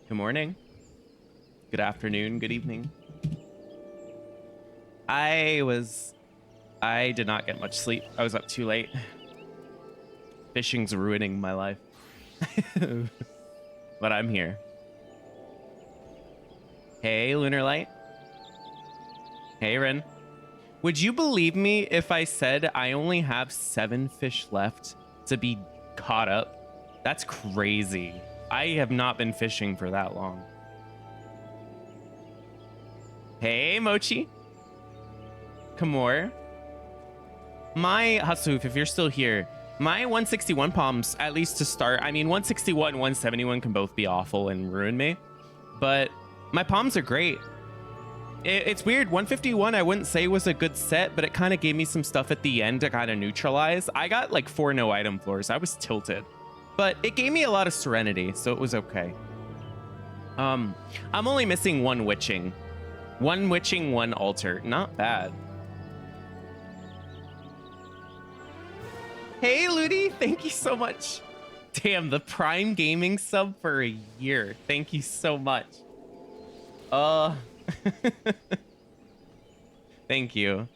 Good morning. Good afternoon. Good evening. I did not get much sleep. I was up too late. Fishing's ruining my life. But I'm here. Hey, Lunar Light. Hey, Ren. Would you believe me if I said I only have 7 fish left to be caught up? That's crazy. I have not been fishing for that long. Hey, Mochi. Kamor. My Hasuf, if you're still here, my 161 palms, at least to start, I mean, 161 and 171 can both be awful and ruin me, but my palms are great. It's weird. 151, I wouldn't say was a good set, but it kind of gave me some stuff at the end to kind of neutralize. I got like 4 no item floors. I was tilted, but it gave me a lot of serenity, so it was okay. I'm only missing 1 witching. 1 witching, 1 altar. Not bad. Hey, Ludi. Thank you so much. Damn, the Prime Gaming sub for a year. Thank you so much. Thank you.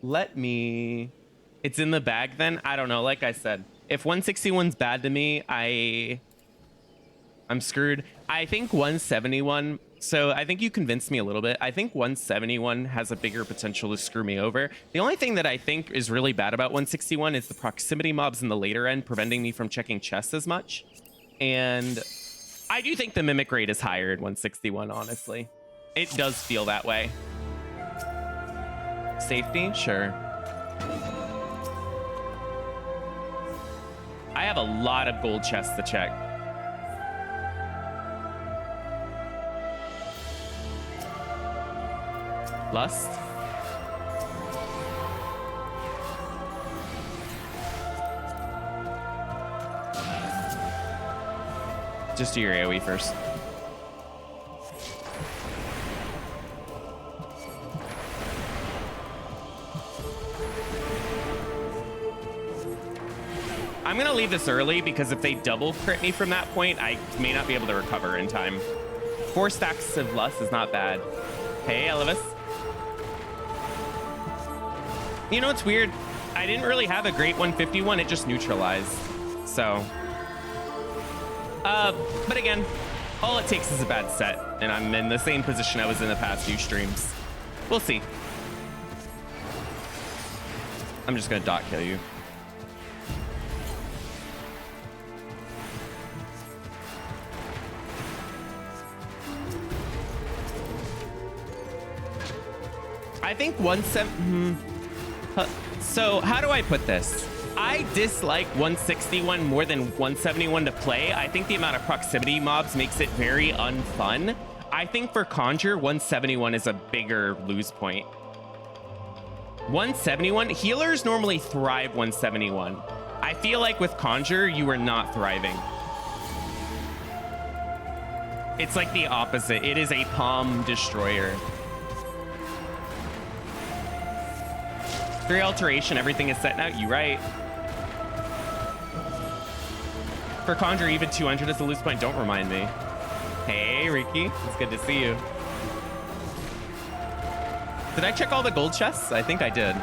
Let me... It's in the bag then? I don't know. Like I said, if 161's bad to me, I'm screwed. I think 171... So I think you convinced me a little bit. I think 171 has a bigger potential to screw me over. The only thing that I think is really bad about 161 is the proximity mobs in the later end preventing me from checking chests as much. And I do think the mimic rate is higher at 161, honestly. It does feel that way. Safety? Sure. I have a lot of gold chests to check. Lust. Just do your AoE first. I'm gonna leave this early because if they double crit me from that point, I may not be able to recover in time. 4 stacks of Lust is not bad. Hey, Elvis. You know, it's weird. I didn't really have a great 151. It just neutralized. So, but again, all it takes is a bad set, and I'm in the same position I was in the past few streams. We'll see. I'm just gonna dot kill you. I think 170. So how do I put this? I dislike 161 more than 171 to play. I think the amount of proximity mobs makes it very unfun. I think for Conjure, 171 is a bigger lose point. 171, healers normally thrive 171. I feel like with Conjure, you are not thriving. It's like the opposite. It is a palm destroyer. 3 alteration, everything is set now. You right. For Conjure, even 200 is the lose point. Don't remind me. Hey, Ricky. It's good to see you. Did I check all the gold chests? I think I did.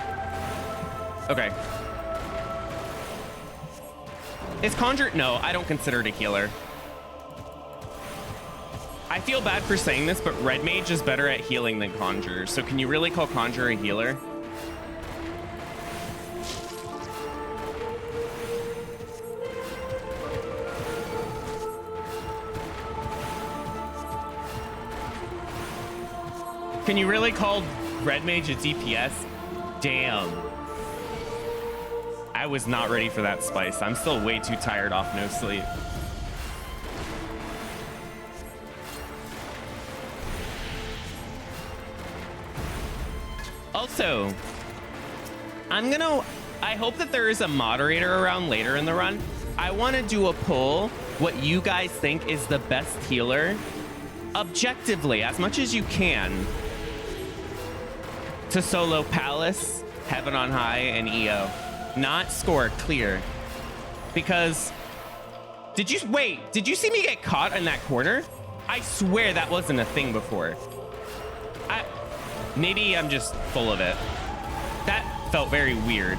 Okay. Is Conjure... No, I don't consider it a healer. I feel bad for saying this, but Red Mage is better at healing than Conjure. So can you really call Conjure a healer? Can you really call Red Mage a DPS? Damn. I was not ready for that spice. I'm still way too tired off no sleep. Also, I hope that there is a moderator around later in the run. I want to do a poll what you guys think is the best healer, objectively, as much as you can, to solo Palace, Heaven on High, and EO. Not score clear. Because Did you wait? Did you see me get caught in that corner? I swear that wasn't a thing before. Maybe I'm just full of it. That felt very weird.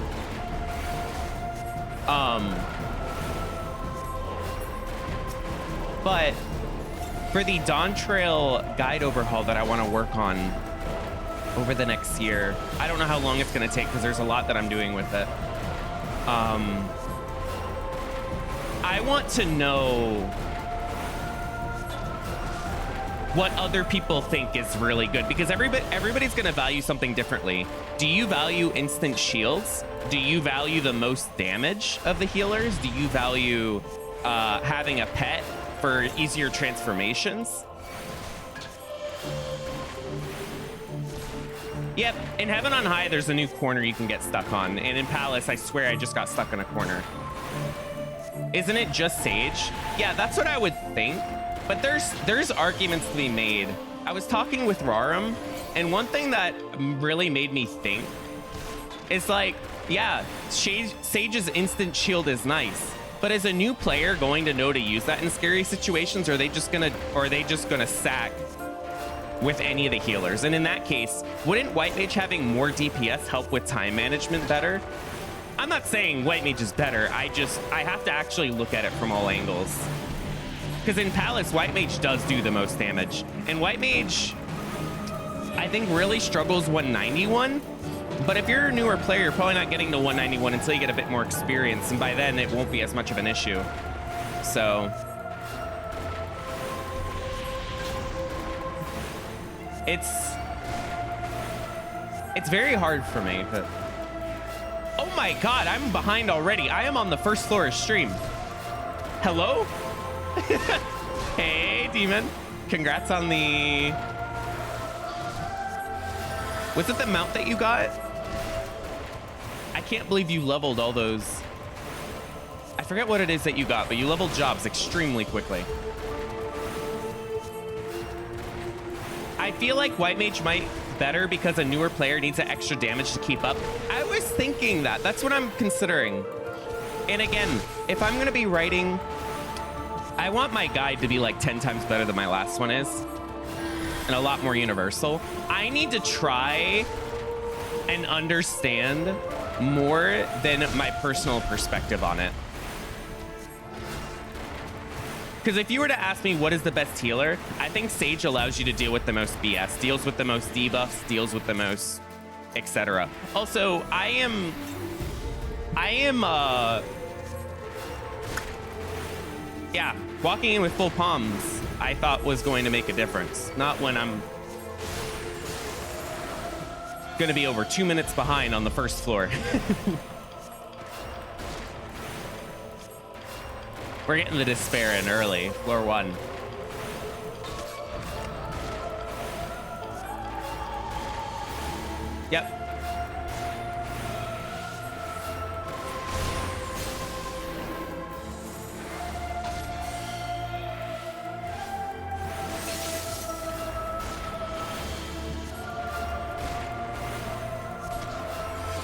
But for the Dawn Trail guide overhaul that I want to work on over the next year, I don't know how long it's going to take because there's a lot that I'm doing with it. I want to know what other people think is really good, because everybody's going to value something differently. Do you value instant shields? Do you value the most damage of the healers? Do you value having a pet for easier transformations? Yep, in Heaven on High, there's a new corner you can get stuck on. And in Palace, I swear I just got stuck in a corner. Isn't it just Sage? Yeah, that's what I would think. But there's arguments to be made. I was talking with Rarum, and one thing that really made me think is like, yeah, Sage's instant shield is nice, but is a new player going to know to use that in scary situations, or are they just gonna sack with any of the healers? And in that case, wouldn't White Mage having more DPS help with time management better? I'm not saying White Mage is better. I have to actually look at it from all angles. Because in Palace, White Mage does do the most damage. And White Mage, I think, really struggles 191. But if you're a newer player, you're probably not getting to 191 until you get a bit more experience. And by then, it won't be as much of an issue. So it's very hard for me. But oh my God, I'm behind already. I am on the first floor of stream. Hello? Hey, Demon. Congrats on the... Was it the mount that you got? I can't believe you leveled all those. I forget what it is that you got, but you leveled jobs extremely quickly. I feel like White Mage might better because a newer player needs that extra damage to keep up. I was thinking that. That's what I'm considering. And again, if I'm going to be writing... I want my guide to be like 10 times better than my last one is, and a lot more universal. I need to try and understand more than my personal perspective on it. Because if you were to ask me what is the best healer, I think Sage allows you to deal with the most BS, deals with the most debuffs, deals with the most, etc. Also, I am yeah, walking in with full palms, I thought was going to make a difference. Not when I'm going to be over 2 minutes behind on the first floor. We're getting the despair in early, floor 1. Yep.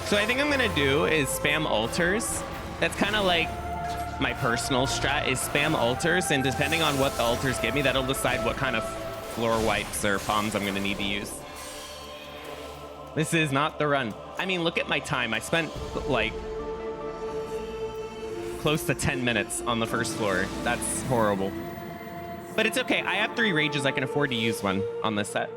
So I think I'm gonna do is spam altars. That's kind of like my personal strat, is spam altars, and depending on what the altars give me, that'll decide what kind of floor wipes or palms I'm gonna need to use. This is not the run. I mean, look at my time. I spent like close to 10 minutes on the first floor. That's horrible. But it's okay. I have 3 rages. I can afford to use one on this set.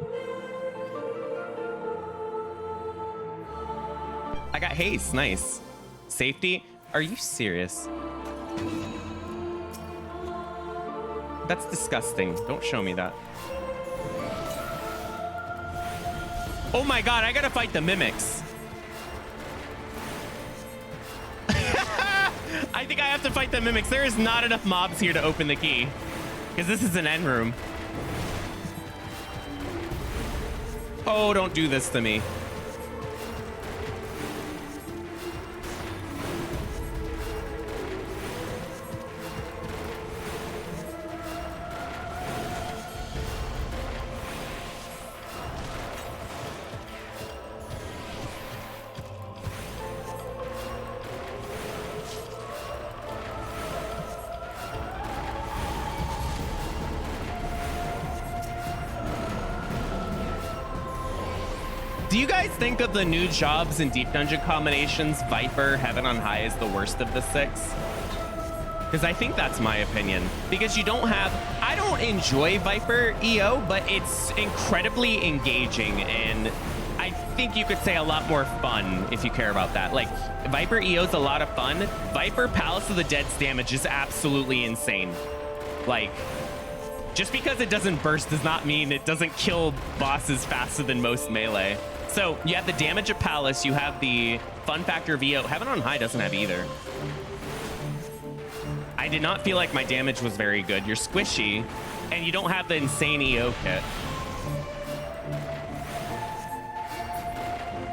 I got haste. Nice. Safety? Are you serious? That's disgusting. Don't show me that. Oh my God, I gotta fight the mimics. I think I have to fight the mimics. There is not enough mobs here to open the key, because this is an end room. Oh, don't do this to me. Do you guys think of the new jobs and deep dungeon combinations, Viper, Heaven on High is the worst of the 6? Because I think that's my opinion. Because you don't have... I don't enjoy Viper EO, but it's incredibly engaging, and I think you could say a lot more fun if you care about that. Like, Viper EO is a lot of fun. Viper Palace of the Dead's damage is absolutely insane. Like, just because it doesn't burst does not mean it doesn't kill bosses faster than most melee. So you have the damage of Palace, you have the fun factor of EO. Heaven on High doesn't have either. I did not feel like my damage was very good. You're squishy, and you don't have the insane EO kit.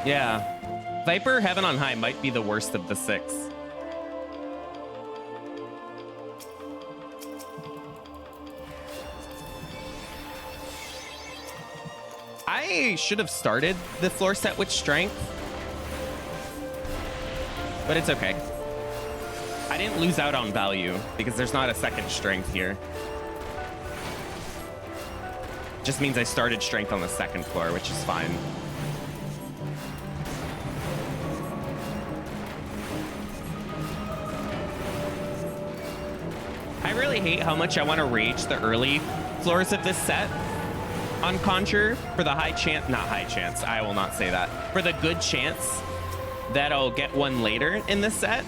Yeah. Viper Heaven on High might be the worst of the 6. I should have started the floor set with strength, but it's okay. I didn't lose out on value because there's not a second strength here. Just means I started strength on the second floor, which is fine. I really hate how much I want to rage the early floors of this set on Conjurer for the high chance, not high chance, I will not say that, for the good chance that I'll get one later in this set.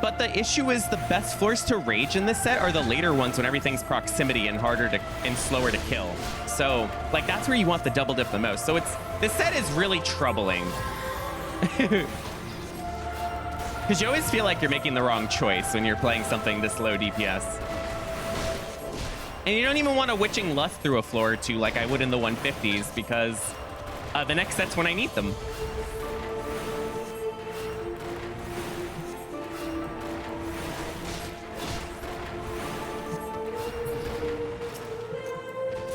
But the issue is the best floors to rage in this set are the later ones when everything's proximity and harder to and slower to kill. So like that's where you want the double dip the most. So this set is really troubling. Because you always feel like you're making the wrong choice when you're playing something this low DPS. And you don't even want a Witching Lust through a floor or two like I would in the 150s because the next set's when I need them.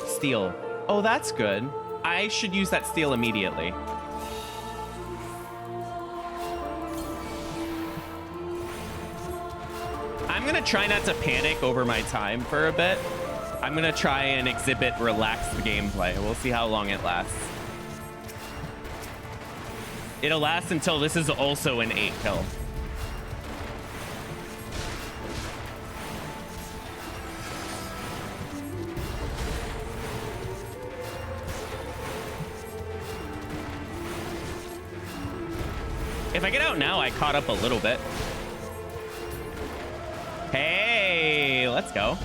Steal. Oh, that's good. I should use that steal immediately. I'm gonna try not to panic over my time for a bit. I'm gonna try and exhibit relaxed gameplay. We'll see how long it lasts. It'll last until this is also an 8 kill. If I get out now, I caught up a little bit. Hey, let's go.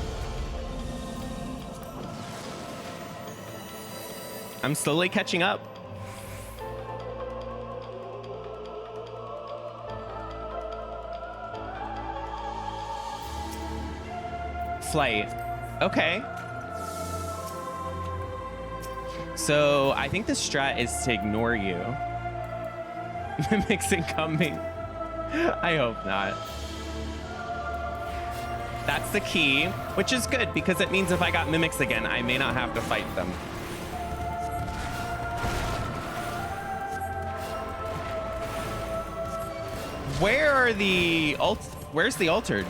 I'm slowly catching up. Flight. Okay. So I think the strat is to ignore you. Mimics incoming. I hope not. That's the key, which is good because it means if I got mimics again, I may not have to fight them. Where are the where's the altered?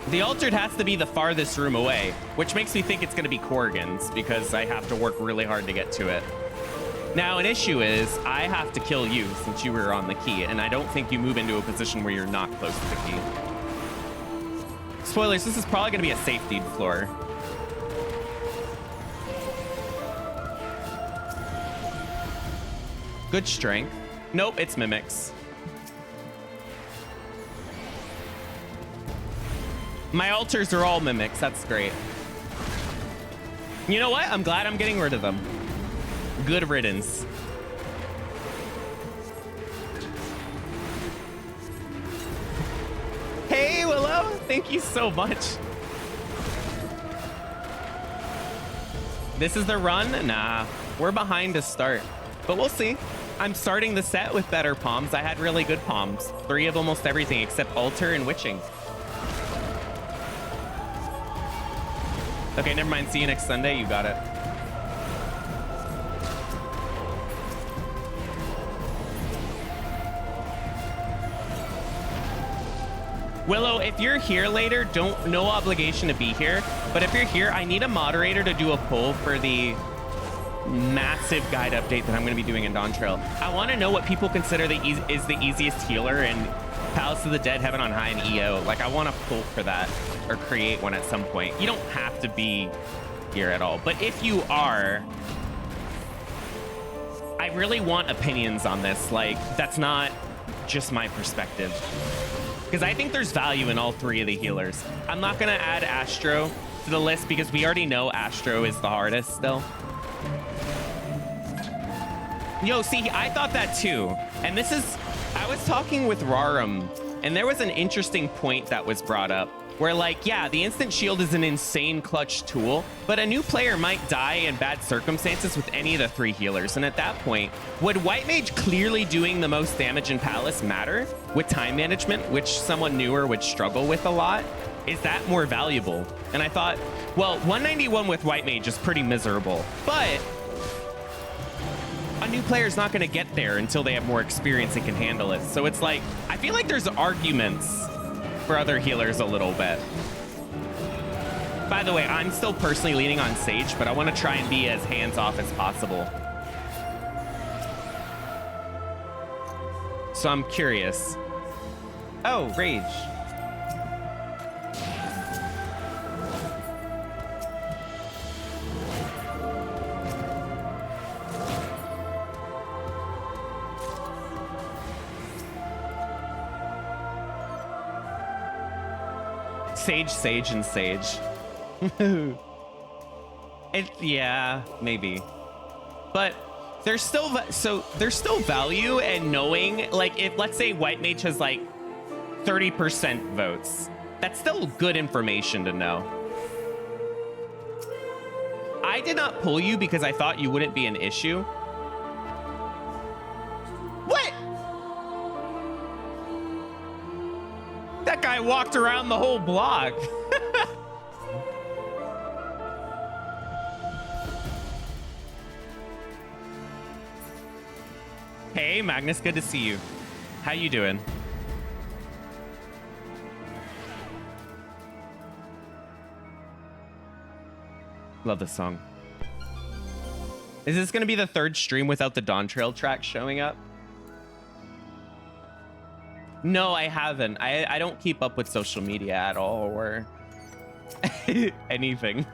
The altered has to be the farthest room away, which makes me think it's going to be Corrigan's because I have to work really hard to get to it. Now, an issue is I have to kill you since you were on the key, and I don't think you move into a position where you're not close to the key. Spoilers, this is probably going to be a safetied floor. Good strength. Nope, it's mimics. My altars are all mimics. That's great. You know what? I'm glad I'm getting rid of them. Good riddance. Hey, Willow. Thank you so much. This is the run? Nah, we're behind to start, but we'll see. I'm starting the set with better palms. I had really good palms. 3 of almost everything except altar and witching. Okay, never mind. See you next Sunday. You got it. Willow, if you're here later, no obligation to be here. But if you're here, I need a moderator to do a poll for the massive guide update that I'm going to be doing in Dawn Trail. I want to know what people consider is the easiest healer in Palace of the Dead, Heaven on High, and EO. Like, I want to pull for that or create one at some point. You don't have to be here at all, but if you are, I really want opinions on this. Like, that's not just my perspective, because I think there's value in all three of the healers. I'm not going to add Astro to the list because we already know Astro is the hardest still. Yo, see, I thought that too. And this is, I was talking with Rarum, and there was an interesting point that was brought up where, like, yeah, the instant shield is an insane clutch tool, but a new player might die in bad circumstances with any of the three healers. And at that point, would White Mage clearly doing the most damage in Palace matter with time management, which someone newer would struggle with a lot? Is that more valuable? And I thought, well, 191 with White Mage is pretty miserable, but a new player is not going to get there until they have more experience and can handle it. So it's like, I feel like there's arguments for other healers a little bit. By the way, I'm still personally leaning on Sage, but I want to try and be as hands-off as possible. So I'm curious. Oh, Rage. Sage, Sage, and Sage. Yeah, maybe. But there's still value in knowing, like, if let's say White Mage has like 30% votes, that's still good information to know. I did not pull you because I thought you wouldn't be an issue. What? That guy walked around the whole block. Hey, Magnus, good to see you. How you doing? Love this song. Is this gonna be the third stream without the Dawn Trail track showing up? No, I haven't. I don't keep up with social media at all or anything.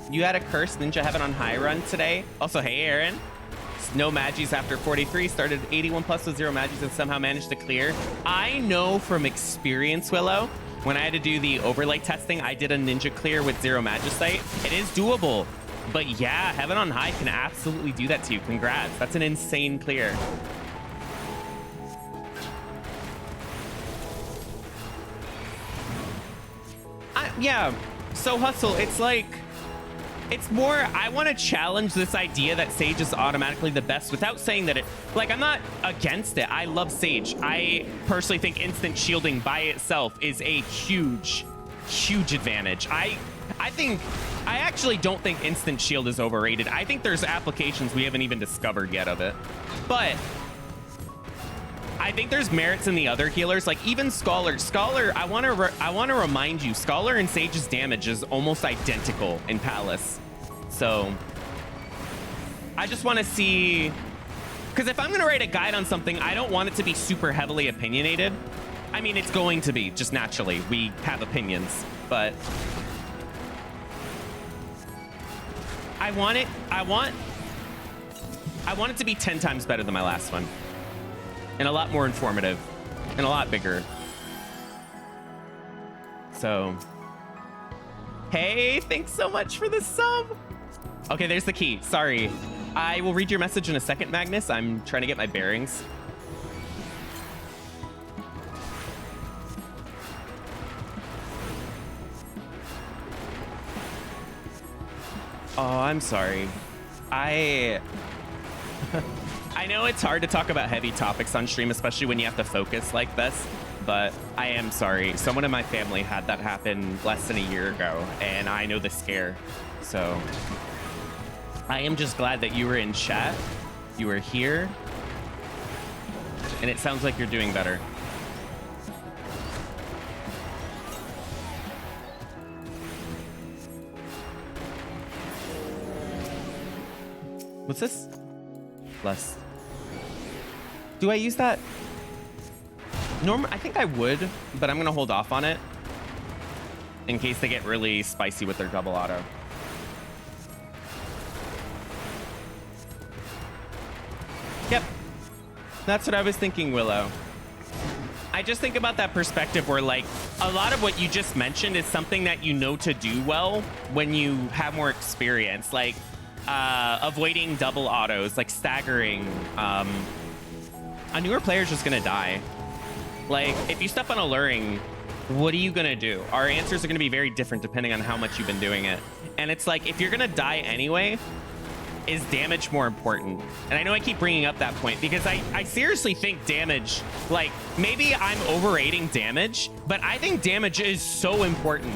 You had a cursed Ninja Heaven on High run today. Also, hey, Aaron. No Magis after 43. Started 81 plus with 0 Magis and somehow managed to clear. I know from experience, Willow, when I had to do the overlay testing, I did a Ninja clear with 0 Magicite. It is doable. But yeah, Heaven on High can absolutely do that to you. Congrats. That's an insane clear. Yeah. So Hustle, it's like, it's more, I want to challenge this idea that Sage is automatically the best without saying that it, like, I'm not against it. I love Sage. I personally think instant shielding by itself is a huge, huge advantage. I actually don't think instant shield is overrated. I think there's applications we haven't even discovered yet of it. But I think there's merits in the other healers, like even Scholar. Scholar, I want to remind you, Scholar and Sage's damage is almost identical in Palace. So I just want to see, because if I'm going to write a guide on something, I don't want it to be super heavily opinionated. I mean, it's going to be just naturally. We have opinions, but I want it to be 10 times better than my last one. And a lot more informative. And a lot bigger. So. Hey, thanks so much for the sub. Okay, there's the key. Sorry. I will read your message in a second, Magnus. I'm trying to get my bearings. Oh, I'm sorry. I know it's hard to talk about heavy topics on stream, especially when you have to focus like this, but I am sorry. Someone in my family had that happen less than a year ago, and I know the scare. So I am just glad that you were in chat. You were here. And it sounds like you're doing better. What's this? Less. Do I use that? I think I would, but I'm gonna hold off on it in case they get really spicy with their double auto. Yep. That's what I was thinking, Willow. I just think about that perspective where, like, a lot of what you just mentioned is something that you know to do well when you have more experience, like avoiding double autos, like staggering. A newer player's just gonna die. Like, if you step on alluring, what are you gonna do? Our answers are gonna be very different depending on how much you've been doing it. And it's like, if you're gonna die anyway, is damage more important? And I know I keep bringing up that point because I seriously think damage, like, maybe I'm overrating damage, but I think damage is so important.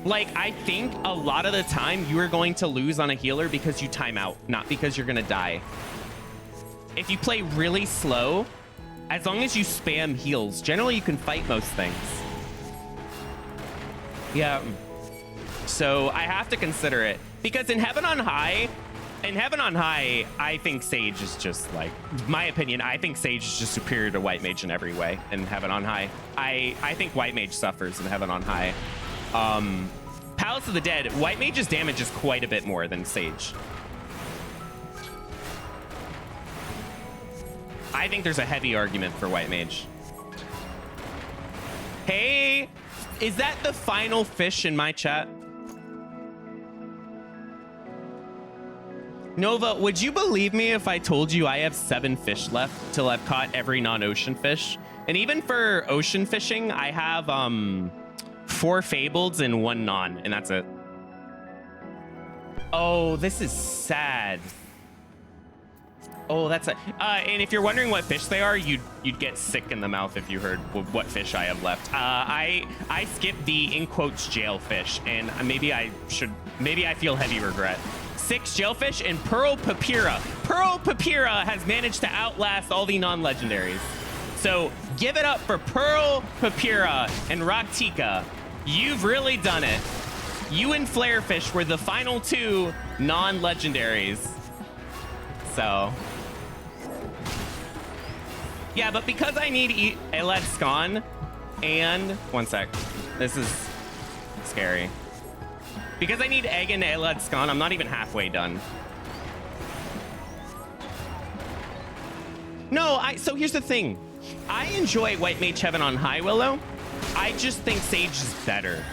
Like, I think a lot of the time you are going to lose on a healer because you time out, not because you're gonna die. If you play really slow, as long as you spam heals, generally you can fight most things. Yeah. So I have to consider it because in Heaven on High, I think Sage is just, like, my opinion, I think Sage is just superior to White Mage in every way in Heaven on High. I think White Mage suffers in Heaven on High. Palace of the Dead, White Mage's damage is quite a bit more than Sage. I think there's a heavy argument for White Mage. Hey, is that the final fish in my chat? Nova, would you believe me if I told you I have 7 fish left till I've caught every non-ocean fish? And even for ocean fishing, I have 4 fableds and 1 non, and that's it. Oh, this is sad. Oh, that's a... and if you're wondering what fish they are, you'd get sick in the mouth if you heard what fish I have left. I skipped the, in quotes, jail fish, and maybe I feel heavy regret. 6 jailfish and Pearl Papyra. Pearl Papyra has managed to outlast all the non-legendaries. So give it up for Pearl Papyra and Raktika. You've really done it. You and Flarefish were the final 2 non-legendaries. So... yeah, but because I need Elad Skan and... one sec. This is scary. Because I need Egg and Elad Skan, I'm not even halfway done. No, so here's the thing. I enjoy White Mage Heaven on High, Willow. I just think Sage is better.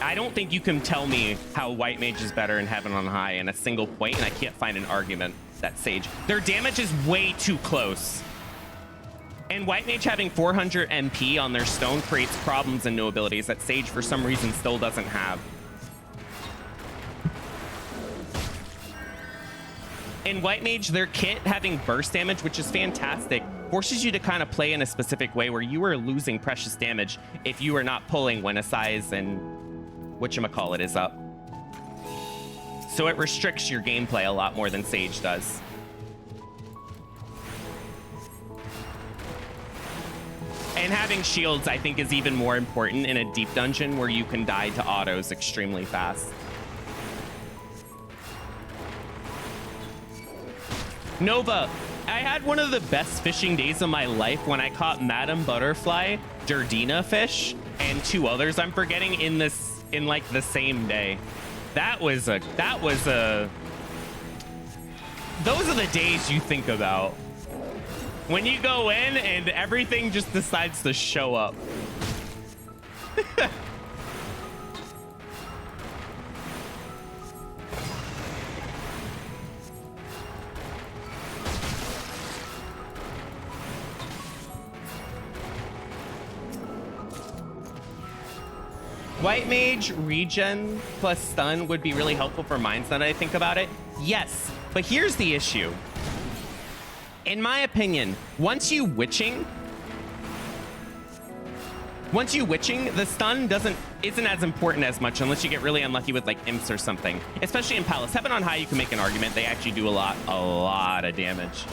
I don't think you can tell me how White Mage is better in Heaven on High in a single point, and I can't find an argument that Sage... their damage is way too close. And White Mage having 400 MP on their stone creates problems and no abilities that Sage, for some reason, still doesn't have. In White Mage, their kit having burst damage, which is fantastic, forces you to kind of play in a specific way where you are losing precious damage if you are not pulling when a size and whatchamacallit is up. So it restricts your gameplay a lot more than Sage does. And having shields, I think, is even more important in a deep dungeon where you can die to autos extremely fast. Nova, I had one of the best fishing days of my life when I caught Madam Butterfly, Durdina fish, and 2 others I'm forgetting in like the same day. Those are the days you think about. When you go in and everything just decides to show up. White Mage regen plus stun would be really helpful for mines now that I think about it. Yes, but here's the issue. In my opinion, once you witching, Once you witching, the stun isn't as important as much unless you get really unlucky with like imps or something. Especially in Palace. Heaven on High, you can make an argument. They actually do a lot of damage.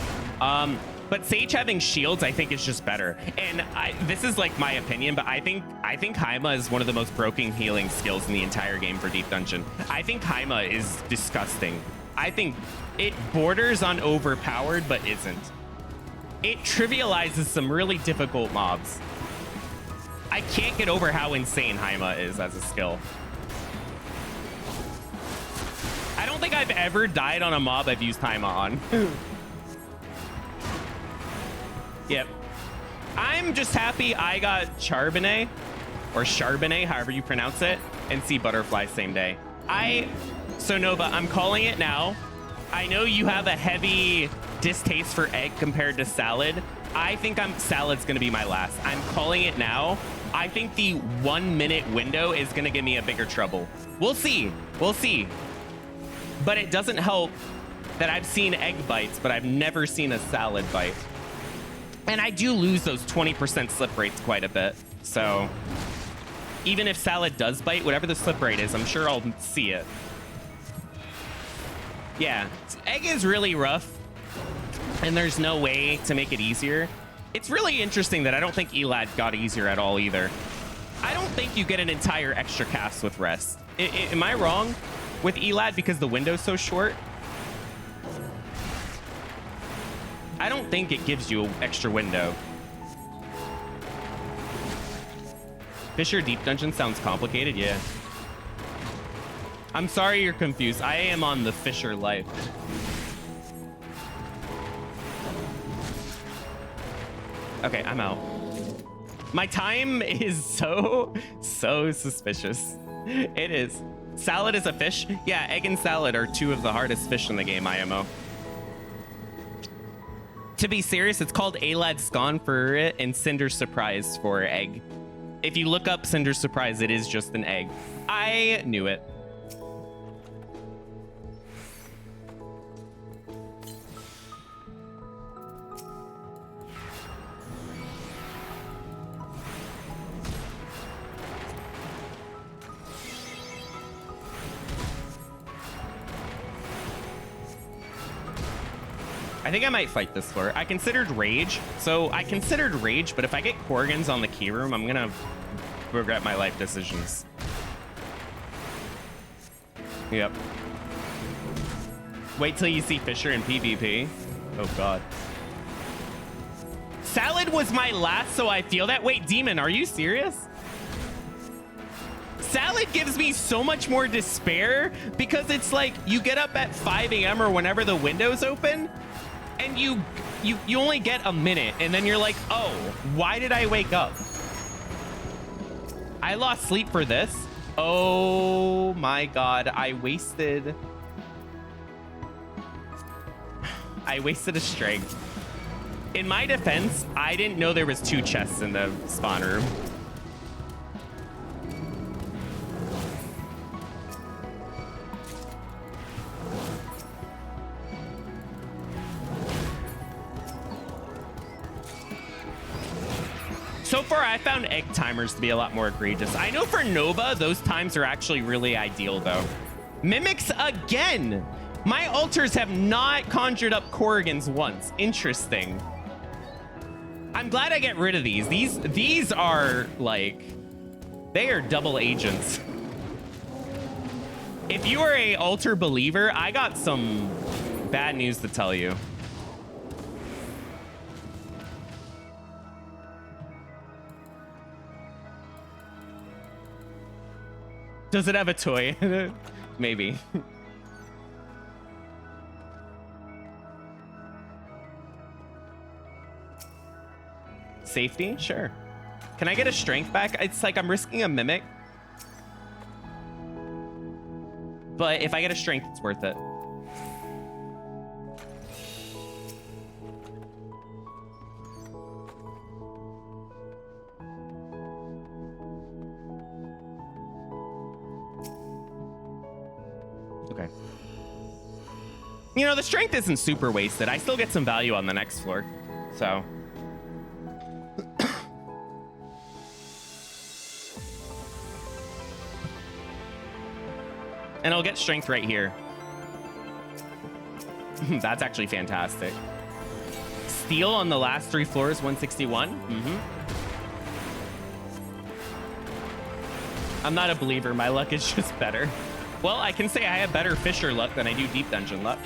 But Sage having shields, I think, is just better. And this is like my opinion, but I think Haima is one of the most broken healing skills in the entire game for Deep Dungeon. I think Haima is disgusting. I think it borders on overpowered, but isn't. It trivializes some really difficult mobs. I can't get over how insane Haima is as a skill. I don't think I've ever died on a mob I've used Haima on. Yep. I'm just happy I got Charbonnet, or Charbonnet, however you pronounce it, and Sea Butterfly same day. So Nova, I'm calling it now. I know you have a heavy distaste for egg compared to salad. I think salad's gonna be my last. I'm calling it now. I think the 1 minute window is gonna give me a bigger trouble. We'll see. We'll see. But it doesn't help that I've seen egg bites, but I've never seen a salad bite. And I do lose those 20% slip rates quite a bit. So even if salad does bite, whatever the slip rate is, I'm sure I'll see it. Yeah, egg is really rough, and there's no way to make it easier. It's really interesting that I don't think Elad got easier at all either. I don't think you get an entire extra cast with rest. Am I wrong with Elad because the window's so short? I don't think it gives you an extra window. Fisher Deep Dungeon sounds complicated, yeah. I'm sorry you're confused. I am on the Fisher life. Okay, I'm out. My time is so suspicious. It is. Salad is a fish? Yeah, egg and salad are two of the hardest fish in the game, IMO. To be serious, it's called Alad's Scone for it and Cinder's Surprise for egg. If you look up Cinder's Surprise, it is just an egg. I knew it. I think I might fight this floor. I considered Rage. So I considered Rage, but if I get Korgans on the key room, I'm gonna regret my life decisions. Yep. Wait till you see Fisher in PvP. Oh God. Salad was my last, so I feel that. Wait, Demon, are you serious? Salad gives me so much more despair because it's like you get up at 5 a.m. or whenever the window's open, and you only get a minute, and then you're like, oh, why did I wake up? I lost sleep for this. Oh my God, I wasted a strength. In my defense, I didn't know there was 2 chests in the spawn room. So far, I found egg timers to be a lot more egregious. I know for Nova, those times are actually really ideal, though. Mimics again. My altars have not conjured up Korrigans once. Interesting. I'm glad I get rid of these. These are, like, they are double agents. If you are a altar believer, I got some bad news to tell you. Does it have a toy? Maybe. Safety? Sure. Can I get a strength back? It's like I'm risking a mimic. But if I get a strength, it's worth it. Okay. You know, the strength isn't super wasted. I still get some value on the next floor. So. And I'll get strength right here. That's actually fantastic. Steel on the last 3 floors, 161. I'm not a believer. My luck is just better. Well, I can say I have better Fisher luck than I do deep dungeon luck.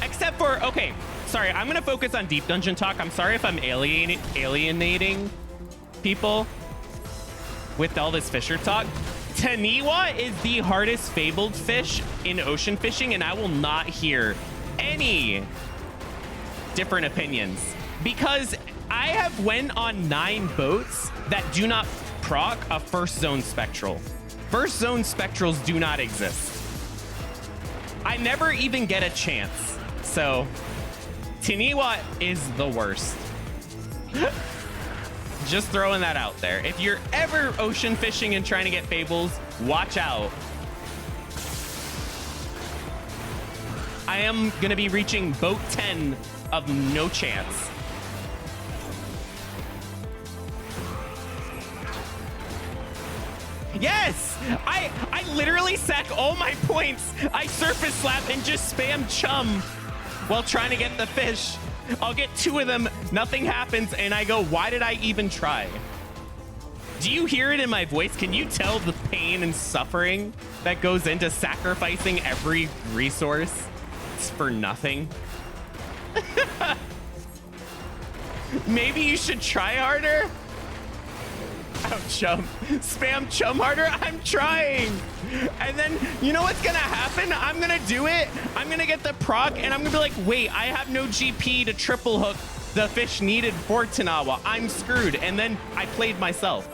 Except for, okay, sorry, I'm gonna focus on deep dungeon talk. I'm sorry if I'm alienating people with all this Fisher talk. Taniwa is the hardest fabled fish in ocean fishing, and I will not hear any different opinions because I have went on 9 boats that do not proc a first zone spectral. First zone spectrals do not exist. I never even get a chance. So Taniwa is the worst. Just throwing that out there. If you're ever ocean fishing and trying to get fables, watch out. I am going to be reaching boat 10 of no chance. Yes! I literally sack all my points. I surface slap and just spam chum while trying to get the fish. I'll get 2 of them, nothing happens, and I go, why did I even try? Do you hear it in my voice? Can you tell the pain and suffering that goes into sacrificing every resource for nothing? Maybe you should try harder? Oh, chum. Spam chum harder? I'm trying. And then, you know what's gonna happen? I'm gonna do it. I'm gonna get the proc, and I'm gonna be like, wait, I have no GP to triple hook the fish needed for Tanawa. I'm screwed. And then I played myself.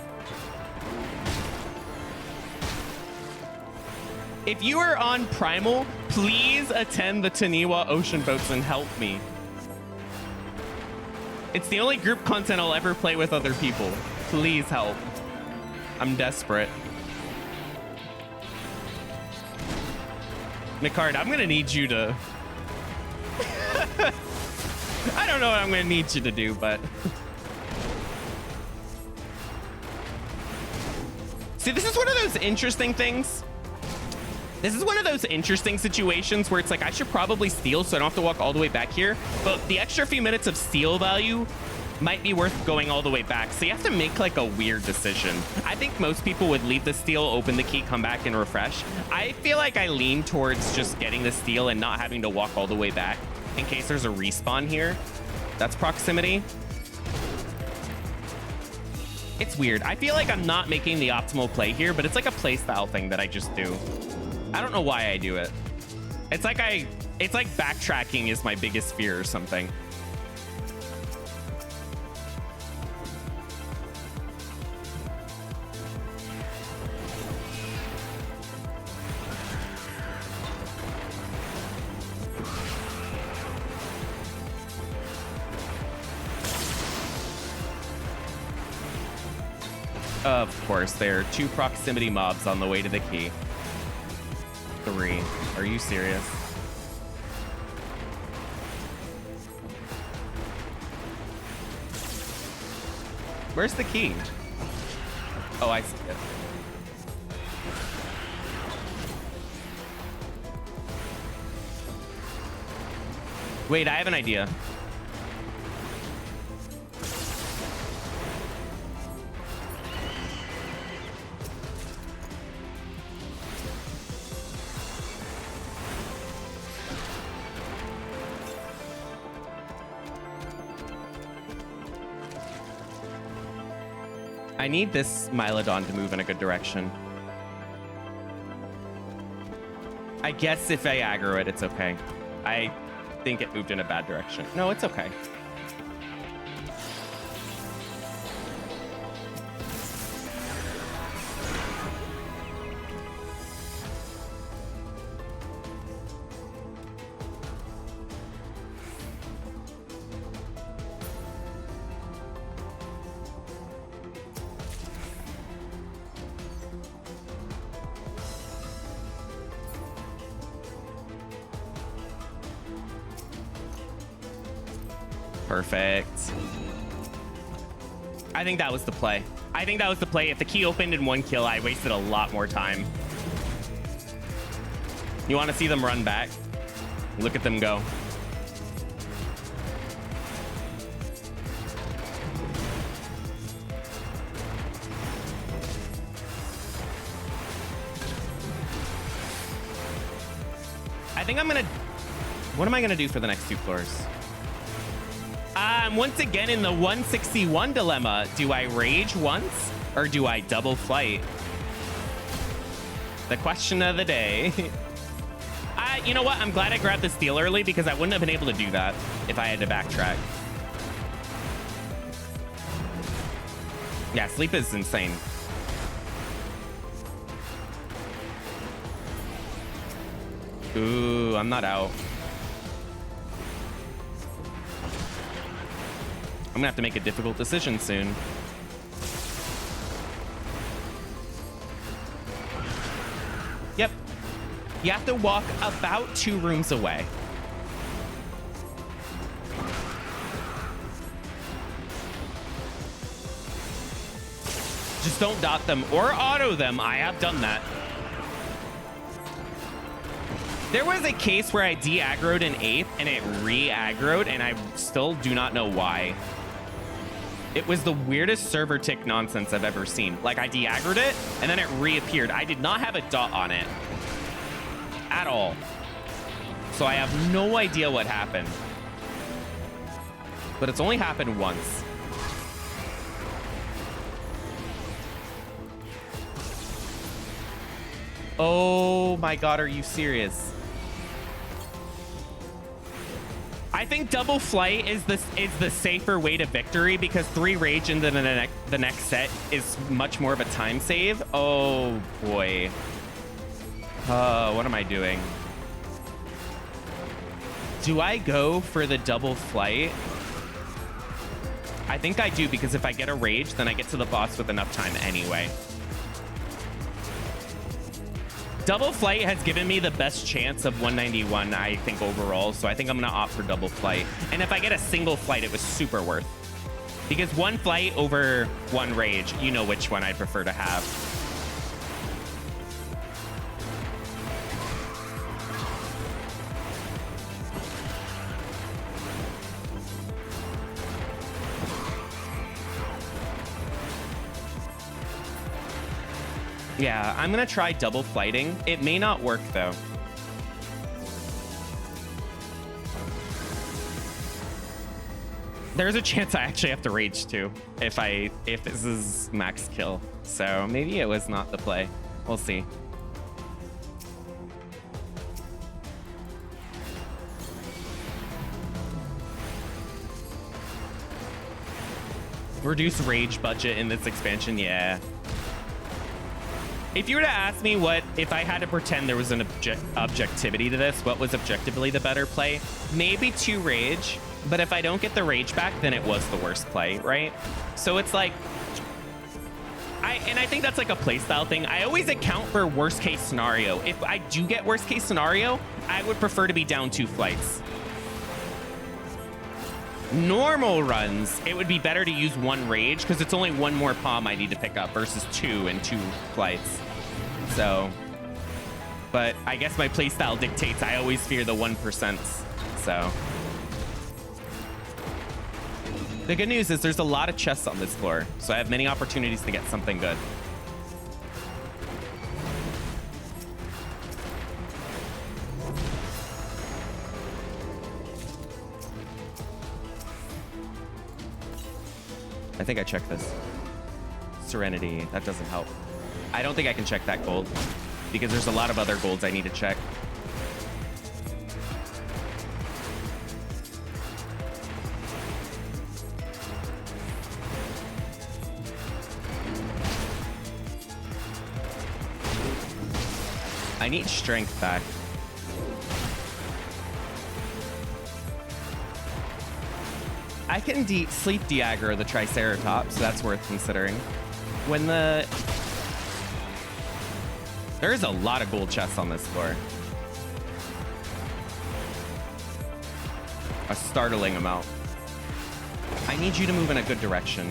If you are on Primal, please attend the Taniwa Ocean Boats and help me. It's the only group content I'll ever play with other people. Please help. I'm desperate. Nicard, I'm gonna need you to... I don't know what I'm gonna need you to do, but... See, this is one of those interesting things. This is one of those interesting situations where it's like, I should probably steal so I don't have to walk all the way back here. But the extra few minutes of steal value might be worth going all the way back. So you have to make like a weird decision. I think most people would leave the steal, open the key, come back and refresh. I feel like I lean towards just getting the steal and not having to walk all the way back in case there's a respawn here. That's proximity. It's weird. I feel like I'm not making the optimal play here, but it's like a play style thing that I just do. I don't know why I do it. It's like backtracking is my biggest fear or something. Of course, there are 2 proximity mobs on the way to the key. 3. Are you serious? Where's the key? Oh, I see it. Wait, I have an idea. I need this Mylodon to move in a good direction. I guess if I aggro it, it's okay. I think it moved in a bad direction. No, it's okay. Perfect. I think that was the play. I think that was the play. If the key opened in 1 kill, I wasted a lot more time. You want to see them run back? Look at them go. I think I'm gonna... What am I gonna do for the next 2 floors? I'm once again in the 161 dilemma. Do I rage once or do I double flight? The question of the day. You know what? I'm glad I grabbed the steal early because I wouldn't have been able to do that if I had to backtrack. Yeah, sleep is insane. Ooh, I'm not out. I'm gonna have to make a difficult decision soon. Yep. You have to walk about 2 rooms away. Just don't dot them or auto them. I have done that. There was a case where I de-aggroed an ape and it re-aggroed, and I still do not know why. It was the weirdest server tick nonsense I've ever seen. Like, I de-aggroed it and then it reappeared. I did not have a dot on it at all. So I have no idea what happened. But it's only happened once. Oh my God, are you serious? I think double flight is the safer way to victory because 3 rage into the next set is much more of a time save. Oh boy. What am I doing? Do I go for the double flight? I think I do because if I get a rage, then I get to the boss with enough time anyway. Double flight has given me the best chance of 191, I think, overall. So I think I'm going to opt for double flight. And if I get a single flight, it was super worth. Because 1 flight over 1 rage, you know which one I prefer to have. Yeah, I'm gonna try double flighting. It may not work though. There's a chance I actually have to rage too if this is max kill. So maybe it was not the play. We'll see. Reduce rage budget in this expansion, yeah. If you were to ask me what, if I had to pretend there was an objectivity to this, what was objectively the better play? Maybe 2 rage, but if I don't get the rage back, then it was the worst play, right? So it's like, I think that's like a playstyle thing. I always account for worst case scenario. If I do get worst case scenario, I would prefer to be down 2 flights. Normal runs, it would be better to use 1 rage because it's only 1 more palm I need to pick up versus 2 and 2 flights. So, but I guess my playstyle dictates I always fear the 1%. So, the good news is there's a lot of chests on this floor, so I have many opportunities to get something good. I think I checked this. Serenity, that doesn't help. I don't think I can check that gold because there's a lot of other golds I need to check. I need strength back. I can sleep de-aggro the Triceratops, so that's worth considering. When there's a lot of gold chests on this floor. A startling amount. I need you to move in a good direction.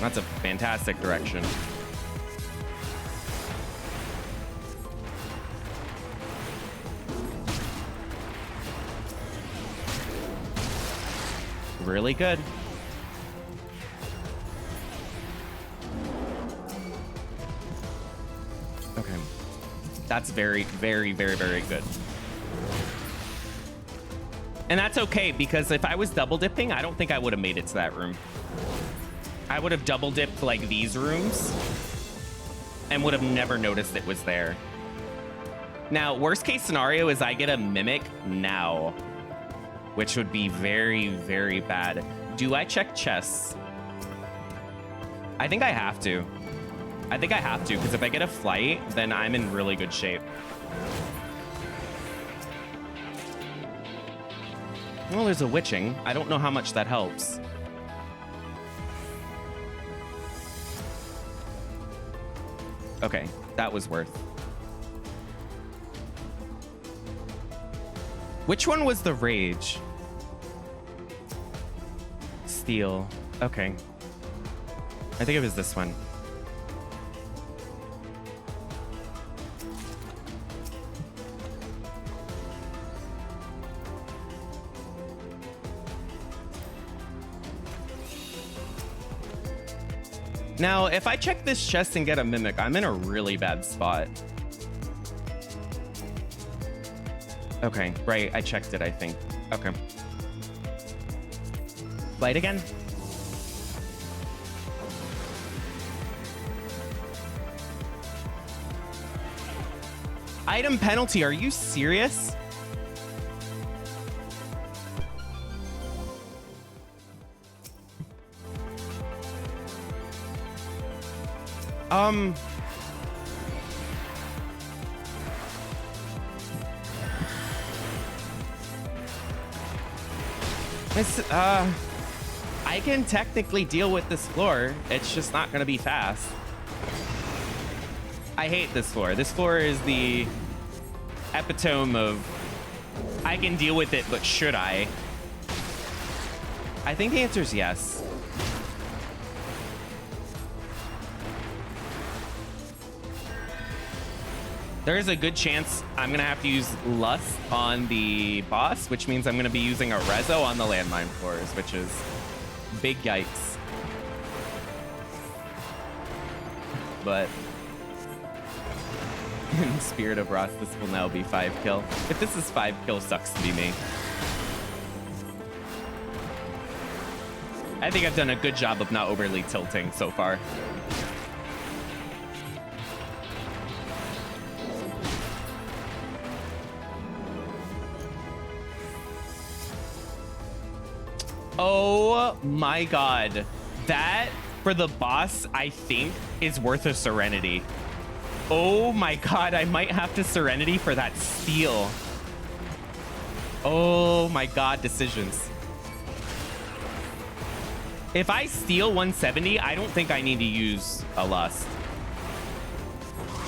That's a fantastic direction. Really good. Okay. That's very, very, very, very good. And that's okay, because if I was double dipping, I don't think I would have made it to that room. I would have double dipped like these rooms and would have never noticed it was there. Now, worst case scenario is I get a mimic now, which would be very, very bad. Do I check chests? I think I have to. I think I have to, because if I get a flight, then I'm in really good shape. Well, there's a witching. I don't know how much that helps. Okay, that was worth. Which one was the rage? Steel. Okay. I think it was this one. Now, if I check this chest and get a mimic, I'm in a really bad spot. Okay, right. I checked it, I think. Okay. Light again. Item penalty. Are you serious? I can technically deal with this floor. It's just not gonna be fast. I hate this floor. This floor is the epitome of I can deal with it, but should I? I think the answer is yes. There is a good chance I'm gonna have to use Lust on the boss, which means I'm gonna be using a Rezo on the landmine floors, which is big yikes. But in the spirit of Ross, this will now be 5 kill. If this is 5 kill, sucks to be me. I think I've done a good job of not overly tilting so far. Oh my god. That, for the boss, I think, is worth a Serenity. Oh my god, I might have to Serenity for that steal. Oh my god, decisions. If I steal 170, I don't think I need to use a Lust.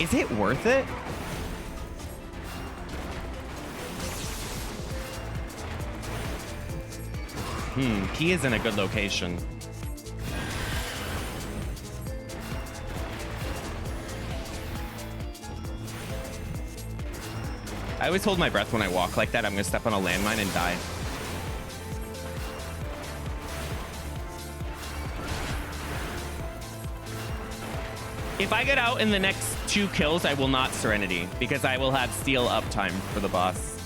Is it worth it? Key is in a good location. I always hold my breath when I walk like that. I'm gonna step on a landmine and die. If I get out in the next 2 kills, I will not Serenity because I will have steal uptime for the boss.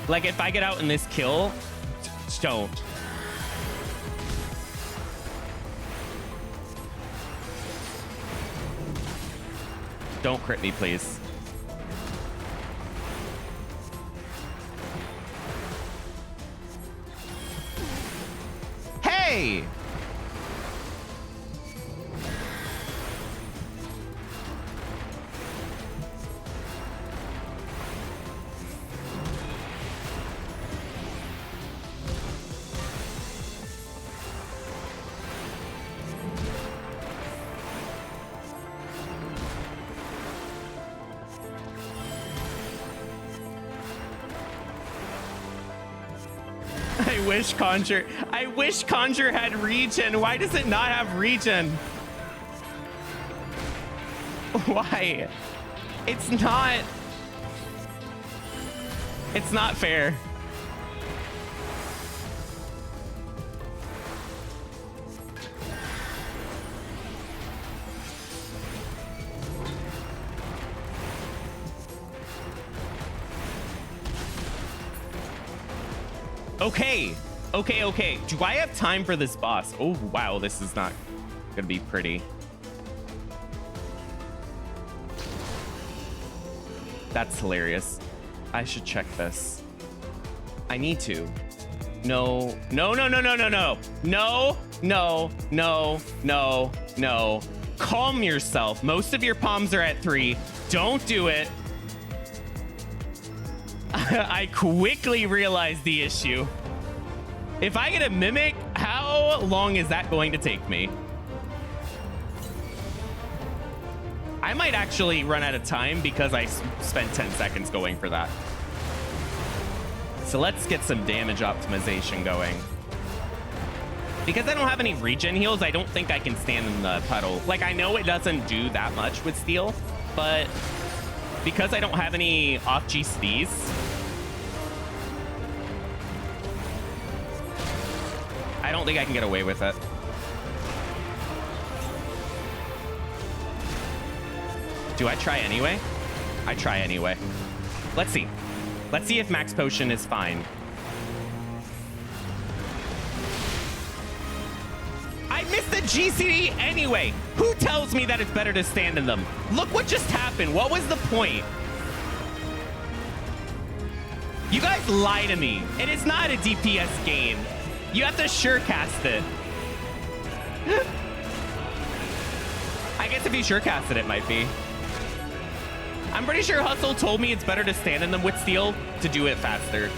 Like, if I get out in this kill, don't. Don't crit me, please. Hey! wish Conjurer had regen. Why does it not have regen? Why? It's not fair. Okay. Do I have time for this boss? Oh, wow. This is not gonna be pretty. That's hilarious. I should check this. I need to. No. Calm yourself. Most of your palms are at 3. Don't do it. I quickly realized the issue. If I get a mimic, how long is that going to take me? I might actually run out of time because I spent 10 seconds going for that. So let's get some damage optimization going. Because I don't have any regen heals, I don't think I can stand in the puddle. Like, I know it doesn't do that much with steel, but because I don't have any off GCs, I don't think I can get away with it. Do I try anyway? I try anyway. Let's see. Let's see if max potion is fine. I missed the GCD anyway. Who tells me that it's better to stand in them? Look what just happened. What was the point? You guys lie to me. It is not a DPS gain. You have to sure cast it. I guess if you sure cast it, it might be. I'm pretty sure Hustle told me it's better to stand in them with steel to do it faster.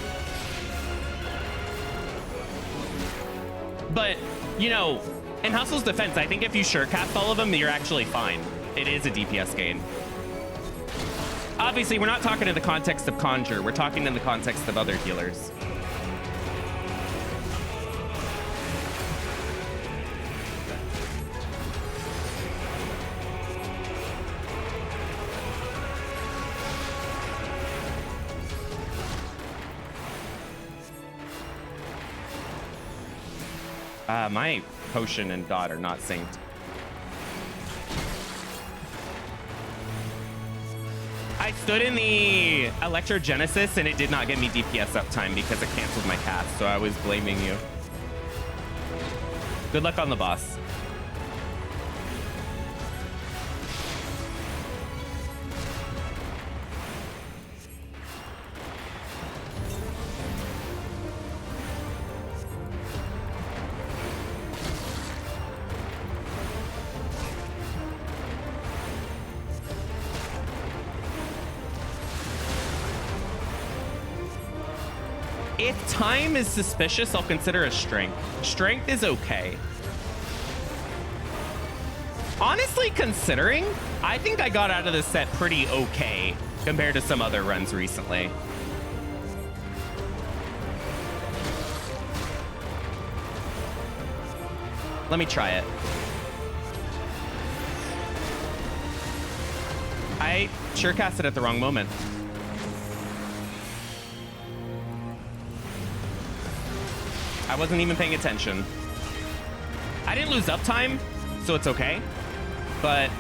But, you know, in Hustle's defense, I think if you sure cast all of them, you're actually fine. It is a DPS gain. Obviously, we're not talking in the context of Conjure. We're talking in the context of other healers. My potion and dot are not synced. I stood in the Electrogenesis and it did not get me DPS uptime because it canceled my cast, so I was blaming you. Good luck on the boss. If time is suspicious, I'll consider a strength. Strength is okay. Honestly, considering, I think I got out of this set pretty okay compared to some other runs recently. Let me try it. I sure cast it at the wrong moment. I wasn't even paying attention. I didn't lose uptime, so it's okay. But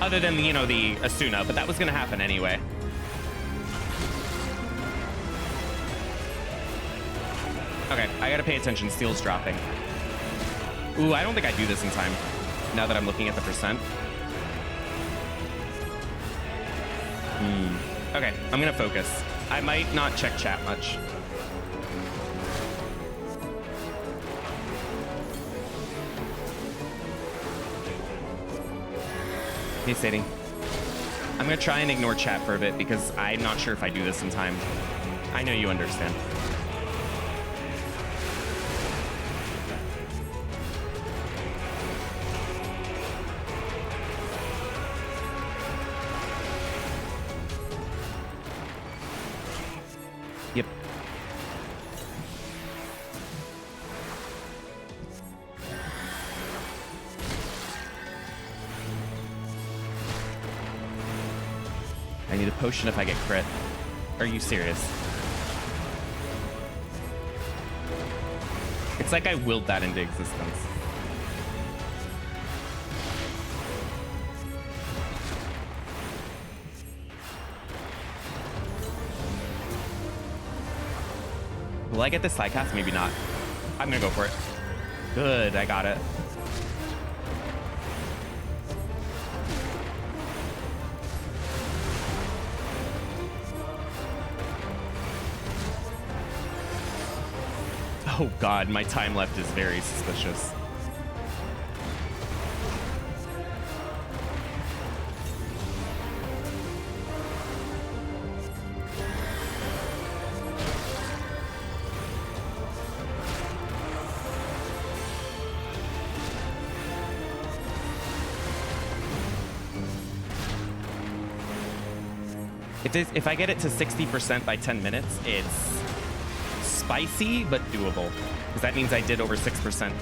other than, you know, the Asuna, but that was gonna happen anyway. Okay, I gotta pay attention. Steel's dropping. Ooh, I don't think I do this in time, now that I'm looking at the percent. Okay, I'm gonna focus. I might not check chat much. Hey, Sadie. I'm gonna try and ignore chat for a bit because I'm not sure if I do this in time. I know you understand. Yep. I need a potion if I get crit. Are you serious? It's like I willed that into existence. Will I get this side cast? Maybe not. I'm gonna go for it. Good, I got it. Oh god, my time left is very suspicious. If I get it to 60% by 10 minutes, it's spicy, but doable. Because that means I did over 6%.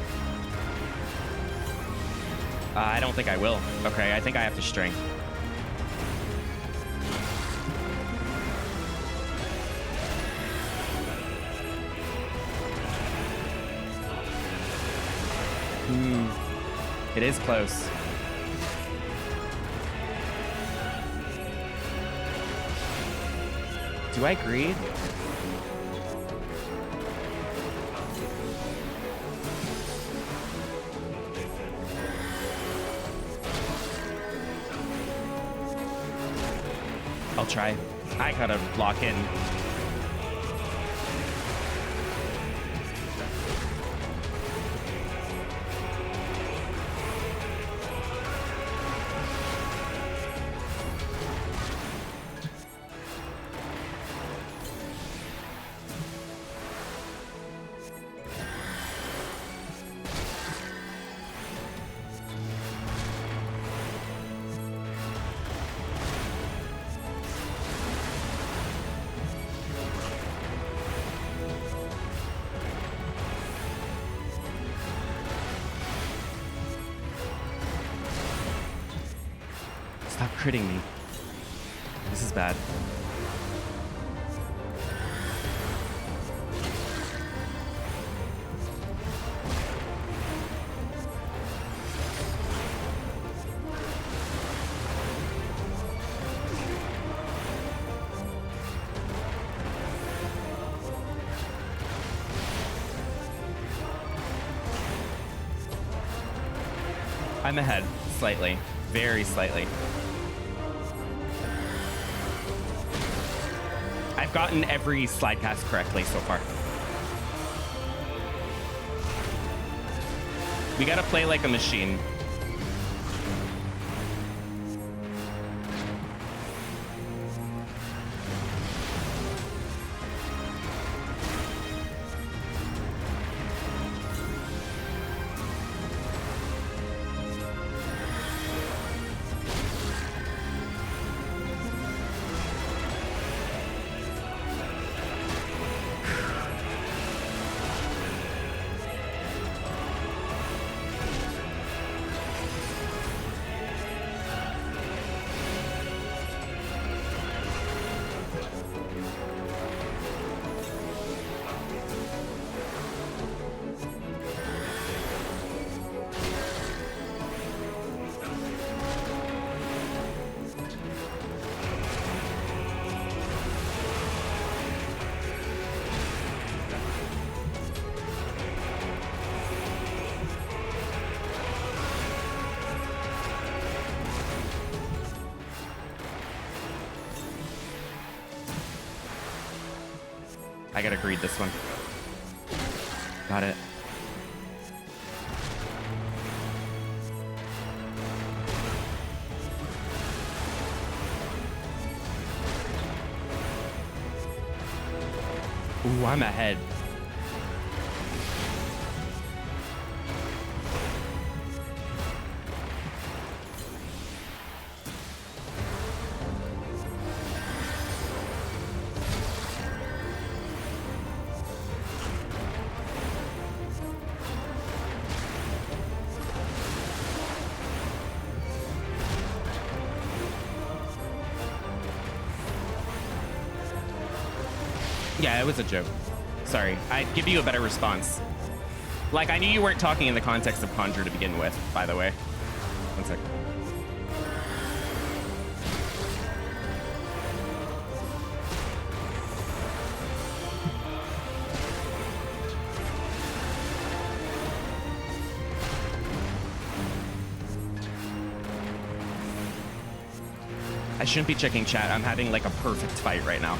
I don't think I will. Okay, I think I have to string. It is close. Do I greed? I'll try. I gotta lock in. Stop critting me. This is bad. I'm ahead, slightly, very slightly. I've gotten every slide cast correctly so far. We gotta play like a machine. I gotta greed this one. Got it. Ooh, I'm ahead. Yeah, it was a joke. Sorry. I'd give you a better response. Like, I knew you weren't talking in the context of Conjurer to begin with, by the way. One sec. I shouldn't be checking chat. I'm having like a perfect fight right now.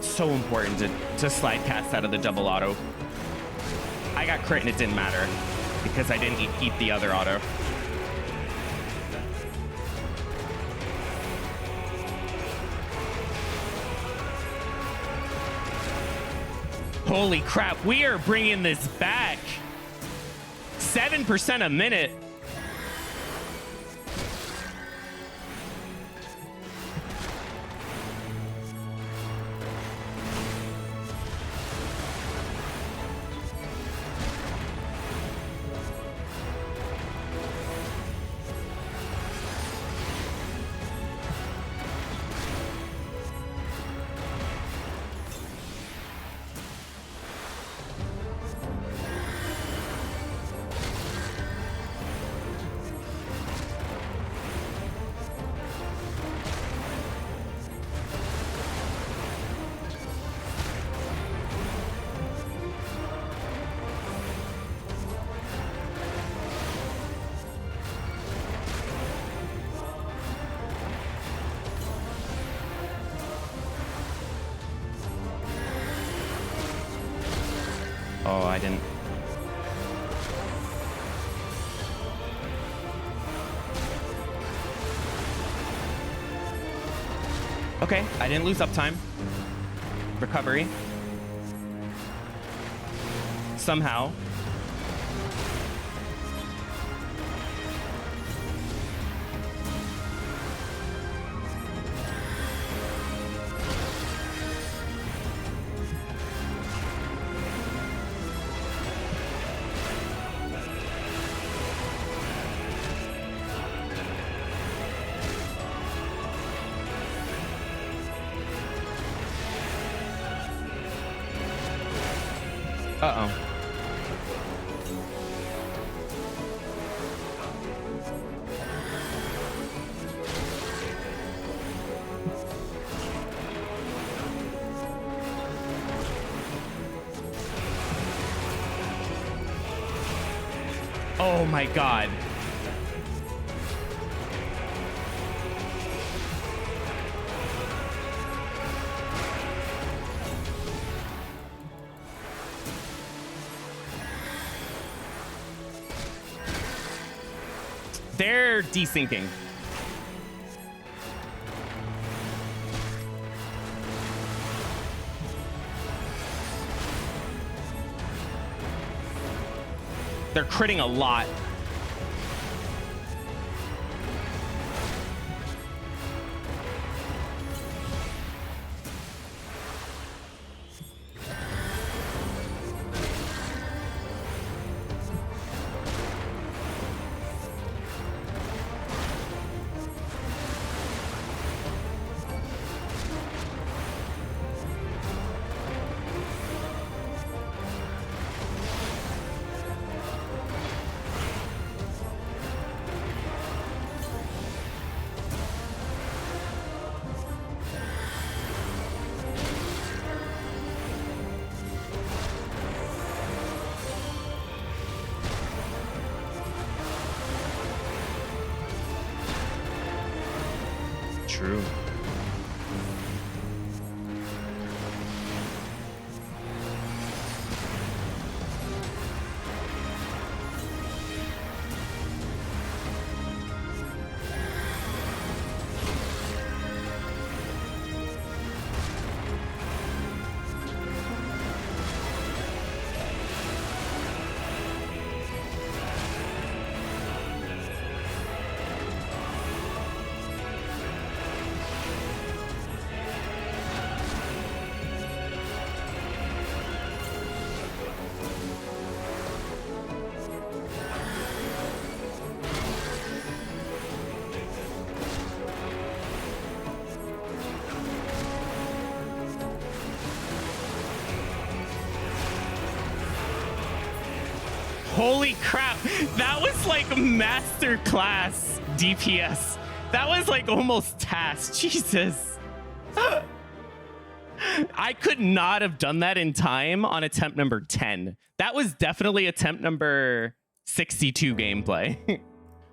So important to slide cast out of the double auto. I got crit and it didn't matter because I didn't keep the other auto. Holy crap, we are bringing this back. 7% a minute. Oh, I didn't. Okay, I didn't lose uptime. Recovery. Somehow. Uh-oh. Oh my God. They're desyncing. They're critting a lot. True. Holy crap. That was like master class DPS. That was like almost task. Jesus. I could not have done that in time on attempt number 10. That was definitely attempt number 62 gameplay.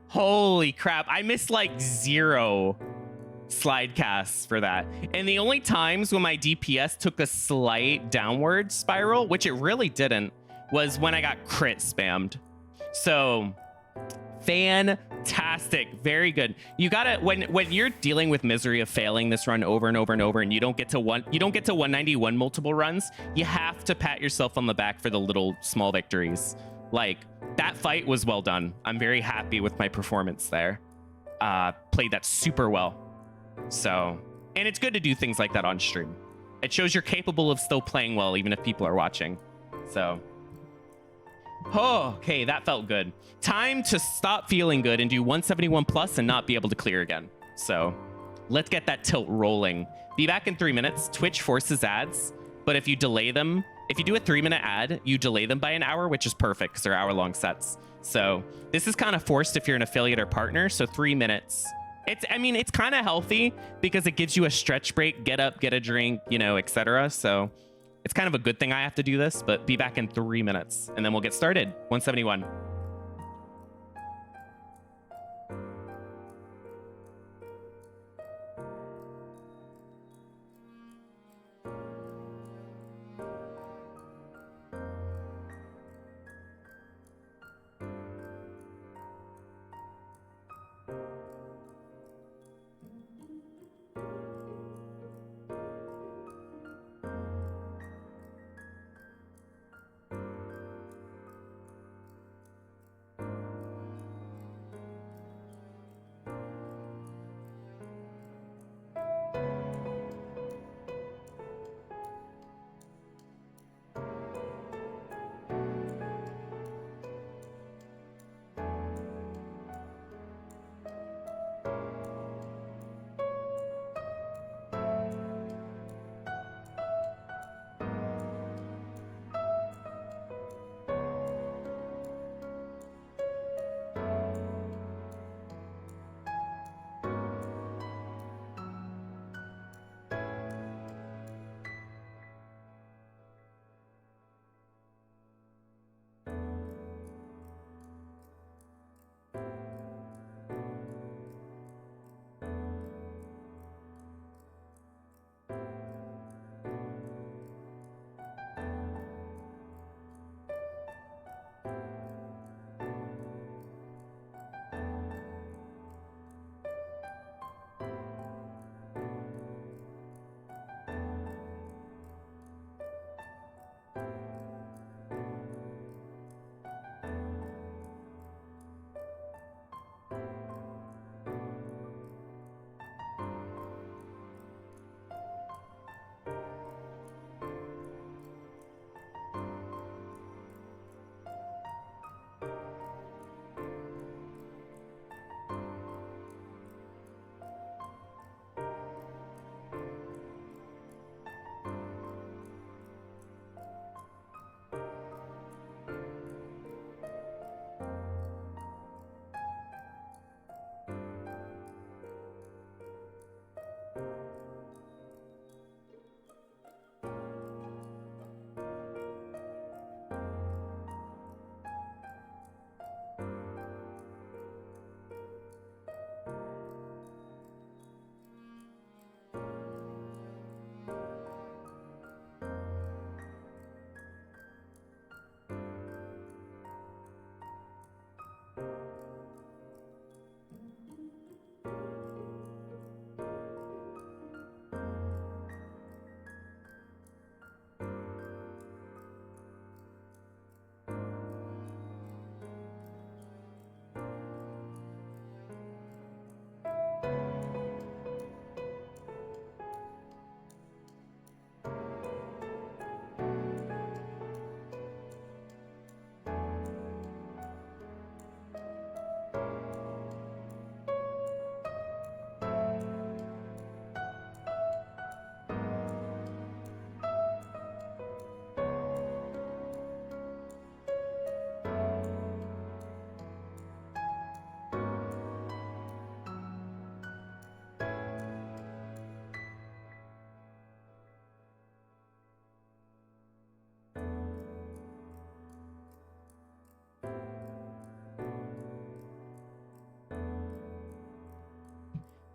Holy crap. I missed like 0 slide casts for that. And the only times when my DPS took a slight downward spiral, which it really didn't, was when I got crit spammed. So fantastic, very good. You gotta, when you're dealing with misery of failing this run over and over and over, and you don't get to 191 multiple runs, you have to pat yourself on the back for the little small victories. Like, that fight was well done. I'm very happy with my performance there. Played that super well. So, and it's good to do things like that on stream. It shows you're capable of still playing well even if people are watching. So, oh, okay, that felt good. Time to stop feeling good and do 171 plus and not be able to clear again. So let's get that tilt rolling. Be back in 3 minutes. Twitch forces ads, but if you delay them, if you do a 3-minute ad, you delay them by an hour, which is perfect because they're hour-long sets. So this is kind of forced if you're an affiliate or partner. So 3 minutes. I mean, it's kind of healthy because it gives you a stretch break, get up, get a drink, you know, etc. So it's kind of a good thing I have to do this, but be back in 3 minutes and then we'll get started. 171.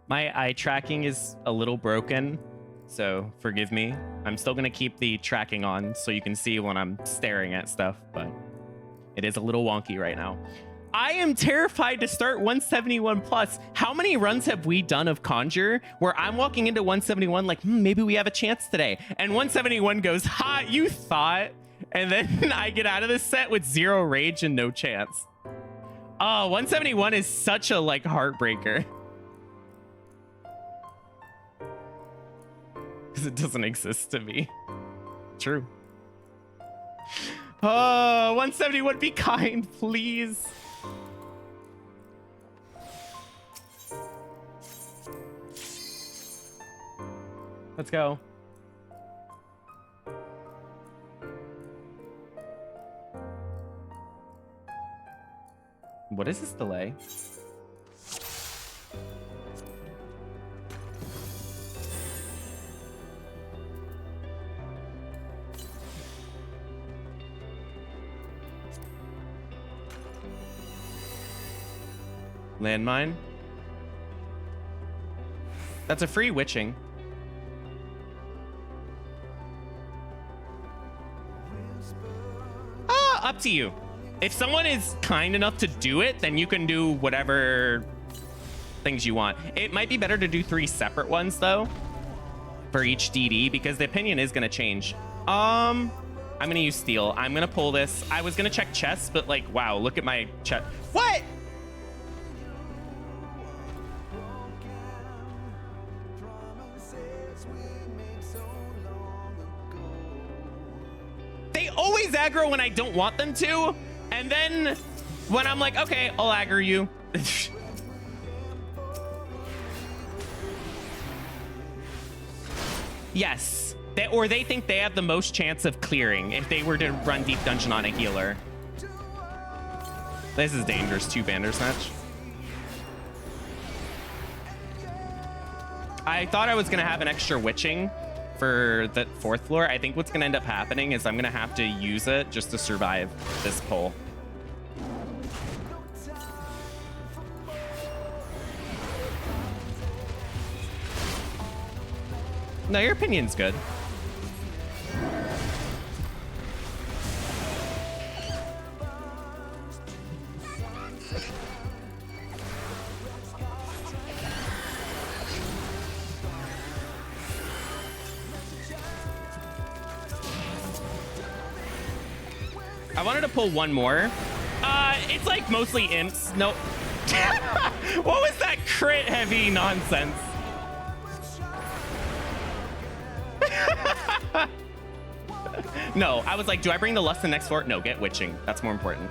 My eye tracking is a little broken, so forgive me. I'm still gonna keep the tracking on so you can see when I'm staring at stuff, but it is a little wonky right now. I am terrified to start 171 plus. How many runs have we done of Conjurer where I'm walking into 171 like, maybe we have a chance today. And 171 goes, ha, you thought. And then I get out of this set with 0 rage and no chance. Oh, 171 is such a like heartbreaker. Because it doesn't exist to me. True. Oh, 171, be kind, please. Let's go. What is this delay? Landmine? That's a free witching. Up to you. If someone is kind enough to do it, then you can do whatever things you want. It might be better to do 3 separate ones though for each DD because the opinion is going to change. I'm going to use steel. I'm going to pull this. I was going to check chest, but like, wow, look at my chest. What? They always aggro when I don't want them to, and then when I'm like, okay, I'll aggro you. Yes, or they think they have the most chance of clearing if they were to run deep dungeon on a healer. This is dangerous too, Bandersnatch. I thought I was gonna have an extra witching for the 4th floor. I think what's gonna end up happening is I'm gonna have to use it just to survive this pull. No, your opinion's good. I wanted to pull one more. It's like mostly imps. No. What was that crit heavy nonsense? No, I was like, do I bring the lust the next floor? No, get witching. That's more important.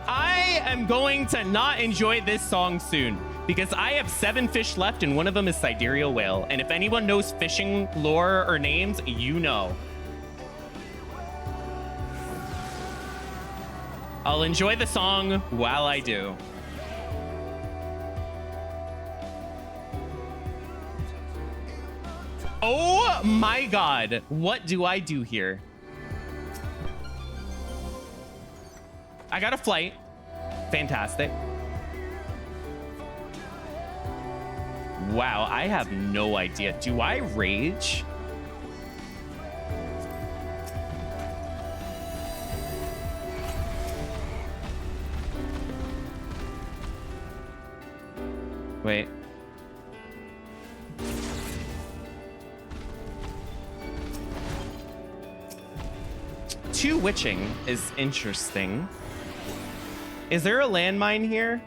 I am going to not enjoy this song soon because I have 7 fish left and one of them is Sidereal Whale. And if anyone knows fishing lore or names, you know. I'll enjoy the song while I do. Oh my God. What do I do here? I got a flight. Fantastic. Wow, I have no idea. Do I rage? Wait. Two witching is interesting. Is there a landmine here?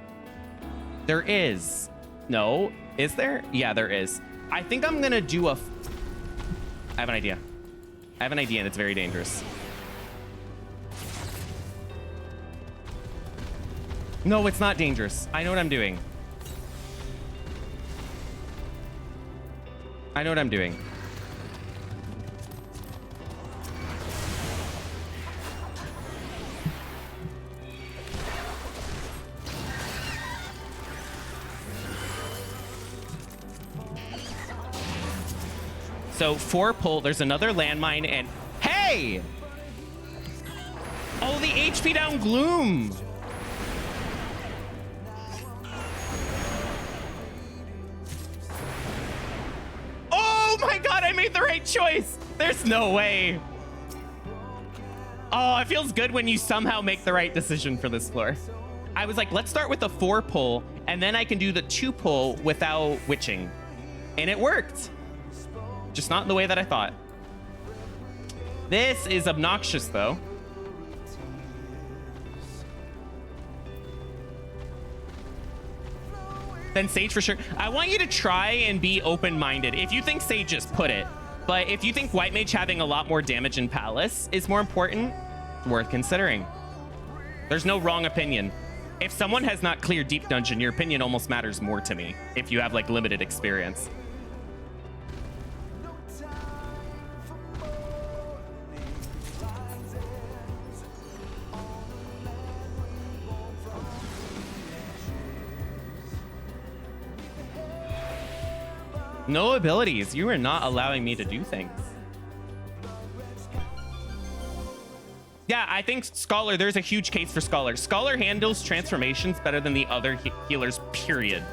There is. No. Is there? Yeah, there is. I think I'm gonna do a... I have an idea. I have an idea and it's very dangerous. No, it's not dangerous. I know what I'm doing. I know what I'm doing. So 4 pull, there's another landmine, and hey! Oh, the HP down Gloom. my god, I made the right choice. There's no way. Oh, it feels good when you somehow make the right decision for this floor. I was like, let's start with the 4 pull, and then I can do the 2 pull without witching. And it worked. Just not in the way that I thought. This is obnoxious, though. Then Sage for sure. I want you to try and be open-minded. If you think Sage, just put it. But if you think White Mage having a lot more damage in Palace is more important, worth considering. There's no wrong opinion. If someone has not cleared Deep Dungeon, your opinion almost matters more to me if you have like limited experience. No abilities. You are not allowing me to do things. Yeah, I think Scholar, there's a huge case for Scholar. Scholar handles transformations better than the other healers, period.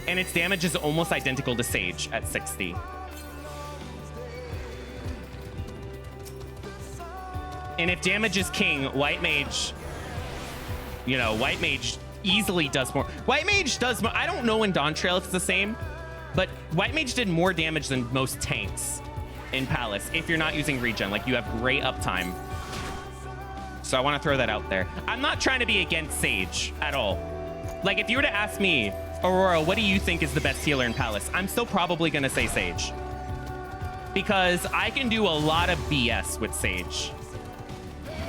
And its damage is almost identical to Sage at 60. And if damage is king, White Mage, you know, White Mage easily does more. White Mage does more. I don't know in Dawn Trail if it's the same, but White Mage did more damage than most tanks in Palace if you're not using regen. Like, you have great uptime. So I want to throw that out there. I'm not trying to be against Sage at all. Like, if you were to ask me, Aurora, what do you think is the best healer in Palace? I'm still probably going to say Sage. Because I can do a lot of BS with Sage.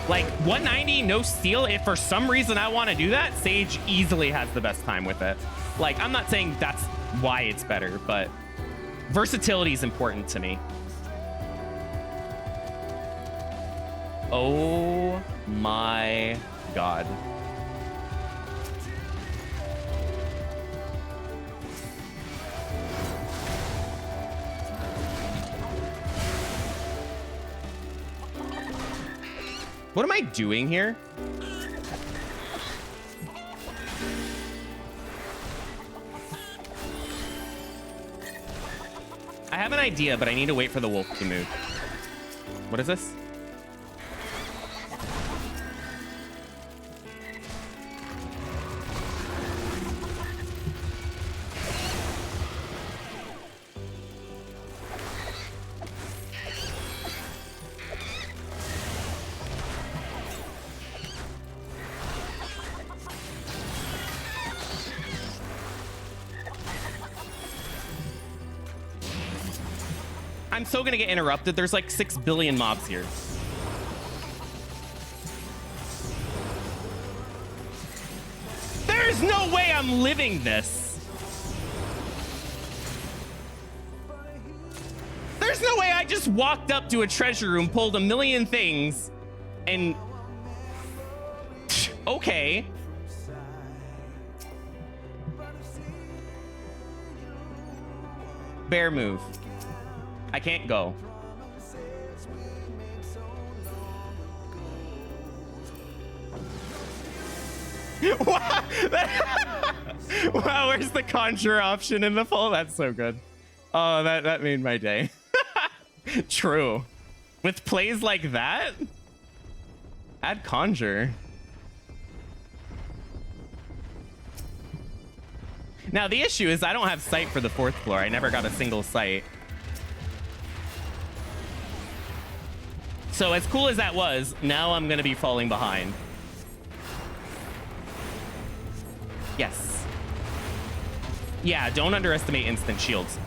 Like, 190, no steal. If for some reason I want to do that, Sage easily has the best time with it. Like, I'm not saying that's why it's better, but versatility is important to me. Oh my god. What am I doing here? I have an idea, but I need to wait for the wolf to move. What is this? I'm so gonna get interrupted. There's like 6 billion mobs here. There's no way I'm living this. There's no way I just walked up to a treasure room, pulled a million things, and... Okay. Bear move. I can't go. Wow, wow, where's the Conjurer option in the poll? That's so good. Oh, that made my day. True. With plays like that, add Conjure. Now, the issue is I don't have sight for the 4th floor. I never got a single sight. So as cool as that was, now I'm going to be falling behind. Yes. Yeah, don't underestimate instant shields.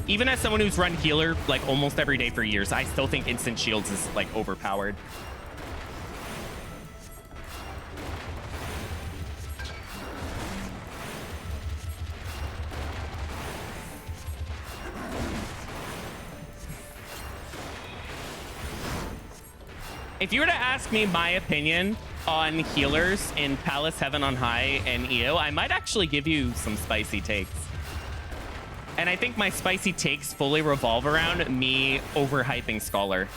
Even as someone who's run healer like almost every day for years, I still think instant shields is like overpowered. If you were to ask me my opinion on healers in Palace, Heaven on High, and EO, I might actually give you some spicy takes. And I think my spicy takes fully revolve around me overhyping Scholar.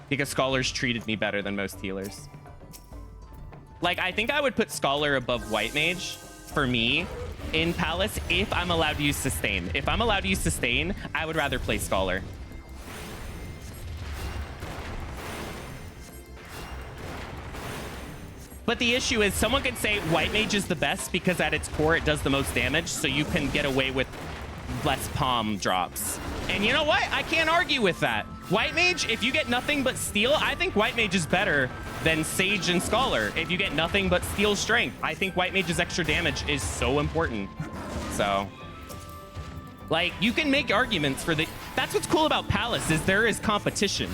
Because Scholar's treated me better than most healers. Like, I think I would put Scholar above White Mage for me, in Palace if I'm allowed to use Sustain. If I'm allowed to use Sustain, I would rather play Scholar. But the issue is someone could say White Mage is the best because at its core it does the most damage, so you can get away with less palm drops. And you know what? I can't argue with that. White Mage, if you get nothing but Steel, I think White Mage is better than Sage and Scholar. If you get nothing but Steel Strength, I think White Mage's extra damage is so important. So, like, you can make arguments for the... That's what's cool about Palace, is there is competition.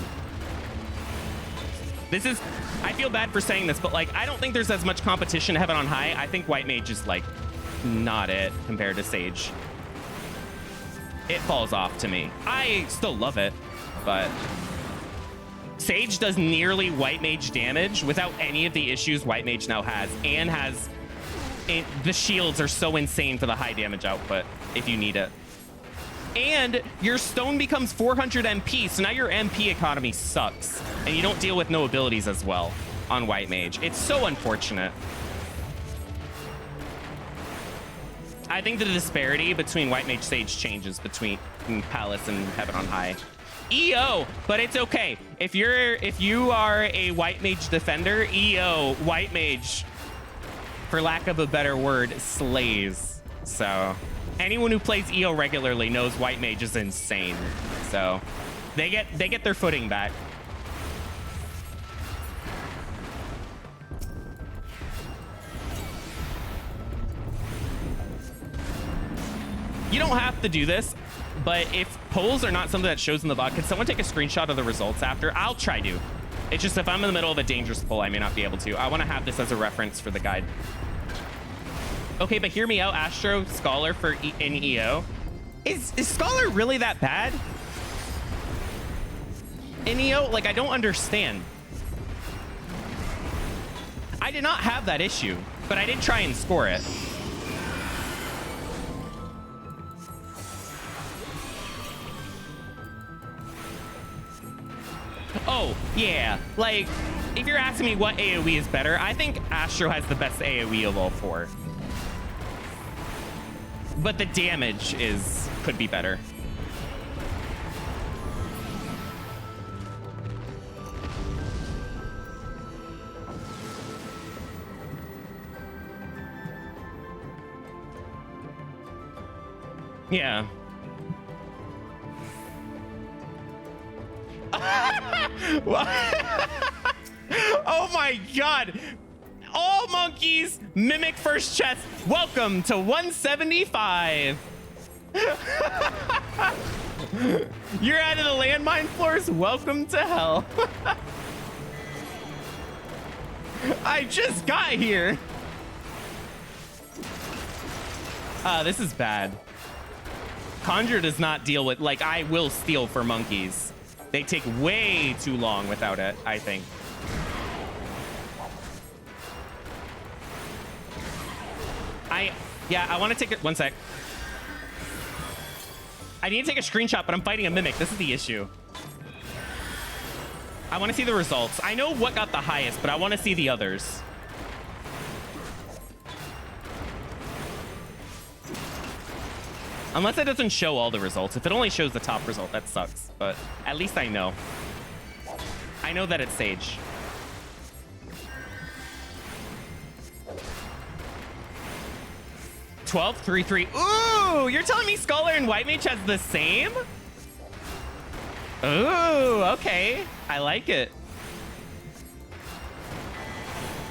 This is... I feel bad for saying this, but, like, I don't think there's as much competition Heaven on High. I think White Mage is, like, not it compared to Sage. It falls off to me. I still love it, but Sage does nearly White Mage damage without any of the issues White Mage now has, and has the shields are so insane for the high damage output if you need it. And your stone becomes 400 MP, so now your MP economy sucks, and you don't deal with no abilities as well on White Mage. It's so unfortunate. I think the disparity between White Mage Sage changes between Palace and Heaven on High. EO, but it's okay. If you are a White Mage defender, EO, White Mage, for lack of a better word, slays. So anyone who plays EO regularly knows White Mage is insane. So they get their footing back. You don't have to do this, but if polls are not something that shows in the VOD, can someone take a screenshot of the results after? I'll try to. It's just if I'm in the middle of a dangerous poll, I may not be able to. I want to have this as a reference for the guide. Okay, but hear me out, Astro, Scholar in EO. Is Scholar really that bad? In EO, like, I don't understand. I did not have that issue, but I did try and score it. Oh, yeah. Like, if you're asking me what AoE is better, I think Astro has the best AoE of all four. But the damage could be better. Yeah. Oh my god. All monkeys mimic first chest. Welcome to 175. You're out of the landmine floors. Welcome to hell. I just got here. This is bad. Conjurer does not deal with, like, I will steal for monkeys. They take way too long without it, I think. Yeah, I want to take it. One sec. I need to take a screenshot, but I'm fighting a mimic. This is the issue. I want to see the results. I know what got the highest, but I want to see the others. Unless it doesn't show all the results. If it only shows the top result, that sucks. But at least I know. I know that it's Sage. $12, 3, 3. Ooh, you're telling me Scholar and White Mage has the same? Ooh, okay. I like it.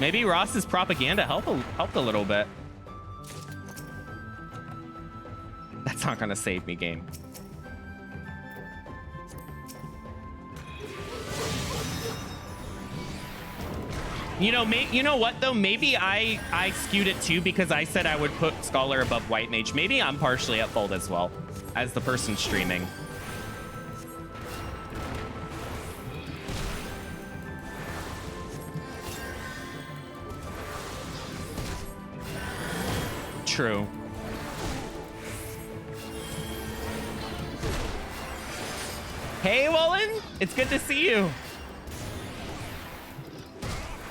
Maybe Ross's propaganda helped a little bit. That's not gonna save me, game. You know what though? Maybe I skewed it too because I said I would put Scholar above White Mage. Maybe I'm partially at fault as well as the person streaming. True. Hey, Wallen, it's good to see you.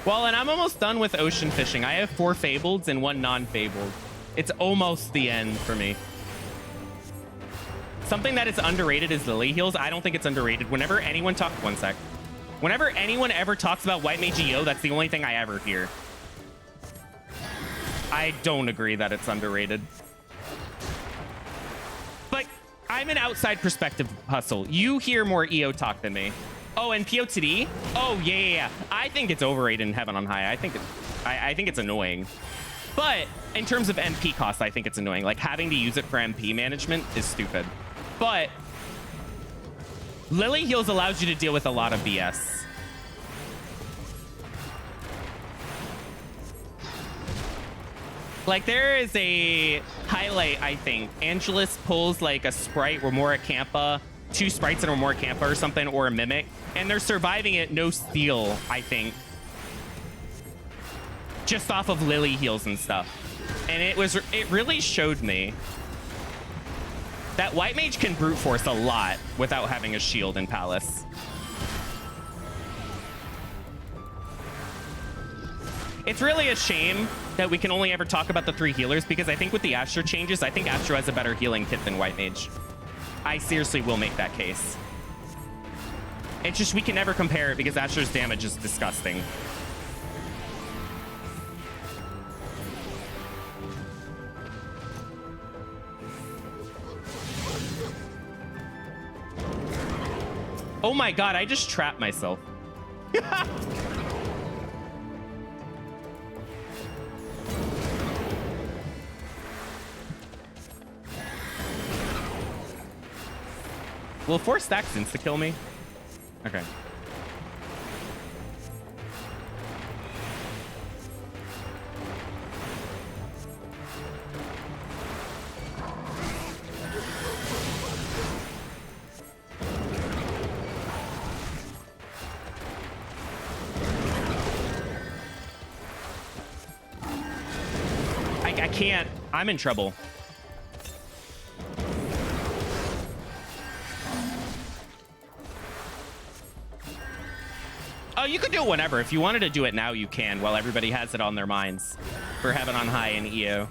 Well, and I'm almost done with ocean fishing. I have 4 fableds and 1 non-fabled. It's almost the end for me. Something that is underrated is Lily heals. I don't think it's underrated. Whenever anyone talks, one sec. Whenever anyone ever talks about White Mage EO, that's the only thing I ever hear. I don't agree that it's underrated. But I'm an outside perspective hustle. You hear more EO talk than me. Oh, and POTD? Oh, yeah. I think it's overrated in Heaven on High. I think it's annoying. But in terms of MP cost, I think it's annoying. Like, having to use it for MP management is stupid. But Lily heals allows you to deal with a lot of BS. Like, there is a highlight, I think. Angelus pulls, like, a sprite Remora Campa, 2 sprites in Remora Campa or something, or a Mimic, and they're surviving it no steal, I think. Just off of Lily heals and stuff. And it really showed me that White Mage can brute force a lot without having a shield in Palace. It's really a shame that we can only ever talk about the 3 healers, because I think with the Astro changes, I think Astro has a better healing kit than White Mage. I seriously will make that case. It's just we can never compare it because Astro's damage is disgusting. Oh my god, I just trapped myself. Will 4 stacks insta-kill me? Okay. I can't. I'm in trouble. Oh, you could do it whenever. If you wanted to do it now, you can, while everybody has it on their minds for Heaven on High and EO.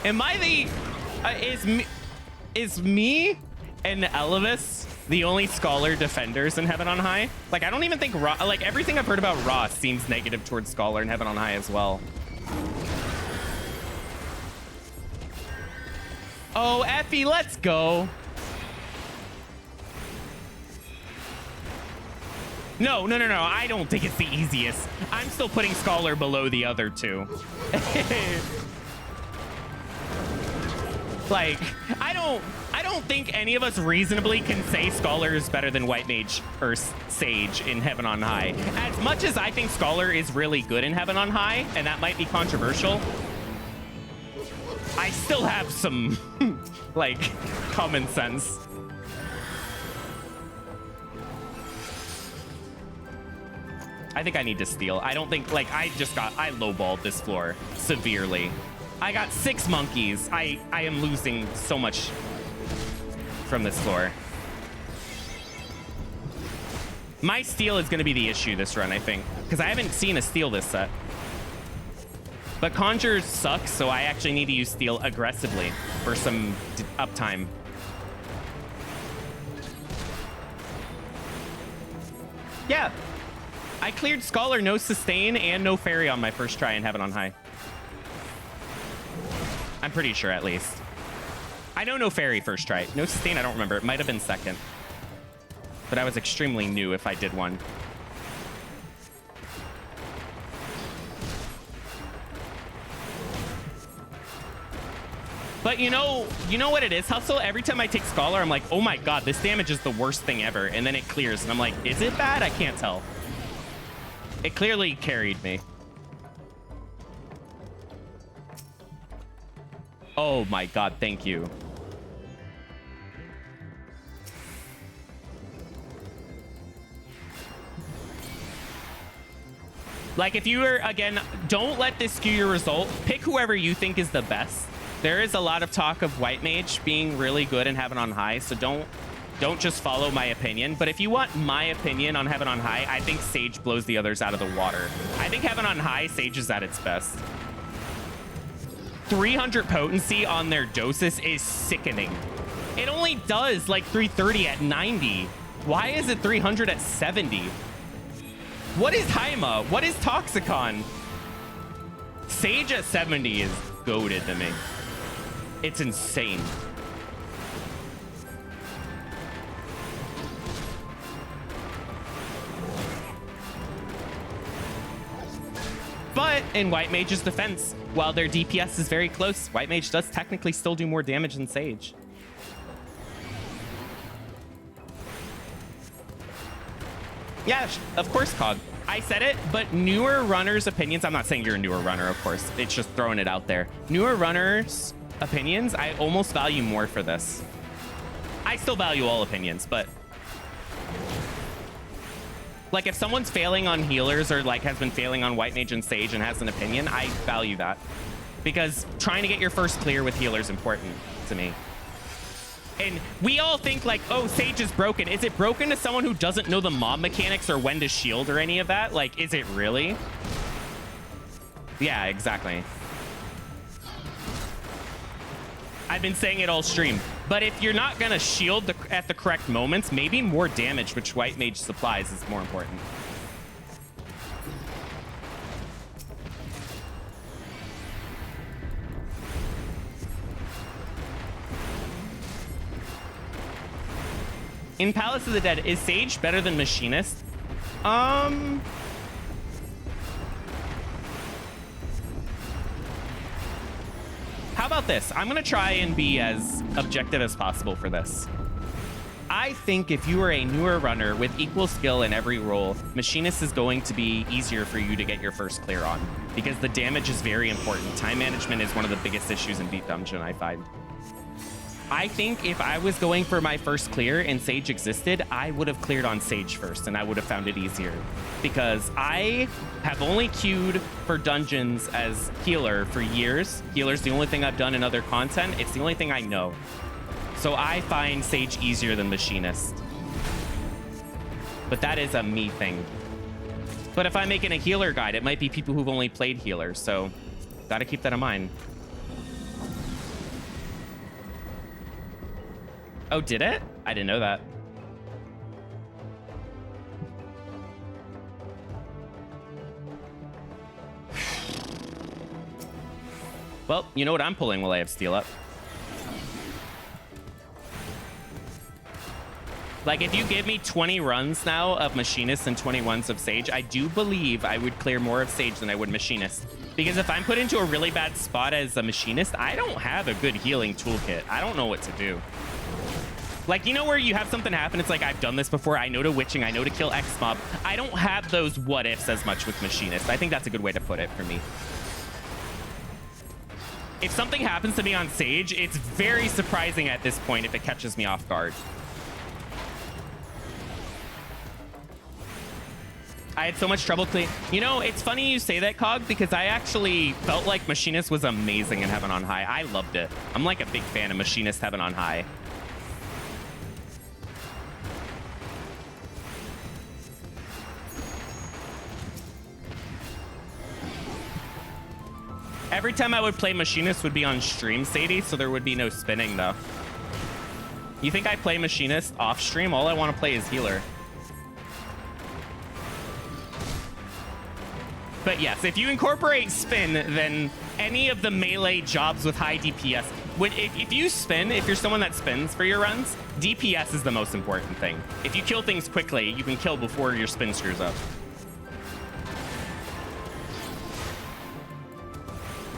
Am I the... is me and Elvis the only Scholar defenders in Heaven on High? Like, I don't even think... like, everything I've heard about Ross seems negative towards Scholar in Heaven on High as well. Oh, Effie, let's go. No. I don't think it's the easiest. I'm still putting Scholar below the other 2. Like, I don't think any of us reasonably can say Scholar is better than White Mage or Sage in Heaven on High. As much as I think Scholar is really good in Heaven on High, and that might be controversial, I still have some, like, common sense. I think I need to steal. I don't think, like, I lowballed this floor severely. I got 6 monkeys. I am losing so much from this floor. My steal is going to be the issue this run, I think, because I haven't seen a steal this set. But Conjurer sucks, so I actually need to use steal aggressively for some uptime. Yeah. I cleared Scholar, no sustain, and no fairy on my first try in Heaven on High. I'm pretty sure, at least. I know no fairy first try. No sustain, I don't remember. It might have been second. But I was extremely new if I did one. But you know what it is, Hustle? Every time I take Scholar, I'm like, oh my god, this damage is the worst thing ever. And then it clears, and I'm like, is it bad? I can't tell. It clearly carried me. Oh my god, thank you. Like, if you were, again, don't let this skew your result. Pick whoever you think is the best. There is a lot of talk of White Mage being really good and Heaven on High, so don't don't just follow my opinion. But if you want my opinion on Heaven on High, I think Sage blows the others out of the water. I think Heaven on High, Sage is at its best. 300 potency on their Dosis is sickening. It only does like 330 at 90. Why is it 300 at 70? What is Haima? What is Toxicon? Sage at 70 is goated to me. It's insane. But in White Mage's defense, while their DPS is very close, White Mage does technically still do more damage than Sage. Yeah, of course, Cog. I said it, but newer runners' opinions, I'm not saying you're a newer runner, of course. It's just throwing it out there. Newer runners' opinions, I almost value more for this. I still value all opinions, but like if someone's failing on healers or like has been failing on White Mage and Sage and has an opinion, I value that because trying to get your first clear with healer is important to me. And we all think like, oh, Sage is broken. Is it broken to someone who doesn't know the mob mechanics or when to shield or any of that? Like, is it really? Yeah, exactly. I've been saying it all stream. But if you're not going to shield at the correct moments, maybe more damage, which White Mage supplies, is more important. In Palace of the Dead, is Sage better than Machinist? How about this? I'm gonna try and be as objective as possible for this. I think if you are a newer runner with equal skill in every role, Machinist is going to be easier for you to get your first clear on because the damage is very important. Time management is one of the biggest issues in Deep Dungeon, I find. I think if I was going for my first clear and Sage existed, I would have cleared on Sage first and I would have found it easier because I have only queued for dungeons as healer for years. Healer's the only thing I've done in other content. It's the only thing I know. So I find Sage easier than Machinist. But that is a me thing. But if I'm making a healer guide, it might be people who've only played healer. So gotta keep that in mind. Oh, did it? I didn't know that. Well, you know what I'm pulling while I have Steel up. Like, if you give me 20 runs now of Machinist and 21s of Sage, I do believe I would clear more of Sage than I would Machinist. Because if I'm put into a really bad spot as a Machinist, I don't have a good healing toolkit. I don't know what to do. Like, you know where you have something happen, it's like, I've done this before, I know to witching, I know to kill X mob. I don't have those what ifs as much with Machinist. I think that's a good way to put it for me. If something happens to me on Sage, it's very surprising at this point if it catches me off guard. I had so much trouble cleaning. You know, it's funny you say that, Cog, because I actually felt like Machinist was amazing in Heaven on High. I loved it. I'm like a big fan of Machinist Heaven on High. Every time I would play Machinist would be on stream, Sadie, so there would be no spinning, though. You think I play Machinist off stream? All I want to play is healer. But yes, if you incorporate spin, then any of the melee jobs with high DPS, if you spin, if you're someone that spins for your runs, DPS is the most important thing. If you kill things quickly, you can kill before your spin screws up.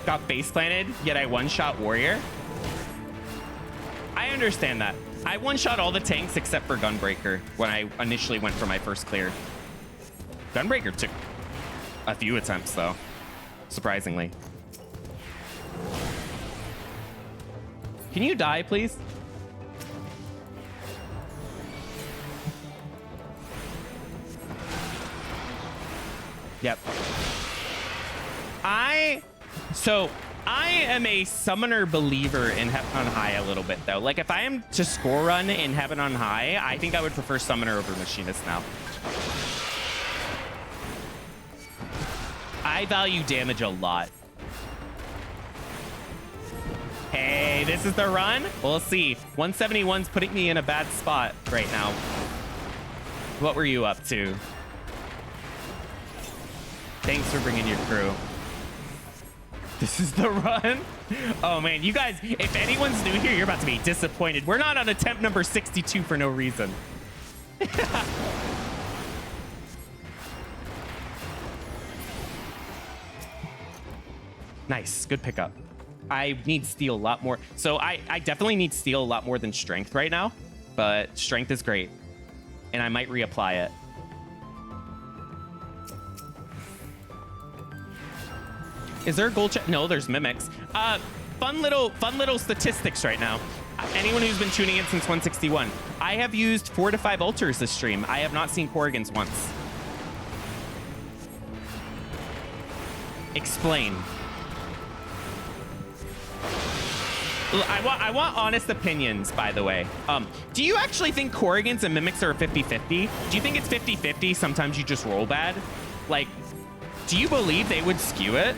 Got face planted, yet I one-shot warrior. I understand that. I one-shot all the tanks except for Gunbreaker when I initially went for my first clear. Gunbreaker took a few attempts, though, surprisingly. Can you die, please? Yep. So I am a summoner believer in Heaven on High a little bit, though. Like, if I am to score run in Heaven on High, I think I would prefer summoner over machinist now. I value damage a lot. Hey, this is the run? We'll see. 171's putting me in a bad spot right now. What were you up to? Thanks for bringing your crew. This is the run? Oh, man, you guys, if anyone's new here, you're about to be disappointed. We're not on attempt number 62 for no reason. Nice, good pickup. I need steel a lot more. So I definitely need steel a lot more than strength right now, but strength is great. And I might reapply it. Is there a gold check? No, there's mimics. Fun little statistics right now. Anyone who's been tuning in since 161, I have used 4 to 5 altars this stream. I have not seen Corrigans once. Explain. I want honest opinions, by the way. Do you actually think Corrigans and Mimics are 50-50? Do you think it's 50-50? Sometimes you just roll bad? Like, do you believe they would skew it?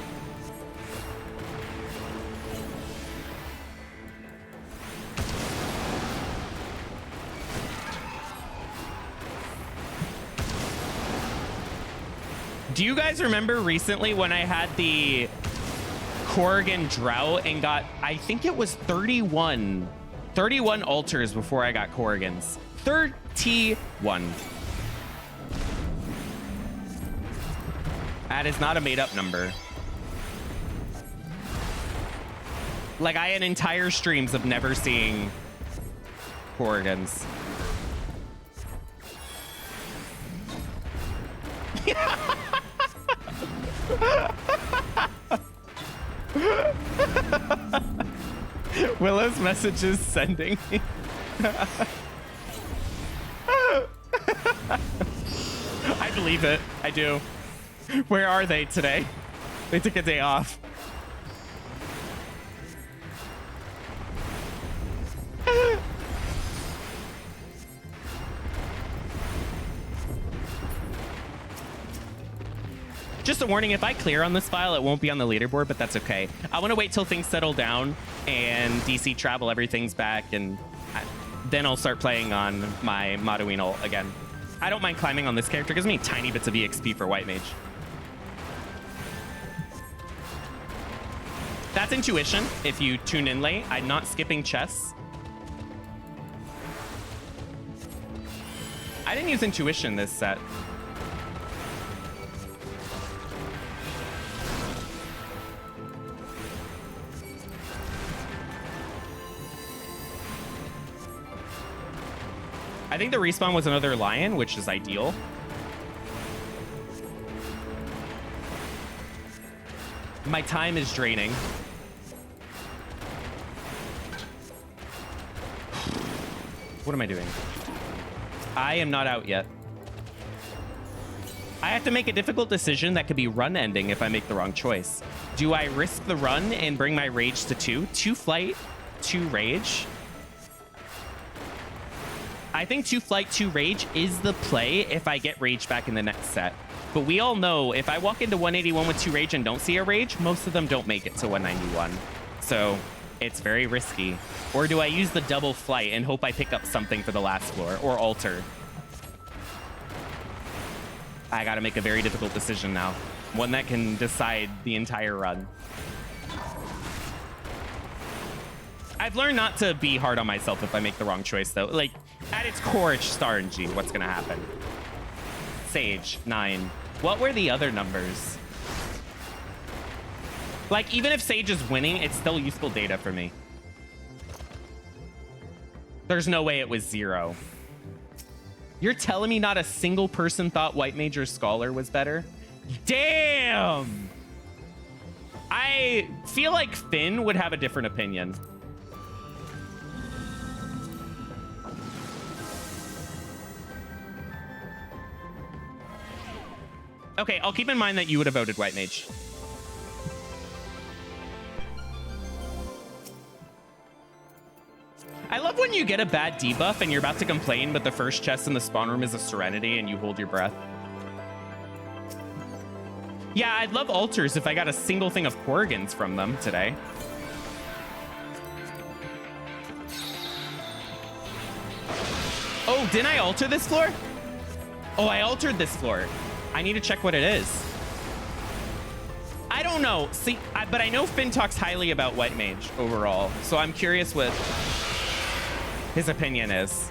Do you guys remember recently when I had the Corrigan drought and got, I think it was 31 altars before I got Corrigans. 31. That is not a made up number. Like, I had entire streams of never seeing Corrigans. Willow's messages sending me. I believe it. I do. Where are they today? They took a day off. Just a warning, if I clear on this file, it won't be on the leaderboard, but that's okay. I want to wait till things settle down and DC travel, everything's back, and then I'll start playing on my Maduin ult again. I don't mind climbing on this character. It gives me tiny bits of EXP for White Mage. That's intuition, if you tune in late. I'm not skipping chess. I didn't use intuition this set. I think the respawn was another lion, which is ideal. My time is draining. What am I doing? I am not out yet. I have to make a difficult decision that could be run ending if I make the wrong choice. Do I risk the run and bring my rage to 2? 2 flight, 2 rage. I think 2 flight, 2 rage is the play if I get rage back in the next set. But we all know if I walk into 181 with 2 rage and don't see a rage, most of them don't make it to 191. So it's very risky. Or do I use the double flight and hope I pick up something for the last floor or altar? I gotta make a very difficult decision now. One that can decide the entire run. I've learned not to be hard on myself if I make the wrong choice, though. Like, at its core, it's star and G. What's gonna happen? Sage, 9. What were the other numbers? Like, even if Sage is winning, it's still useful data for me. There's no way it was 0. You're telling me not a single person thought White Mage or Scholar was better? Damn! I feel like Finn would have a different opinion. Okay, I'll keep in mind that you would have voted White Mage. when you get a bad debuff and you're about to complain, but the first chest in the spawn room is a Serenity and you hold your breath? Yeah, I'd love altars if I got a single thing of Korrigans from them today. Oh, didn't I alter this floor? Oh, I altered this floor. I need to check what it is. I don't know. See, but I know Finn talks highly about White Mage overall, so I'm curious what his opinion is.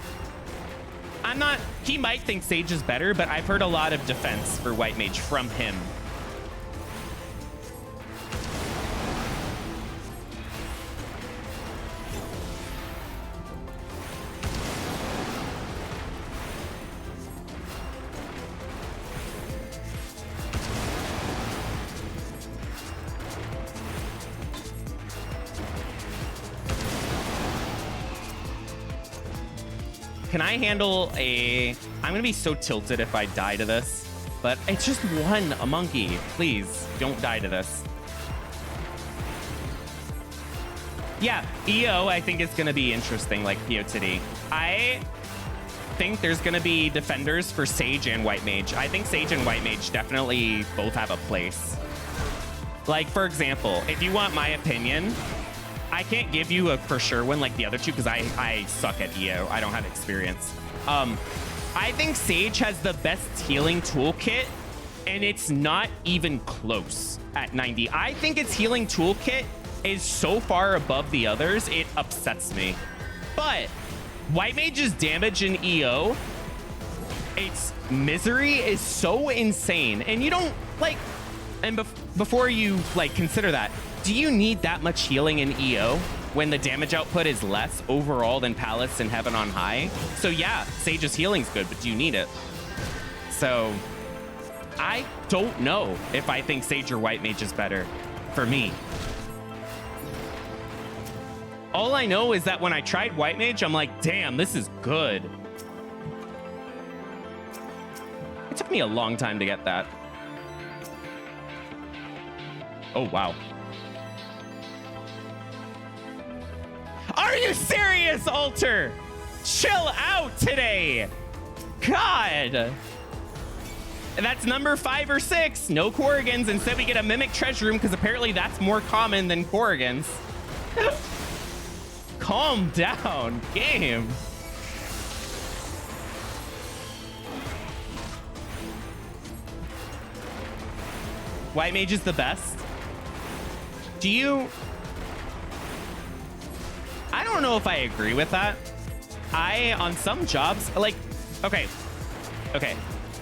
I'm not... He might think Sage is better, but I've heard a lot of defense for White Mage from him. Can I handle a... I'm going to be so tilted if I die to this, but it's just one, a monkey. Please, don't die to this. Yeah, EO I think is going to be interesting, like POTD. I think there's going to be defenders for Sage and White Mage. I think Sage and White Mage definitely both have a place. Like, for example, if you want my opinion... I can't give you a for sure one like the other two because I suck at EO. I don't have experience. I think Sage has the best healing toolkit, and it's not even close at 90. I think its healing toolkit is so far above the others, it upsets me. But White Mage's damage in EO, its misery is so insane. And you don't, like, and before you, like, consider that, do you need that much healing in EO when the damage output is less overall than Palace and Heaven on High? So yeah, Sage's healing's good, but do you need it? So I don't know if I think Sage or White Mage is better for me. All I know is that when I tried White Mage, I'm like, damn, this is good. It took me a long time to get that. Oh, wow. Are you serious, Alter? Chill out today. God. And that's number 5 or 6. No Korrigans. Instead, we get a Mimic Treasure Room because apparently that's more common than Korrigans. Calm down, game. White Mage is the best. Do you... I don't know if I agree with that. On some jobs, like, okay.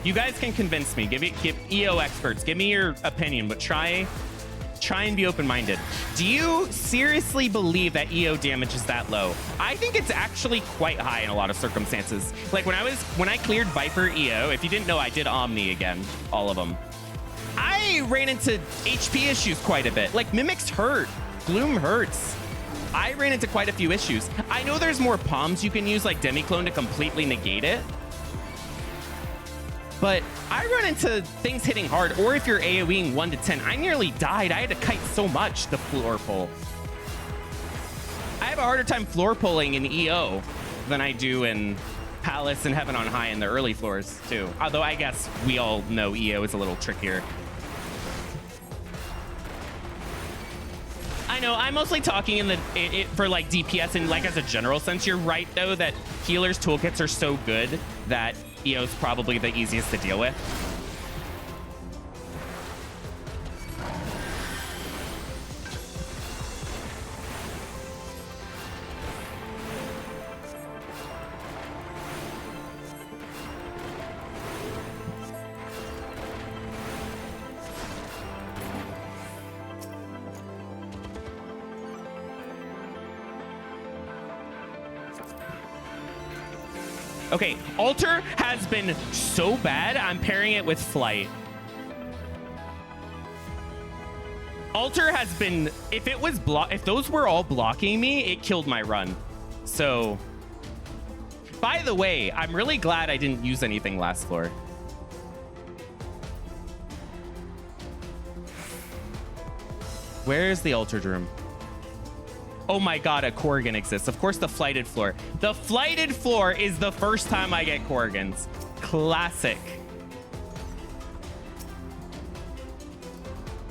You guys can convince me. Give EO experts, give me your opinion, but try and be open-minded. Do you seriously believe that EO damage is that low? I think it's actually quite high in a lot of circumstances. Like when I cleared Viper EO, if you didn't know, I did Omni again, all of them. I ran into HP issues quite a bit. Like Mimics hurt, Gloom hurts. I ran into quite a few issues. I know there's more palms you can use like Demiclone to completely negate it. But I run into things hitting hard, or if you're AoEing 1 to 10, I nearly died. I had to kite so much the floor pull. I have a harder time floor pulling in EO than I do in Palace and Heaven on High in the early floors too. Although I guess we all know EO is a little trickier. I know, I'm mostly talking for like DPS and like as a general sense. You're right though that healers' toolkits are so good that EO is probably the easiest to deal with. Okay, Alter has been so bad, I'm pairing it with Flight. Alter has been, if those were all blocking me, it killed my run. So, by the way, I'm really glad I didn't use anything last floor. Where is the Altered room? Oh my god, a Corrigan exists. Of course, the flighted floor. The flighted floor is the first time I get Corrigans. Classic.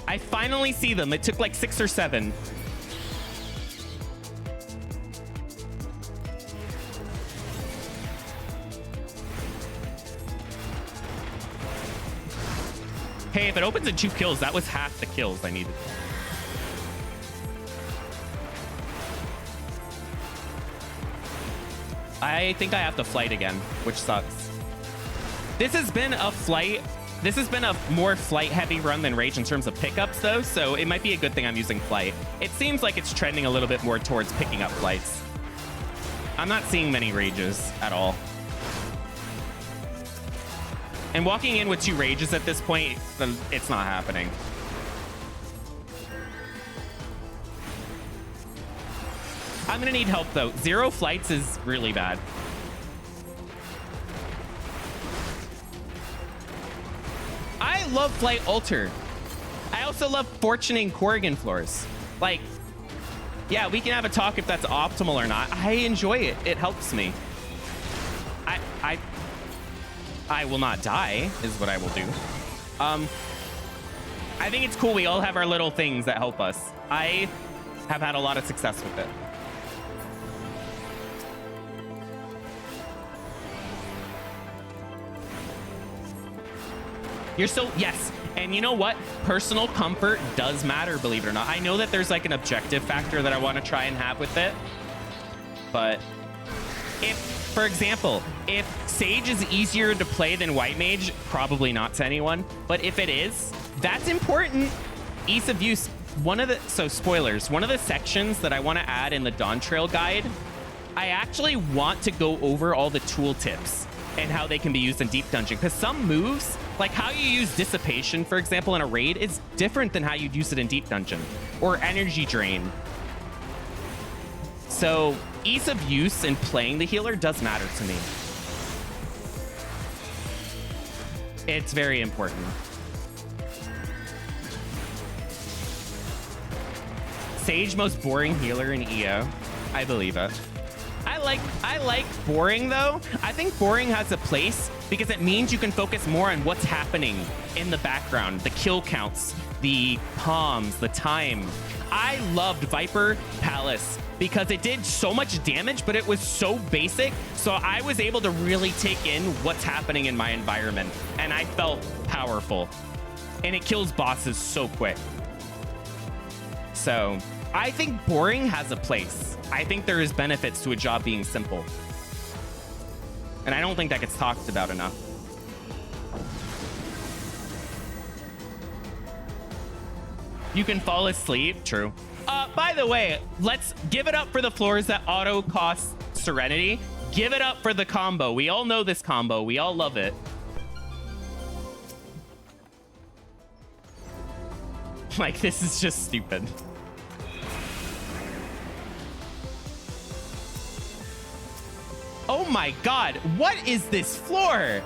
I finally see them. It took like 6 or 7. Hey, if it opens in 2 kills, that was half the kills I needed. I think I have to flight again, which sucks. This has been a flight. This has been a more flight heavy run than rage in terms of pickups though, so it might be a good thing I'm using flight. It seems like it's trending a little bit more towards picking up flights. I'm not seeing many rages at all. And walking in with 2 rages at this point, it's not happening. I'm gonna need help though. 0 flights is really bad. I love flight alter. I also love fortuning Corrigan floors. Like, yeah, we can have a talk if that's optimal or not. I enjoy it. It helps me. I will not die, is what I will do. I think it's cool. We all have our little things that help us. I have had a lot of success with it. You're still, yes. And you know what? Personal comfort does matter, believe it or not. I know that there's like an objective factor that I want to try and have with it. But if, for example, if Sage is easier to play than White Mage, probably not to anyone. But if it is, that's important. Ease of use. So spoilers, one of the sections that I want to add in the Dawn Trail guide, I actually want to go over all the tooltips and how they can be used in Deep Dungeon. Because some moves, like how you use Dissipation, for example, in a raid, is different than how you'd use it in Deep Dungeon. Or Energy Drain. So ease of use in playing the healer does matter to me. It's very important. Sage most boring healer in EO. I believe it. I like boring though. I think boring has a place because it means you can focus more on what's happening in the background, the kill counts, the palms, the time. I loved Viper Palace because it did so much damage, but it was so basic. So I was able to really take in what's happening in my environment, and I felt powerful. And it kills bosses so quick. So I think boring has a place. I think there is benefits to a job being simple. And I don't think that gets talked about enough. You can fall asleep. True. By the way, let's give it up for the floors that auto cost Serenity. Give it up for the combo. We all know this combo. We all love it. Like, this is just stupid. Oh my god, what is this floor?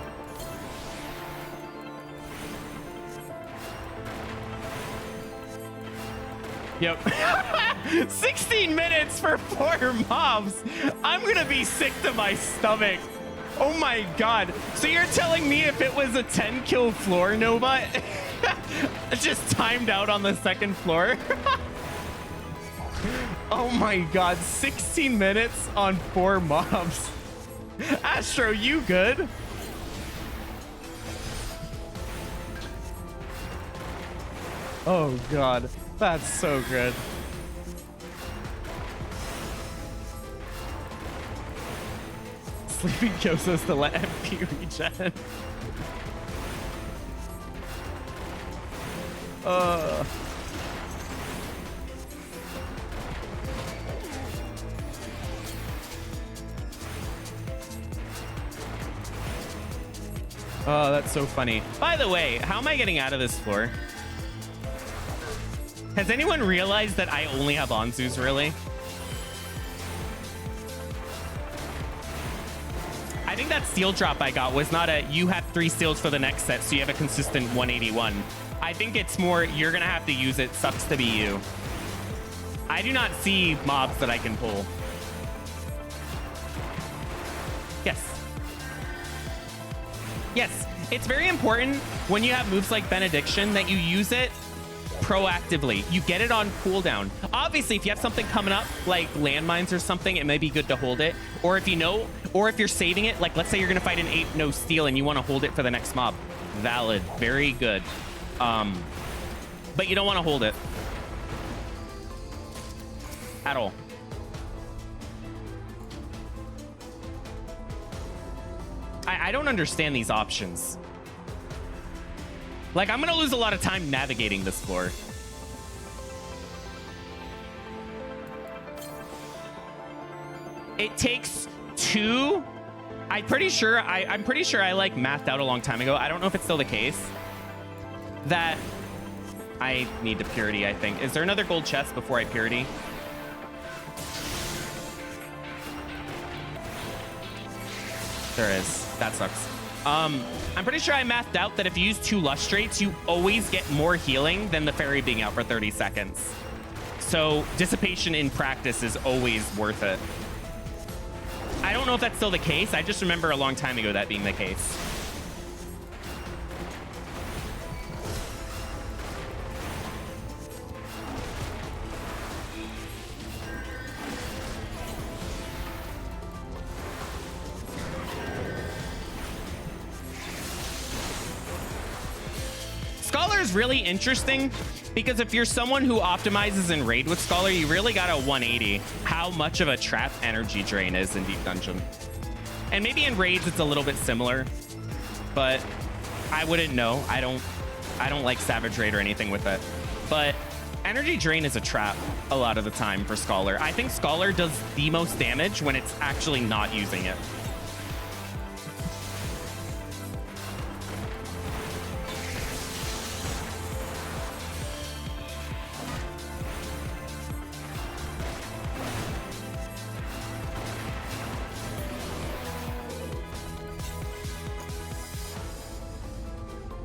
Yep. 16 minutes for 4 mobs. I'm gonna be sick to my stomach. Oh my god. So you're telling me if it was a 10 kill floor, Nova, just timed out on the 2nd floor? Oh my god, 16 minutes on 4 mobs. Astro, you good? Oh god, that's so good. Sleeping Kyoso's to let MP regen. Oh, that's so funny. By the way, how am I getting out of this floor? Has anyone realized that I only have Anzus, really? I think that steel drop I got was not a, you have 3 steals for the next set, so you have a consistent 181. I think it's more, you're gonna have to use it, sucks to be you. I do not see mobs that I can pull. Yes. Yes. It's very important when you have moves like Benediction that you use it proactively. You get it on cooldown. Obviously, if you have something coming up like landmines or something, it may be good to hold it. Or if you know, or if you're saving it, like let's say you're going to fight an 8 no steal and you want to hold it for the next mob. Valid. Very good. But you don't want to hold it at all. I don't understand these options. Like, I'm going to lose a lot of time navigating this floor. It takes 2. I'm pretty sure I like mathed out a long time ago. I don't know if it's still the case. That I need to purity, I think. Is there another gold chest before I purity? There is. That sucks. I'm pretty sure I mathed out that if you use 2 lustrates, you always get more healing than the fairy being out for 30 seconds. So dissipation in practice is always worth it. I don't know if that's still the case. I just remember a long time ago that being the case. Scholar is really interesting because if you're someone who optimizes in raid with Scholar, you really got a 180 how much of a trap energy drain is in Deep Dungeon. And maybe in raids it's a little bit similar, but I wouldn't know. I don't like Savage Raid or anything with it. But energy drain is a trap a lot of the time for Scholar. I think Scholar does the most damage when it's actually not using it.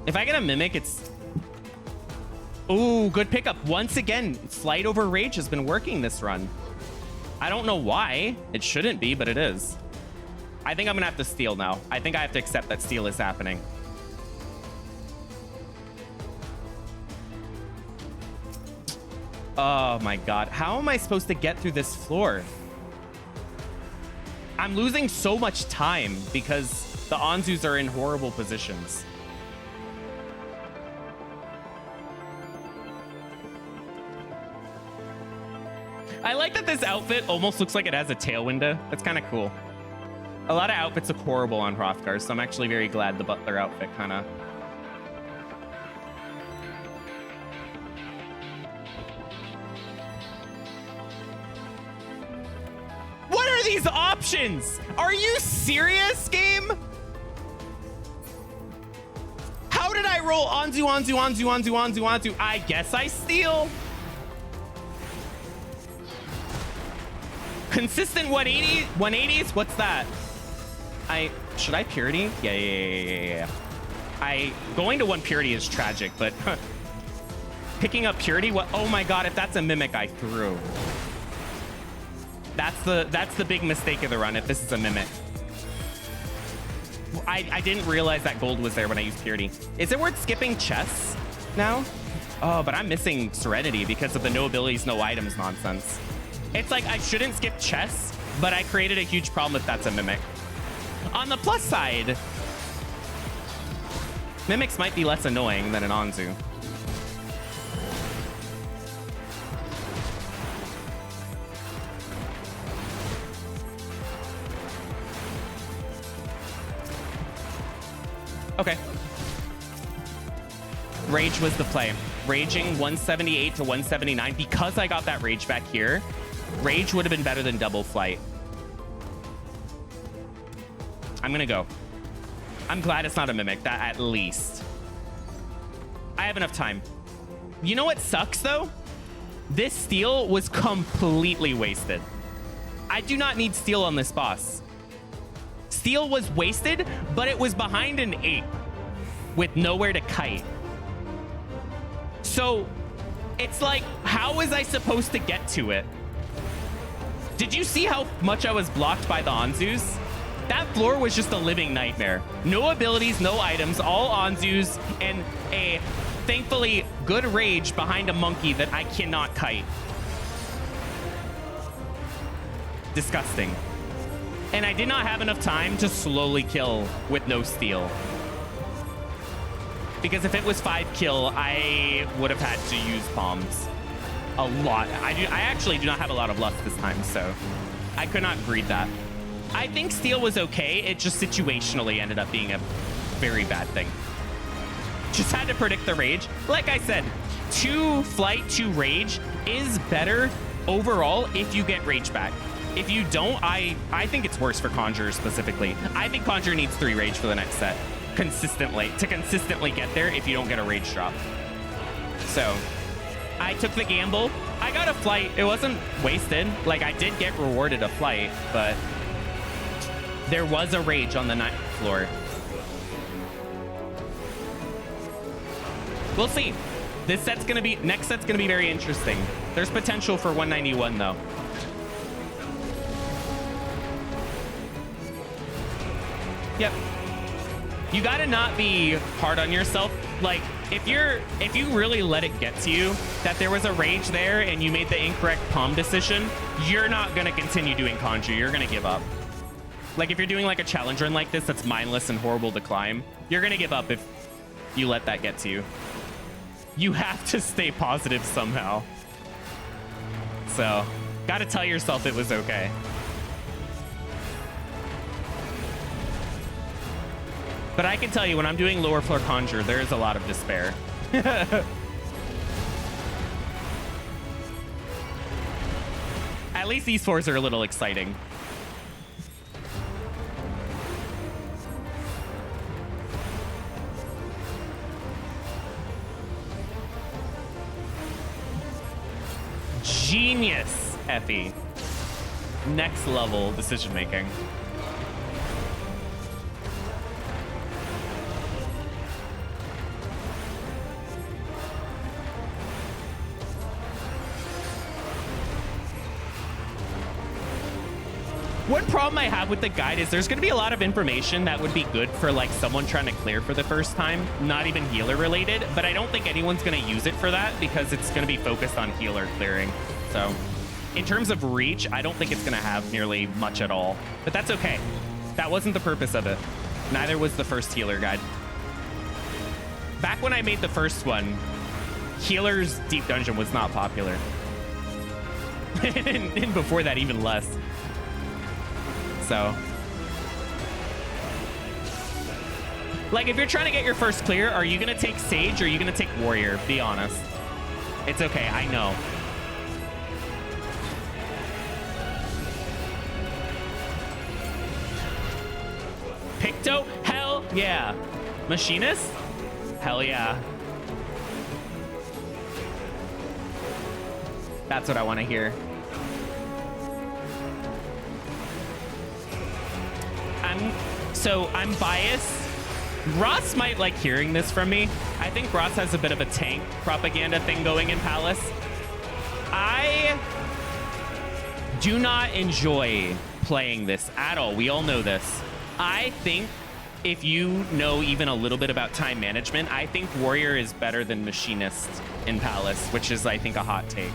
If I get a Mimic, it's... Ooh, good pickup. Once again, Flight over Rage has been working this run. I don't know why. It shouldn't be, but it is. I think I'm going to have to steal now. I think I have to accept that steal is happening. Oh my god. How am I supposed to get through this floor? I'm losing so much time because the Anzus are in horrible positions. I like that this outfit almost looks like it has a tail window. That's kind of cool. A lot of outfits look horrible on Hrothgar, so I'm actually very glad the butler outfit kind of... What are these options? Are you serious, game? How did I roll Anzu, Anzu, Anzu, Anzu, Anzu, Anzu? I guess I steal. Consistent 180s? What's that? Should I purity? Yeah. Going to 1 purity is tragic, but picking up purity? What? Oh my god, if that's a Mimic, I threw. That's the big mistake of the run, if this is a Mimic. I didn't realize that gold was there when I used purity. Is it worth skipping chests now? Oh, but I'm missing Serenity because of the no abilities, no items nonsense. It's like I shouldn't skip chests, but I created a huge problem if that's a Mimic. On the plus side, Mimics might be less annoying than an Anzu. Okay. Rage was the play. Raging 178 to 179. Because I got that rage back here, Rage would have been better than double flight. I'm gonna go. I'm glad it's not a Mimic, that at least. I have enough time. You know what sucks though? This steal was completely wasted. I do not need steal on this boss. Steal was wasted, but it was behind an 8 with nowhere to kite. So It's like, how was I supposed to get to it? Did you see how much I was blocked by the Anzus? That floor was just a living nightmare. No abilities, no items, all Anzus, and a thankfully good rage behind a monkey that I cannot kite. Disgusting. And I did not have enough time to slowly kill with no steal. Because if it was 5 kill, I would have had to use bombs a lot. I actually do not have a lot of luck this time, so I could not breed that. I think steal was okay. It just situationally ended up being a very bad thing. Just had to predict the rage. Like I said, 2 flight, 2 rage is better overall if you get rage back. If you don't, I think it's worse for Conjurer specifically. I think Conjurer needs 3 rage for the next set consistently to consistently get there if you don't get a rage drop. So I took the gamble. I got a flight. It wasn't wasted. Like, I did get rewarded a flight, but there was a rage on the 9th floor. We'll see. Next set's gonna be very interesting. There's potential for 191 though. Yep. You gotta not be hard on yourself. Like, if you really let it get to you that there was a rage there and you made the incorrect palm decision, you're not gonna continue doing Conjure. You're gonna give up. Like, if you're doing like a challenge run like this that's mindless and horrible to climb, you're gonna give up if you let that get to you. You have to stay positive somehow. So, gotta tell yourself it was okay. But I can tell you, when I'm doing lower floor Conjure, there is a lot of despair. At least these floors are a little exciting. Genius, Effie. Next level decision making. One problem I have with the guide is there's going to be a lot of information that would be good for like someone trying to clear for the first time, not even healer related, but I don't think anyone's going to use it for that because it's going to be focused on healer clearing. So in terms of reach, I don't think it's going to have nearly much at all, but that's okay. That wasn't the purpose of it. Neither was the first healer guide. Back when I made the first one, healer's deep dungeon was not popular. and before that, even less. So, like, if you're trying to get your first clear, are you going to take Sage or are you going to take Warrior? Be honest. It's okay. I know. Picto? Hell yeah. Machinist? Hell yeah. That's what I want to hear. I'm biased. Ross might like hearing this from me. I think Ross has a bit of a tank propaganda thing going in Palace. I do not enjoy playing this at all. We all know this. I think if you know even a little bit about time management, I think Warrior is better than Machinist in Palace, which is, I think, a hot take.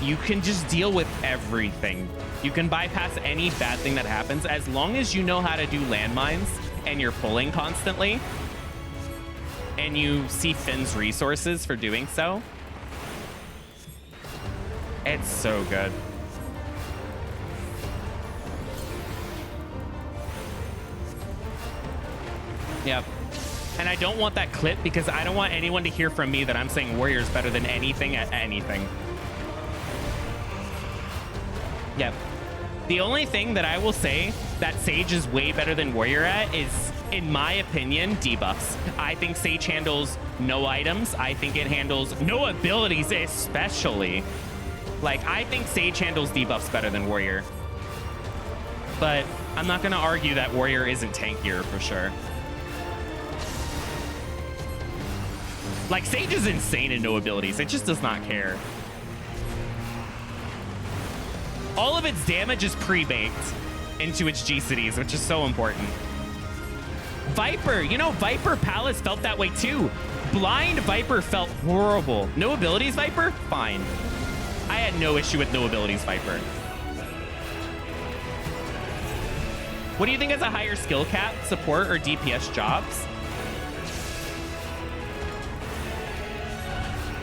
You can just deal with everything. You can bypass any bad thing that happens as long as you know how to do landmines and you're pulling constantly and you see Finn's resources for doing so. It's so good. Yep. And I don't want that clip because I don't want anyone to hear from me that I'm saying Warrior's better than anything at anything. Yep. The only thing that I will say that Sage is way better than Warrior at is, in my opinion, debuffs. I think Sage handles no items. I think it handles no abilities, especially. Like, I think Sage handles debuffs better than Warrior. But I'm not going to argue that Warrior isn't tankier for sure. Like, Sage is insane in no abilities. It just does not care. All of its damage is pre-baked into its G-Cities, which is so important. Viper, you know, Viper Palace felt that way too. Blind Viper felt horrible. No abilities Viper? Fine. I had no issue with no abilities Viper. What do you think is a higher skill cap, support or DPS jobs?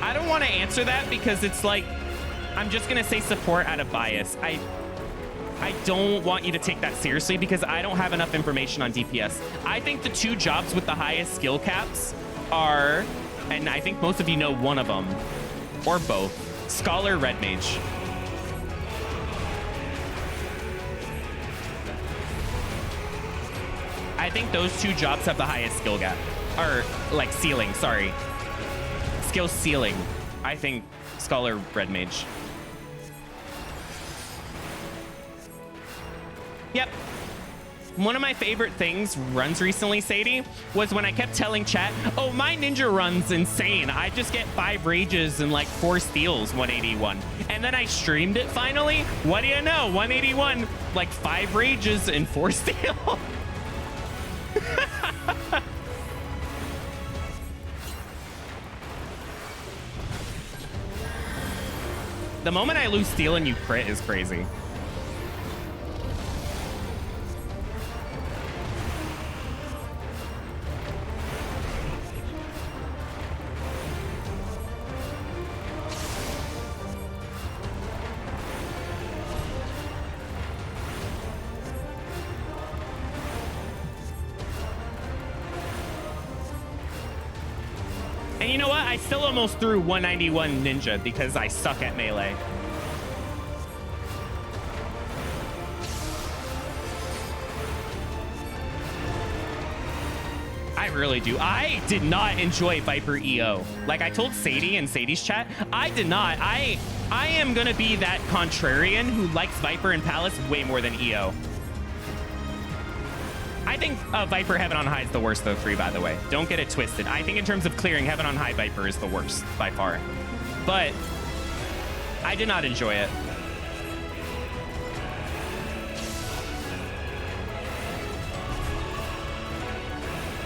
I don't want to answer that because it's like, I'm just going to say support out of bias. I don't want you to take that seriously because I don't have enough information on DPS. I think the two jobs with the highest skill caps are, and I think most of you know one of them, or both, Scholar, Red Mage. I think those two jobs have the highest skill gap, or like ceiling, sorry. Skill ceiling. I think Scholar, Red Mage. Yep. One of my favorite things runs recently, Sadie, was when I kept telling chat, oh, my ninja run's insane. I just get 5 rages and like 4 steals, 181. And then I streamed it finally. What do you know? 181, like 5 rages and 4 steals. The moment I lose steal and you crit is crazy. And you know what? I still almost threw 191 ninja because I suck at melee. I really do. I did not enjoy Viper EO. Like I told Sadie in Sadie's chat, I did not. I am gonna be that contrarian who likes Viper and Palace way more than EO. I think Viper Heaven on High is the worst of the 3, by the way. Don't get it twisted. I think in terms of clearing, Heaven on High Viper is the worst by far. But I did not enjoy it.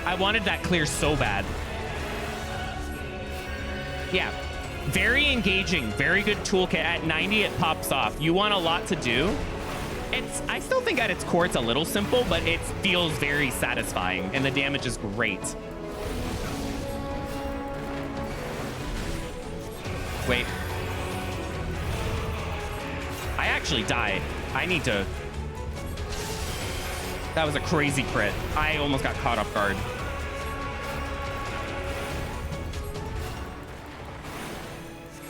I wanted that clear so bad. Yeah, very engaging, very good toolkit. At 90, it pops off. You want a lot to do. I still think at its core, it's a little simple, but it feels very satisfying, and the damage is great. Wait. I actually died. I need to... That was a crazy crit. I almost got caught off guard.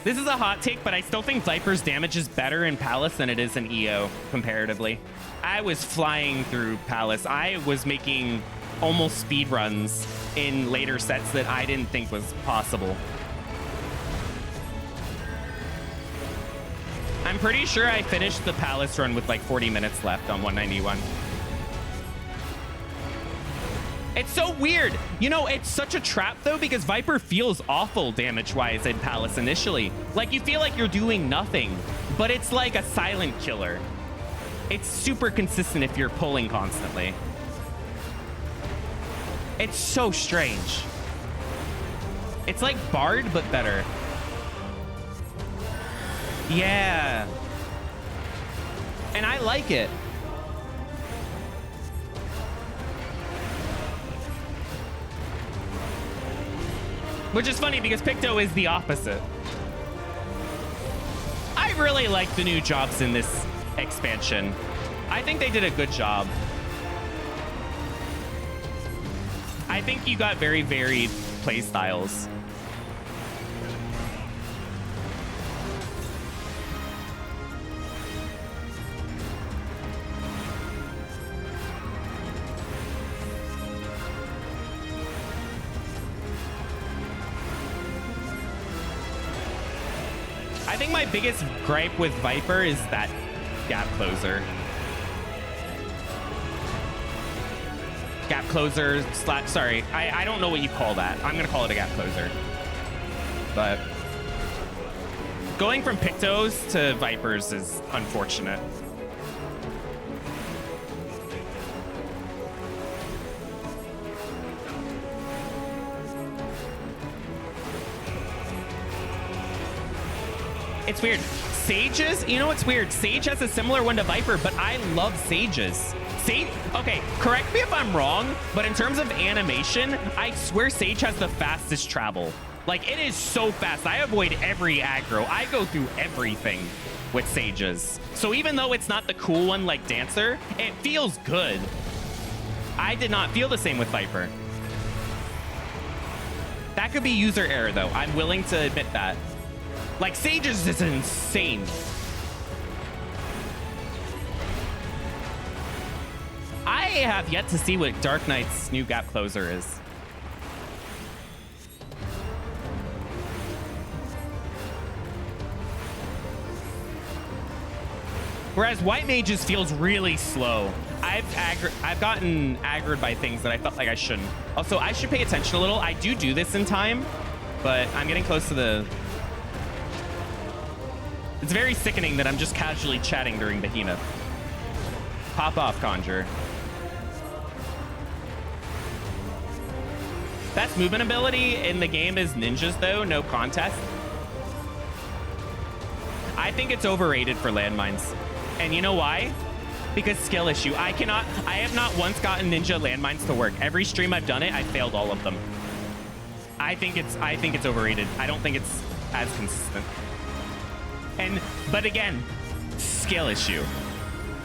This is a hot take, but I still think Viper's damage is better in Palace than it is in EO, comparatively. I was flying through Palace. I was making almost speed runs in later sets that I didn't think was possible. I'm pretty sure I finished the Palace run with like 40 minutes left on 191. It's so weird. You know, it's such a trap, though, because Viper feels awful damage-wise in Palace initially. Like, you feel like you're doing nothing, but it's like a silent killer. It's super consistent if you're pulling constantly. It's so strange. It's like Bard, but better. Yeah. And I like it. Which is funny because Picto is the opposite. I really like the new jobs in this expansion. I think they did a good job. I think you got very varied play styles. I think my biggest gripe with Viper is that gap closer. Gap closer, sorry, I don't know what you call that. I'm gonna call it a gap closer. but going from Pictos to Vipers is unfortunate. It's weird. Sages, you know what's weird? Sage has a similar one to Viper, but I love Sages. Sage, okay, correct me if I'm wrong, but in terms of animation, I swear Sage has the fastest travel. Like, it is so fast. I avoid every aggro. I go through everything with Sages. So even though it's not the cool one like Dancer, it feels good. I did not feel the same with Viper. That could be user error, though. I'm willing to admit that. Like, Sages is insane. I have yet to see what Dark Knight's new gap closer is. Whereas White Mages feels really slow. I've gotten aggroed by things that I felt like I shouldn't. Also, I should pay attention a little. I do this in time, but I'm getting close to the... It's very sickening that I'm just casually chatting during Behemoth. Pop off, Conjurer. Best movement ability in the game is ninjas, though. No contest. I think it's overrated for landmines. And you know why? Because skill issue. I have not once gotten ninja landmines to work. Every stream I've done it, I failed all of them. I think it's overrated. I don't think it's as consistent. But again, skill issue.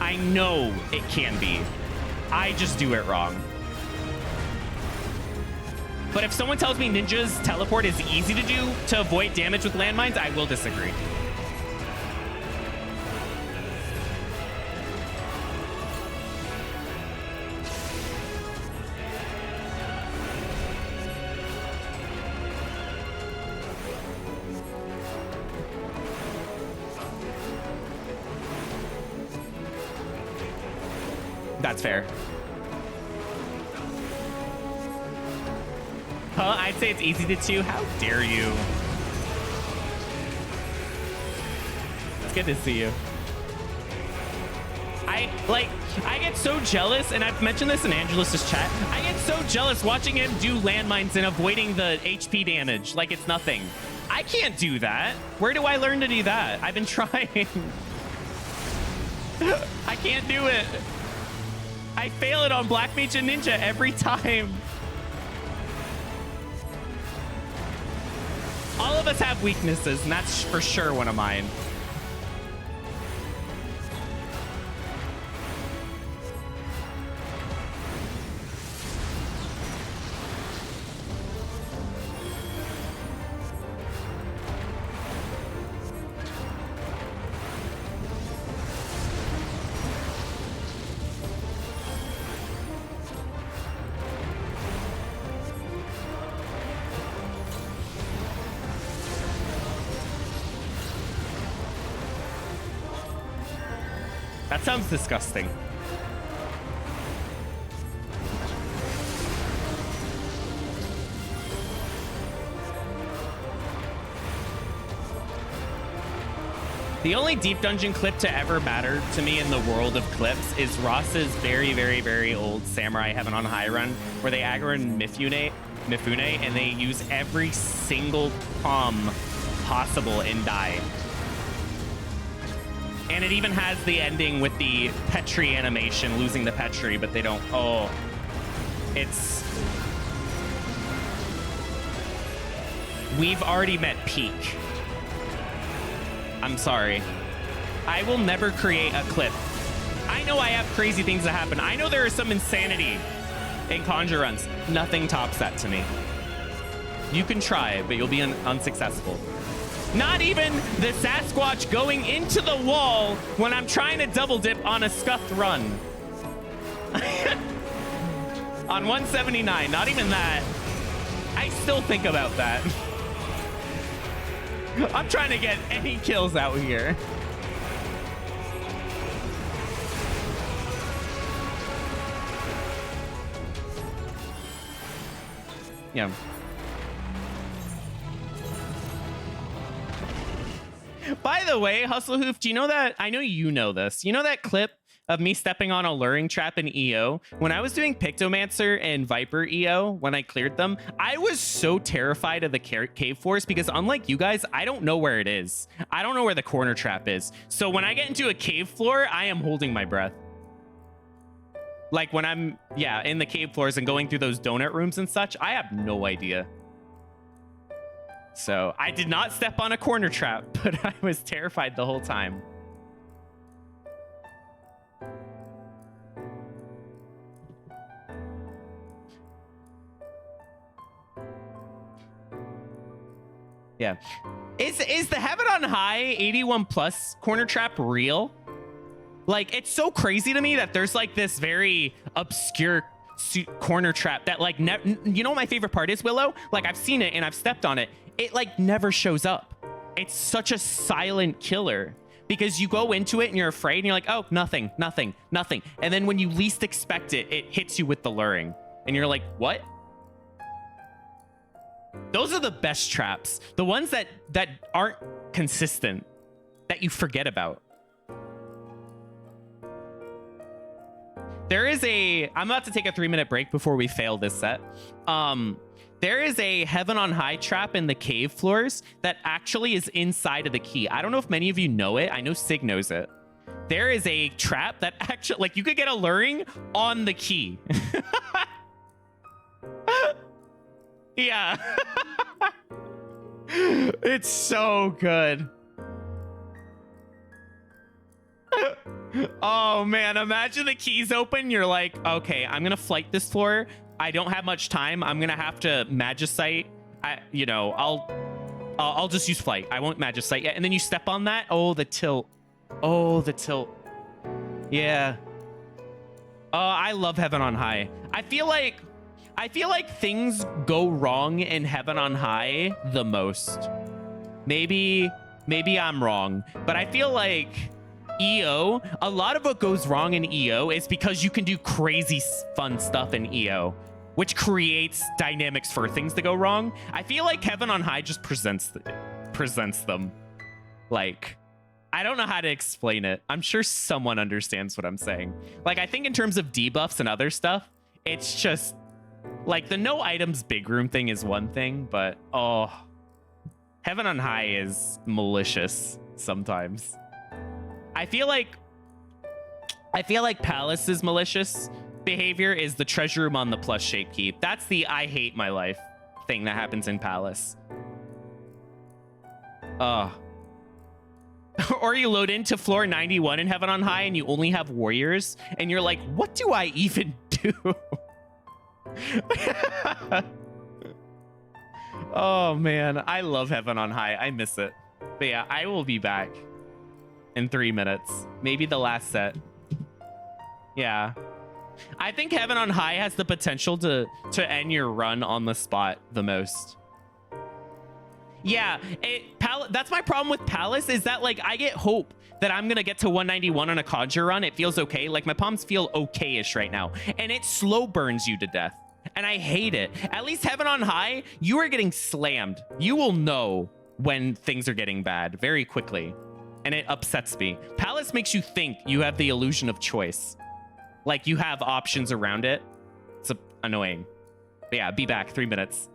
I know it can be. I just do it wrong. But if someone tells me ninja's teleport is easy to do to avoid damage with landmines, I will disagree. That's fair. I'd say it's easy to chew. How dare you? It's good to see you. I get so jealous, and I've mentioned this in Angelus's chat. I get so jealous watching him do landmines and avoiding the HP damage like it's nothing. I can't do that. Where do I learn to do that? I've been trying. I can't do it. I fail it on Black Mage and Ninja every time. All of us have weaknesses, and that's for sure one of mine. That sounds disgusting. The only deep dungeon clip to ever matter to me in the world of clips is Ross's very, very, very old Samurai Heaven on High run, where they aggro in Mifune, and they use every single palm possible and die. And it even has the ending with the Petri animation, losing the Petri, but they don't. Oh, it's... We've already met peak. I'm sorry. I will never create a clip. I know I have crazy things that happen. I know there is some insanity in Conjure runs. Nothing tops that to me. You can try, but you'll be unsuccessful. Not even the Sasquatch going into the wall when I'm trying to double dip on a scuffed run. On 179, not even that. I still think about that. I'm trying to get any kills out here. Yeah. By the way, Hustle Hoof, do you know that? I know you know this. You know that clip of me stepping on a luring trap in EO? When I was doing Pictomancer and Viper EO, when I cleared them, I was so terrified of the cave floors because unlike you guys, I don't know where it is. I don't know where the corner trap is. So when I get into a cave floor, I am holding my breath. Like when I'm, yeah, in the cave floors and going through those donut rooms and such, I have no idea. So I did not step on a corner trap, but I was terrified the whole time. Yeah. Is the Heaven on High 81 plus corner trap real? Like, it's so crazy to me that there's like this very obscure corner trap that like, you know what my favorite part is, Willow? Like, I've seen it and I've stepped on it. It like never shows up. It's such a silent killer because you go into it and you're afraid and you're like, oh, nothing, nothing, nothing. And then when you least expect it, it hits you with the luring and you're like, what? Those are the best traps. The ones that aren't consistent, that you forget about. There is I'm about to take a 3-minute break before we fail this set. There is a Heaven on High trap in the cave floors that actually is inside of the key. I don't know if many of you know it. I know Sig knows it. There is a trap that actually, like, you could get a luring on the key. Yeah. It's so good. Oh man, imagine the keys open. You're like, okay, I'm gonna flight this floor. I don't have much time. I'm gonna have to Magicite. I'll just use flight. I won't Magicite yet. And then you step on that. Oh, the tilt. Oh, the tilt. Yeah. Oh, I love Heaven on High. I feel like things go wrong in Heaven on High the most. Maybe I'm wrong, but I feel like EO, a lot of what goes wrong in EO is because you can do crazy fun stuff in EO, which creates dynamics for things to go wrong. I feel like Heaven on High just presents them. Like, I don't know how to explain it. I'm sure someone understands what I'm saying. Like, I think in terms of debuffs and other stuff, it's just like the no items big room thing is one thing, but oh, Heaven on High is malicious sometimes. I feel like Palace's malicious behavior is the treasure room on the plus shape keep. That's the I hate my life thing that happens in Palace. Or you load into floor 91 in Heaven on High and you only have warriors and you're like, what do I even do? Oh man, I love Heaven on High. I miss it. But yeah, I will be back in 3 minutes. Maybe the last set. Yeah. I think Heaven on High has the potential to end your run on the spot the most. Yeah, that's my problem with Palace is that, like, I get hope that I'm going to get to 191 on a Conjurer run. It feels okay. Like, my palms feel okay-ish right now. And it slow burns you to death. And I hate it. At least Heaven on High, you are getting slammed. You will know when things are getting bad very quickly. And it upsets me. Palace makes you think you have the illusion of choice. Like, you have options around it. It's annoying. But yeah, be back. 3 minutes.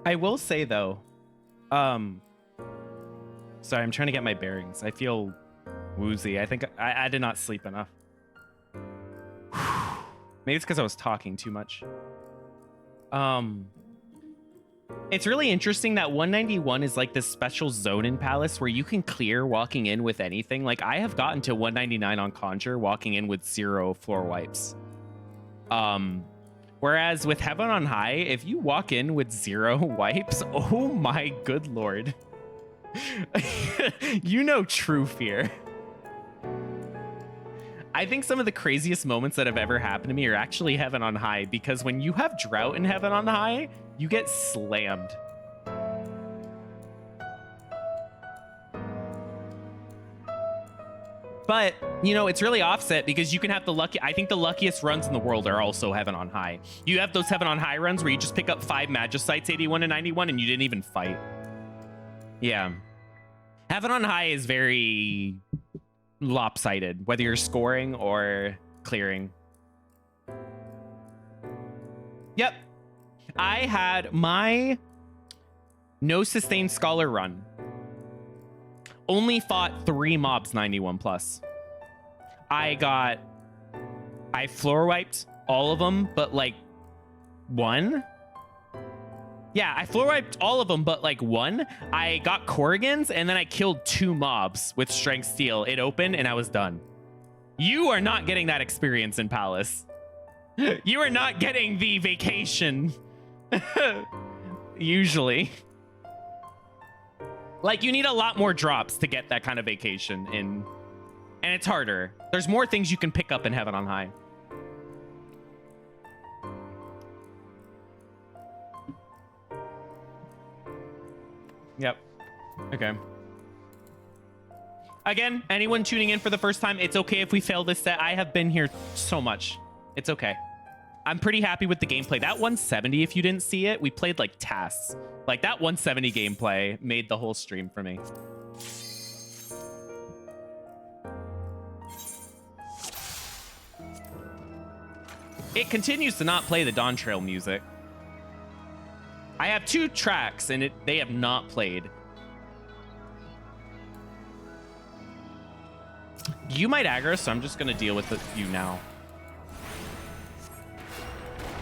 I will say though, sorry, I'm trying to get my bearings. I feel woozy. I think I did not sleep enough. Maybe it's because I was talking too much. It's really interesting that 191 is like this special zone in Palace where you can clear walking in with anything. Like I have gotten to 199 on Conjurer walking in with 0 floor wipes. Whereas with Heaven on High, if you walk in with 0 wipes, oh my good lord. You know true fear. I think some of the craziest moments that have ever happened to me are actually Heaven on High, because when you have drought in Heaven on High, you get slammed. But, you know, it's really offset because you can have the lucky... I think the luckiest runs in the world are also Heaven on High. You have those Heaven on High runs where you just pick up 5 Magicites 81 to 91 and you didn't even fight. Yeah. Heaven on High is very lopsided, whether you're scoring or clearing. Yep. I had my no sustained scholar run. Only fought 3 mobs 91 plus. I floor wiped all of them, but like 1. Yeah, I floor wiped all of them, but like 1. I got Corrigans, and then I killed 2 mobs with Strength Steel. It opened, and I was done. You are not getting that experience in Palace. You are not getting the vacation. Usually. Like, you need a lot more drops to get that kind of vacation in. And it's harder. There's more things you can pick up in Heaven on High. Yep. Okay. Again, anyone tuning in for the first time, it's okay if we fail this set. I have been here so much. It's okay. I'm pretty happy with the gameplay. That 170, if you didn't see it, we played like tasks. Like that 170 gameplay made the whole stream for me. It continues to not play the Dawn Trail music. I have 2 tracks and they have not played. You might aggro, so I'm just gonna deal with you now.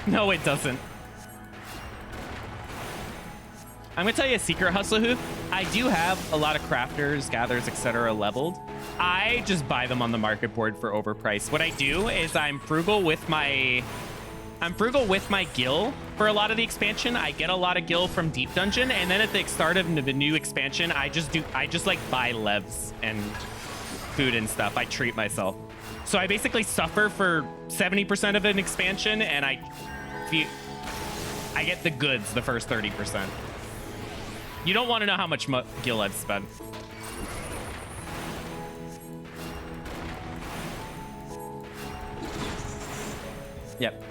No, it doesn't. I'm gonna tell you a secret, Hustle Hoof. I do have a lot of crafters, gatherers, etc. leveled. I just buy them on the market board for overpriced. What I do is I'm frugal with my gil for a lot of the expansion. I get a lot of gil from Deep Dungeon, and then at the start of the new expansion, I just like buy levs and food and stuff. I treat myself. So I basically suffer for 70% of an expansion, and I get the goods the first 30%. You don't want to know how much gil I've spent. Yep.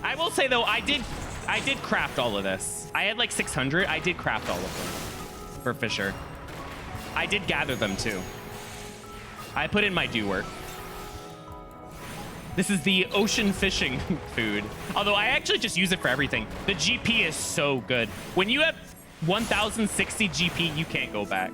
I will say though, I did craft all of this. I had like 600. I did craft all of them for Fisher. I did gather them too. I put in my due work. This is the ocean fishing food. Although I actually just use it for everything. The GP is so good. When you have 1060 GP, you can't go back.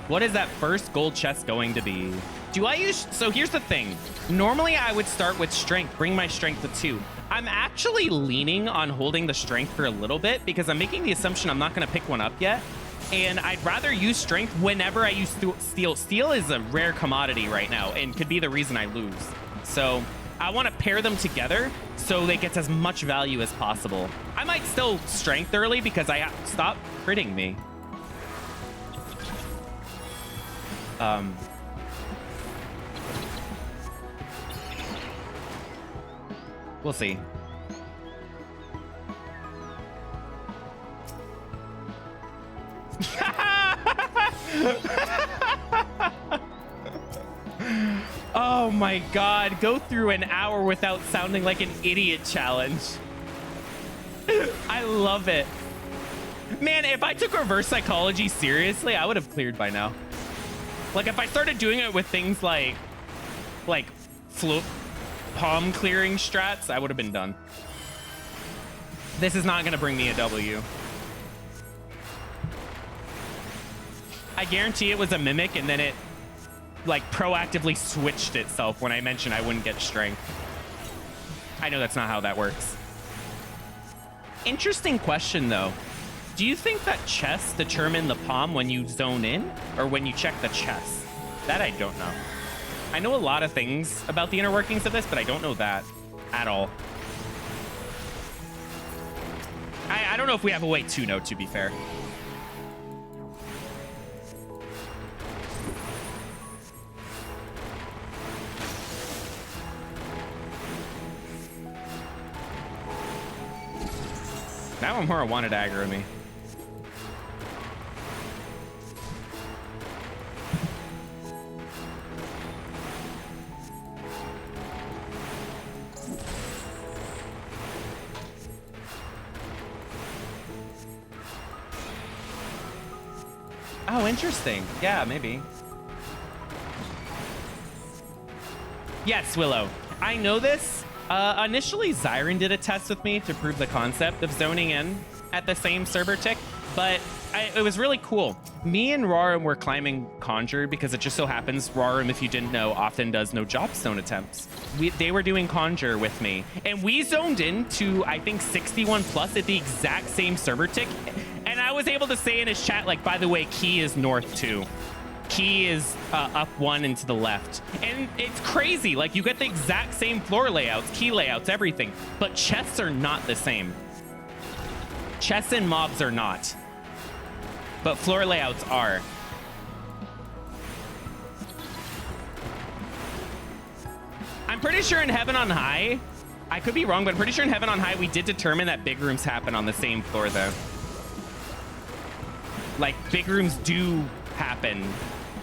What is that first gold chest going to be? Do I use... So here's the thing. Normally, I would start with strength, bring my strength to 2. I'm actually leaning on holding the strength for a little bit because I'm making the assumption I'm not going to pick one up yet. And I'd rather use strength whenever I use steel. Steel is a rare commodity right now and could be the reason I lose. So I want to pair them together so they get as much value as possible. I might still strength early because I stop critting me. We'll see. Oh my god, go through an hour without sounding like an idiot challenge. I love it. Man, if I took reverse psychology seriously, I would have cleared by now. Like if I started doing it with things like float palm clearing strats, I would have been done. This is not going to bring me a W. I guarantee it was a mimic and then it like proactively switched itself when I mentioned I wouldn't get strength. I know that's not how that works. Interesting question though. Do you think that chests determine the palm when you zone in or when you check the chest? That I don't know. I know a lot of things about the inner workings of this, but I don't know that at all. I don't know if we have a way to know, to be fair. Now I'm more wanted to aggro me. Oh, interesting. Yeah, maybe. Yes, Willow. I know this. Initially, Zyron did a test with me to prove the concept of zoning in at the same server tick, but it was really cool. Me and Roram were climbing Conjurer because it just so happens Roram, if you didn't know, often does no job zone attempts. They were doing Conjurer with me, and we zoned in to, I think, 61 plus at the exact same server tick, and I was able to say in his chat, like, by the way, key is north 2. Key is up 1 and to the left. And it's crazy. Like, you get the exact same floor layouts, key layouts, everything. But chests are not the same. Chests and mobs are not. But floor layouts are. I'm pretty sure in Heaven on High, I could be wrong, but I'm pretty sure in Heaven on High, we did determine that big rooms happen on the same floor, though. Like, big rooms do happen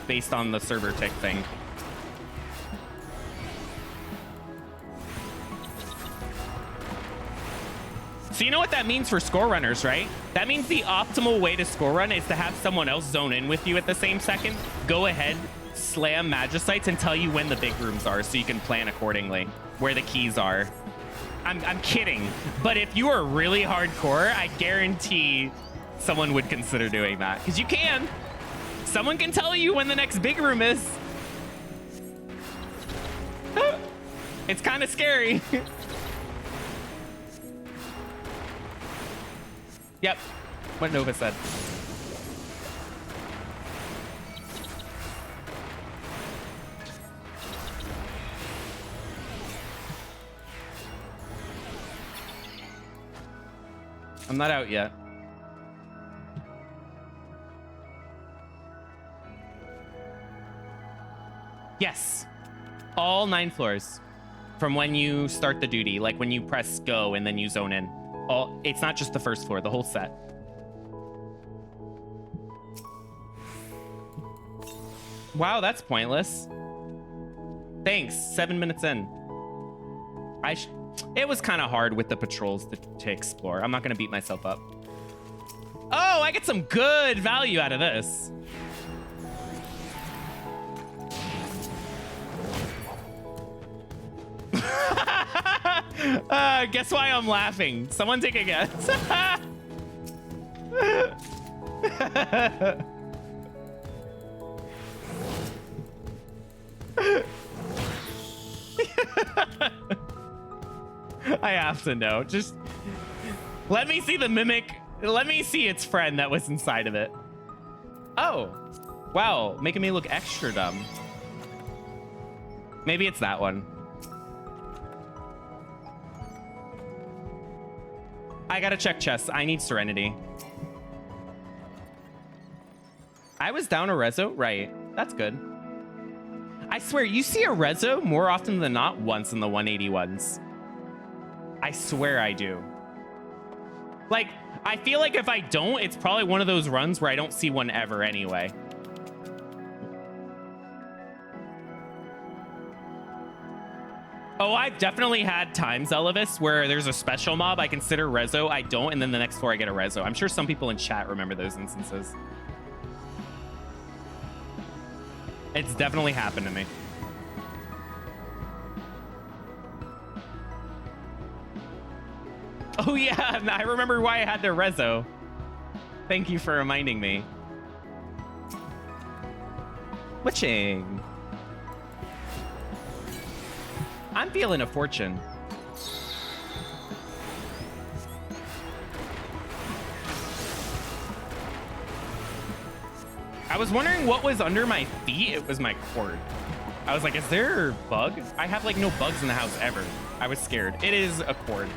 based on the server tick thing. So you know what that means for score runners, right? That means the optimal way to score run is to have someone else zone in with you at the same second. Go ahead, slam Magicites, and tell you when the big rooms are so you can plan accordingly, where the keys are. I'm kidding. But if you are really hardcore, I guarantee someone would consider doing that. Because you can. Someone can tell you when the next big room is. It's kind of scary. Yep, what Nova said. I'm not out yet. Yes, all 9 floors from when you start the duty, like when you press go and then you zone in. It's not just the first floor, the whole set. Wow, that's pointless. Thanks, 7 minutes in. It was kind of hard with the patrols to explore. I'm not gonna beat myself up. Oh, I get some good value out of this. Guess why I'm laughing? Someone take a guess. I have to know. Just let me see the mimic. Let me see its friend that was inside of it. Oh, wow. Making me look extra dumb. Maybe it's that one. I gotta check chests. I need Serenity. I was down a rezo? Right. That's good. I swear, you see a rezo more often than not once in the 181s. I swear I do. Like, I feel like if I don't, it's probably one of those runs where I don't see one ever anyway. Oh, I've definitely had times, Elvis, where there's a special mob I consider rezo, I don't, and then the next floor I get a rezo. I'm sure some people in chat remember those instances. It's definitely happened to me. Oh yeah, I remember why I had to rezo. Thank you for reminding me. Witching. I'm feeling a fortune. I was wondering what was under my feet. It was my cord. I was like, is there a bug? I have like no bugs in the house ever. I was scared. It is a cord.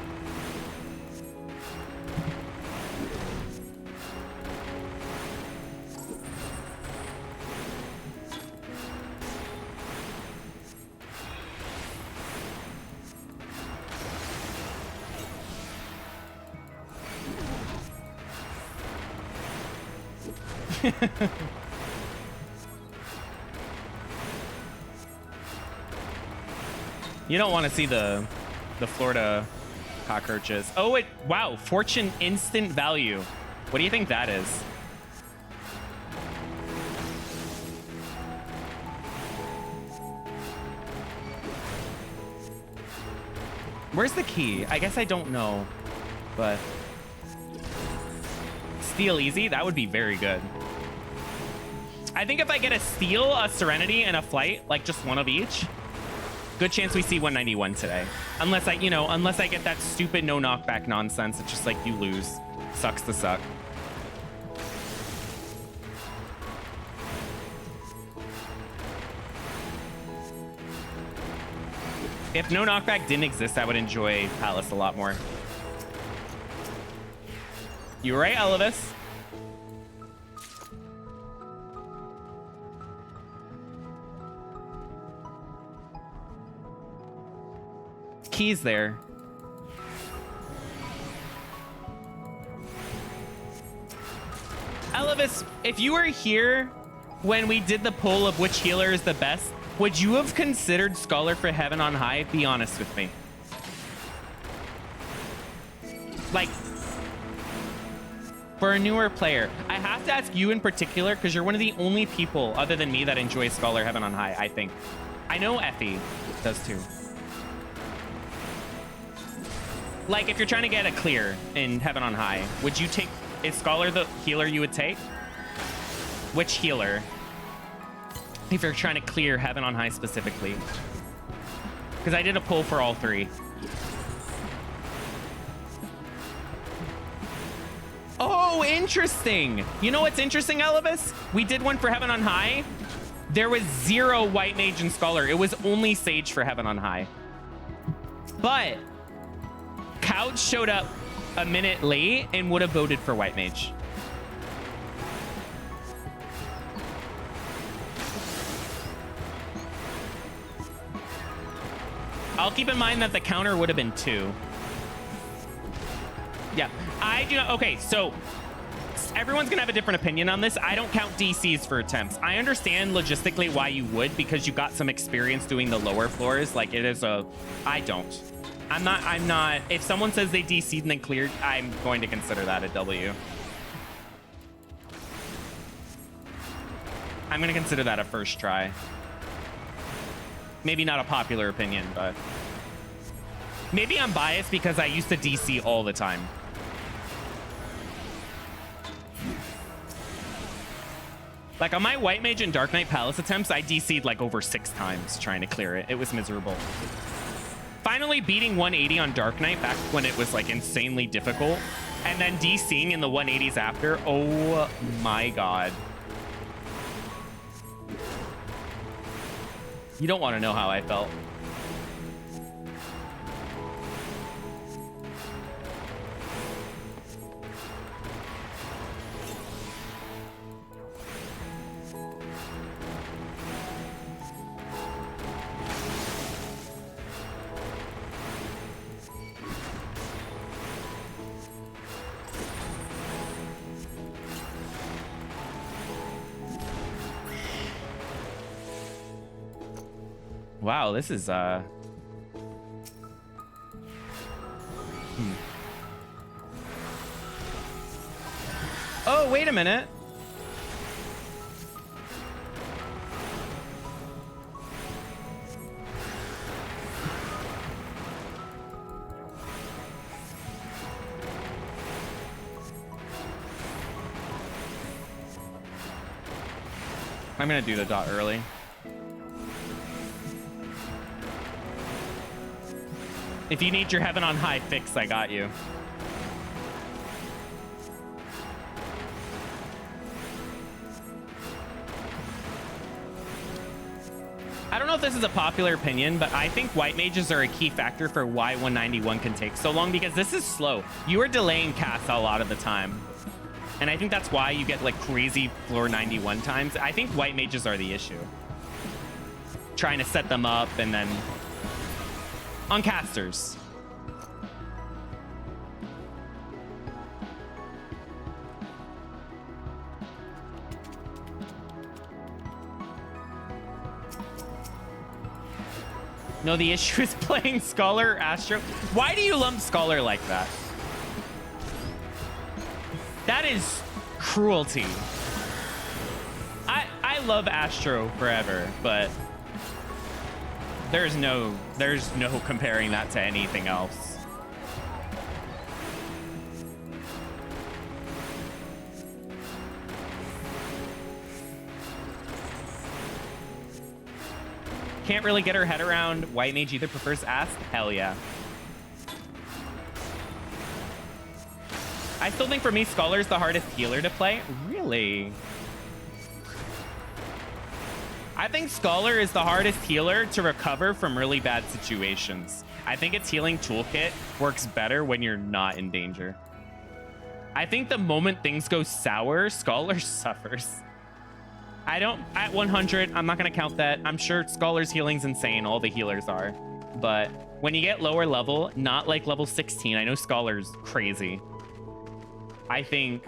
You don't want to see the Florida cockroaches. Oh, wow, fortune instant value. What do you think that is? Where's the key? I guess I don't know, but steal easy, that would be very good. I think if I get a steal, a serenity, and a flight, like just one of each, good chance we see 191 today. Unless unless I get that stupid no knockback nonsense. It's just like you lose. Sucks to suck. If no knockback didn't exist, I would enjoy Palace a lot more. You're right, Elvis. Keys there. Elvis, if you were here when we did the poll of which healer is the best, would you have considered Scholar for Heaven on High? Be honest with me. Like, for a newer player, I have to ask you in particular because you're one of the only people other than me that enjoys Scholar Heaven on High, I think. I know Effie does too. Like, if you're trying to get a clear in Heaven on High, would you take... Is Scholar the healer you would take? Which healer? If you're trying to clear Heaven on High specifically. Because I did a poll for all three. Oh, interesting. You know what's interesting, Elvis? We did one for Heaven on High. There was 0 White Mage and Scholar. It was only Sage for Heaven on High. But... Couch showed up a minute late and would have voted for White Mage. I'll keep in mind that the counter would have been 2. Yeah, I do not. Okay, so everyone's gonna have a different opinion on this. I don't count DCs for attempts. I understand logistically why you would, because you got some experience doing the lower floors. Like, it is a... I don't. I'm not. If someone says they DC'd and then cleared, I'm going to consider that a W. I'm going to consider that a first try. Maybe not a popular opinion, but maybe I'm biased because I used to DC all the time. Like on my White Mage and Dark Knight Palace attempts, I DC'd like over 6 times trying to clear it. It was miserable. Finally beating 180 on Dark Knight back when it was like insanely difficult, and then DCing in the 180s after. Oh my god. You don't want to know how I felt. Wow, this is Oh, wait a minute. I'm gonna do the dot early. If you need your heaven on high fix, I got you. I don't know if this is a popular opinion, but I think white mages are a key factor for why 191 can take so long, because this is slow. You are delaying casts a lot of the time. And I think that's why you get like crazy floor 91 times. I think white mages are the issue. Trying to set them up and then on casters. No, the issue is playing Scholar Astro. Why do you lump Scholar like that? That is cruelty. I love Astro forever, but there's no comparing that to anything else. Can't really get her head around white mage either prefers Ask. Hell yeah. I still think for me, Scholar's the hardest healer to play. Really? I think Scholar is the hardest healer to recover from really bad situations. I think its healing toolkit works better when you're not in danger. I think the moment things go sour, Scholar suffers. At 100, I'm not going to count that. I'm sure Scholar's healing's insane. All the healers are. But when you get lower level, not like level 16, I know Scholar's crazy. I think...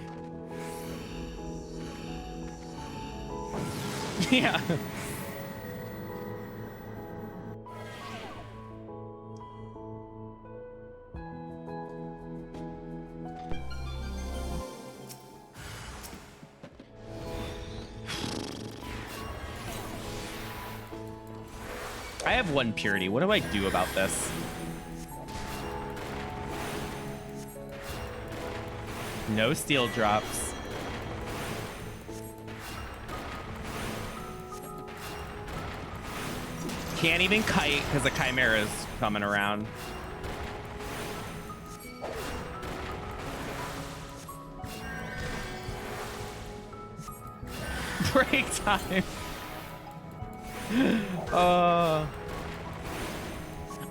yeah. I have one purity. What do I do about this? No steel drops. Can't even kite because the Chimera's coming around. Break time.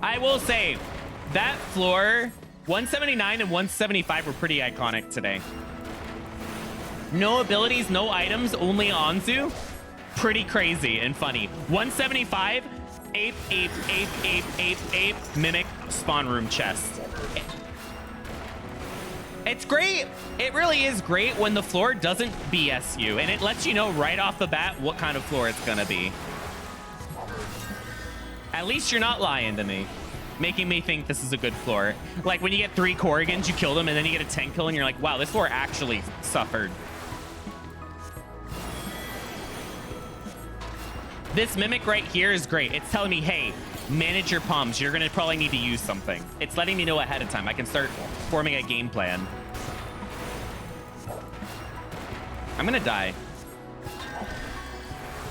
I will say that floor 179 and 175 were pretty iconic today. No abilities, no items, only Anzu. Pretty crazy and funny. 175, ape, mimic, spawn room chest. It's great. It really is great when the floor doesn't BS you, and it lets you know right off the bat what kind of floor it's gonna be. At least you're not lying to me, making me think this is a good floor. Like when you get 3 Corrigans, you kill them, and then you get a 10 kill, and you're like, wow, this floor actually suffered. This mimic right here is great. It's telling me, hey, manage your palms. You're gonna probably need to use something. It's letting me know ahead of time. I can start forming a game plan. I'm gonna die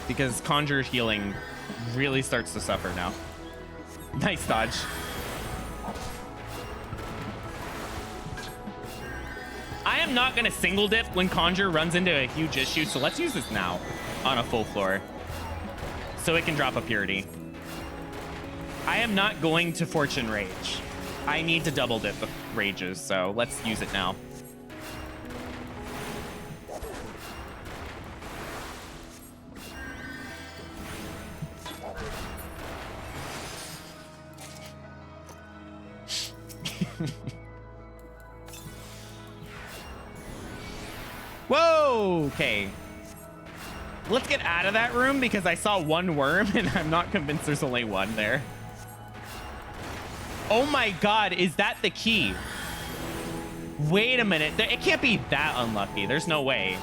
because Conjurer healing really starts to suffer now. Nice dodge. I am not gonna single dip when Conjurer runs into a huge issue, so let's use this now on a full floor so it can drop a purity. I am not going to Fortune Rage. I need to double dip the rages, so let's use it now. Whoa, okay. Let's get out of that room because I saw one worm and I'm not convinced there's only one there. Oh my God, is that the key? Wait a minute. It can't be that unlucky. There's no way.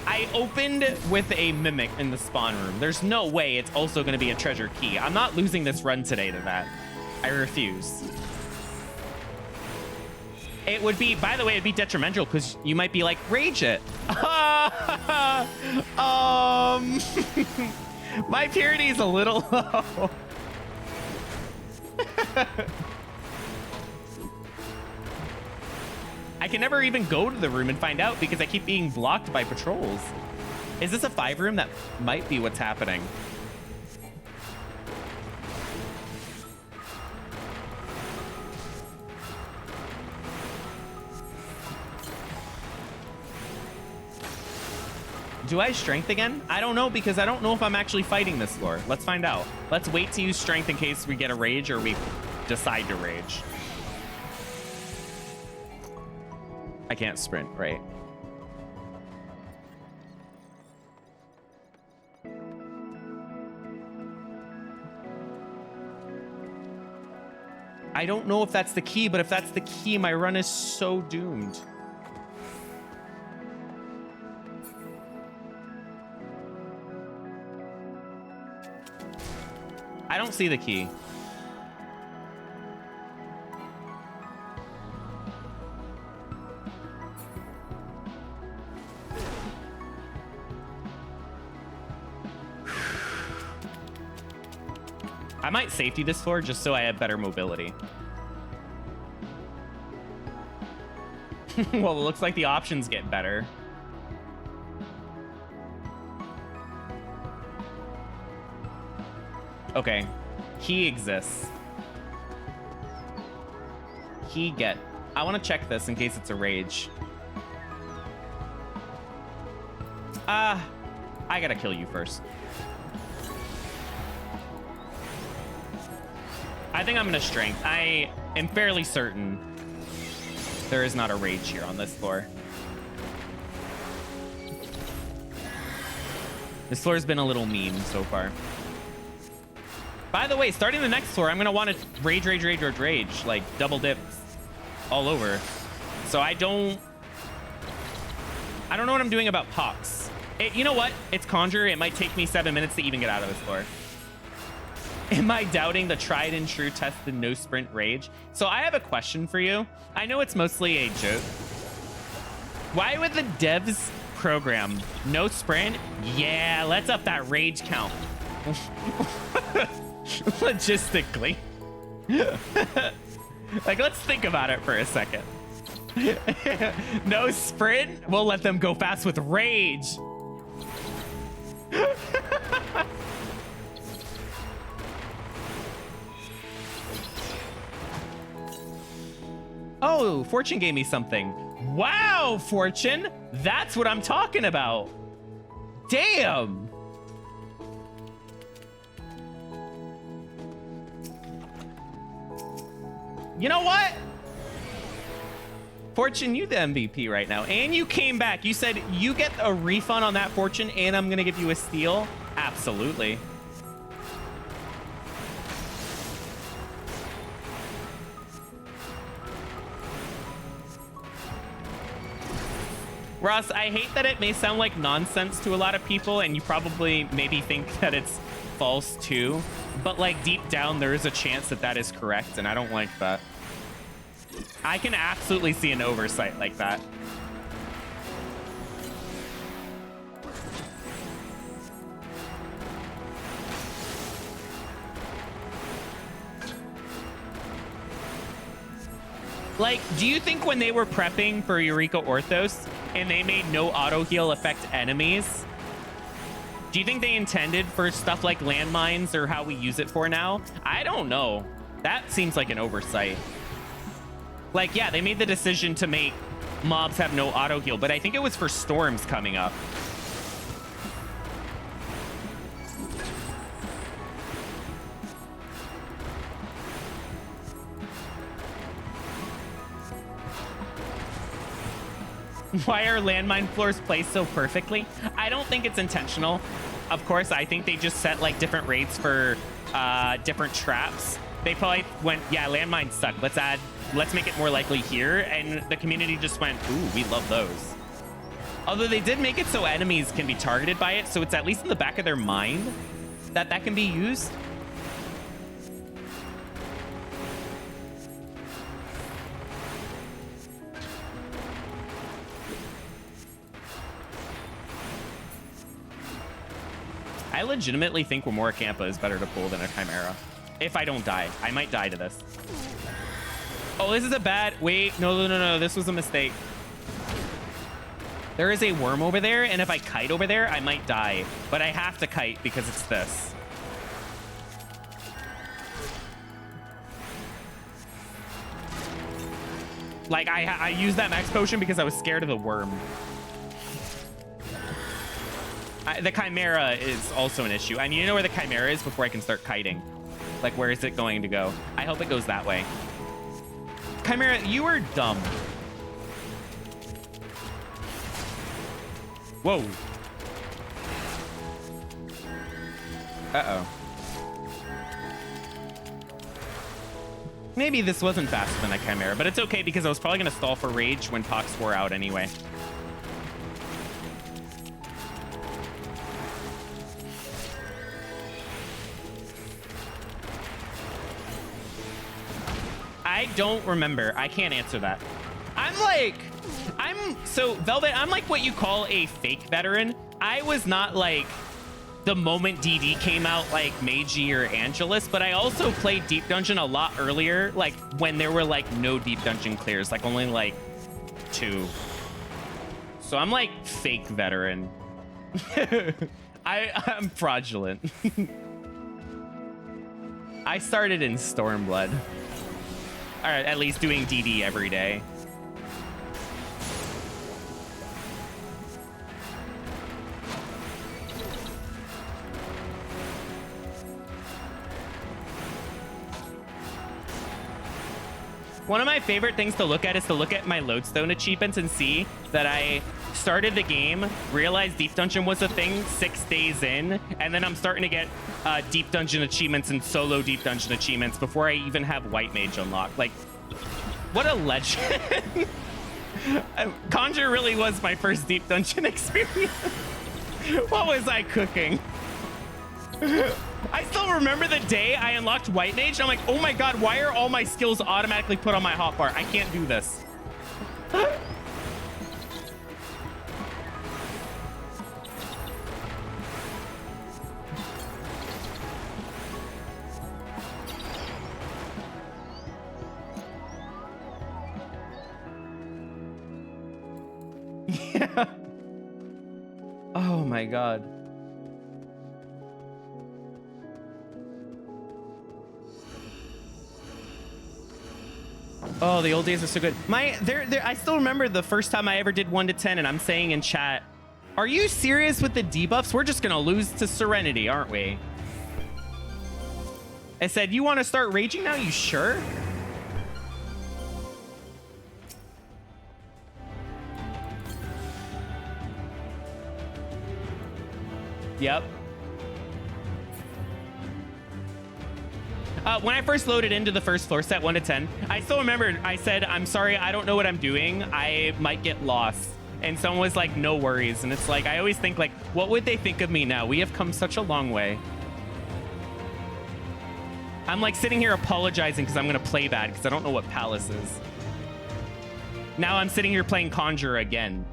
I opened with a mimic in the spawn room. There's no way it's also going to be a treasure key. I'm not losing this run today to that. I refuse. It would be, by the way, it'd be detrimental because you might be like, rage it. My purity is a little low. I can never even go to the room and find out because I keep being blocked by patrols. Is this a 5 room? That might be what's happening. Do I strength again? I don't know because I don't know if I'm actually fighting this floor. Let's find out. Let's wait to use strength in case we get a rage or we decide to rage. I can't sprint, right? I don't know if that's the key, but if that's the key, my run is so doomed. I don't see the key. I might safety this floor just so I have better mobility. Well, it looks like the options get better. Okay, key exists. Key get. I want to check this in case it's a rage. I gotta kill you first. I think I'm gonna strength. I am fairly certain there is not a rage here on this floor. This floor has been a little mean so far. By the way, starting the next floor, I'm gonna want to rage, like double dips all over. So I don't know what I'm doing about pox. You know what? It's Conjurer. It might take me 7 minutes to even get out of this floor. Am I doubting the tried and true tested no sprint rage? So I have a question for you. I know it's mostly a joke. Why would the devs program no sprint? Yeah, let's up that rage count. Logistically. Like, let's think about it for a second. No sprint? We'll let them go fast with rage. Oh, Fortune gave me something. Wow, Fortune. That's what I'm talking about. Damn. You know what? Fortune, you the MVP right now. And you came back. You said you get a refund on that Fortune and I'm going to give you a steal. Absolutely. Ross, I hate that it may sound like nonsense to a lot of people, and you probably maybe think that it's false too, but like deep down, there is a chance that that is correct, and I don't like that. I can absolutely see an oversight like that. Like, do you think when they were prepping for Eureka Orthos and they made no auto heal affect enemies, do you think they intended for stuff like landmines or how we use it for now? I don't know. That seems like an oversight. Like, yeah, they made the decision to make mobs have no auto heal, but I think it was for storms coming up. Why are landmine floors placed so perfectly? I don't think it's intentional. Of course, I think they just set like different rates for different traps. They probably went, yeah, landmines suck. Let's make it more likely here. And the community just went, ooh, we love those. Although they did make it so enemies can be targeted by it, so it's at least in the back of their mind that that can be used. I legitimately think Remora Campa is better to pull than a Chimera. If I don't die. I might die to this. Oh, this is a bad... Wait, no. This was a mistake. There is a worm over there, and if I kite over there, I might die. But I have to kite because it's this. Like, I used that max potion because I was scared of the worm. The Chimera is also an issue. I need to know where the Chimera is before I can start kiting. Like, where is it going to go? I hope it goes that way. Chimera, you are dumb. Whoa. Uh-oh. Maybe this wasn't faster than a Chimera, but it's okay because I was probably going to stall for Rage when Pox wore out anyway. I don't remember. I can't answer that. So Velvet, I'm like what you call a fake veteran. I was not like the moment DD came out like Meiji or Angelus, but I also played Deep Dungeon a lot earlier, like when there were like no Deep Dungeon clears, like only like 2. So I'm like fake veteran. I'm fraudulent. I started in Stormblood. Or at least doing DD every day. One of my favorite things to look at is to look at my lodestone achievements and see that I started the game, realized Deep Dungeon was a thing 6 days in, and then I'm starting to get Deep Dungeon achievements and solo Deep Dungeon achievements before I even have White Mage unlocked. Like, what a legend. Conjurer really was my first Deep Dungeon experience. What was I cooking? I still remember the day I unlocked White Mage. I'm like, oh my god, why are all my skills automatically put on my hotbar? I can't do this. Yeah. Oh my god. Oh, the old days are so good. I still remember the first time I ever did 1 to 10, and I'm saying in chat, are you serious with the debuffs? We're just gonna lose to Serenity, aren't we? I said, you want to start raging now? You sure? Yep. When I first loaded into the first floor set 1 to 10, I still remember I said, I'm sorry, I don't know what I'm doing. I might get lost. And someone was like, no worries. And it's like, I always think like, what would they think of me now? We have come such a long way. I'm like sitting here apologizing because I'm going to play bad because I don't know what Palace is. Now I'm sitting here playing Conjurer again.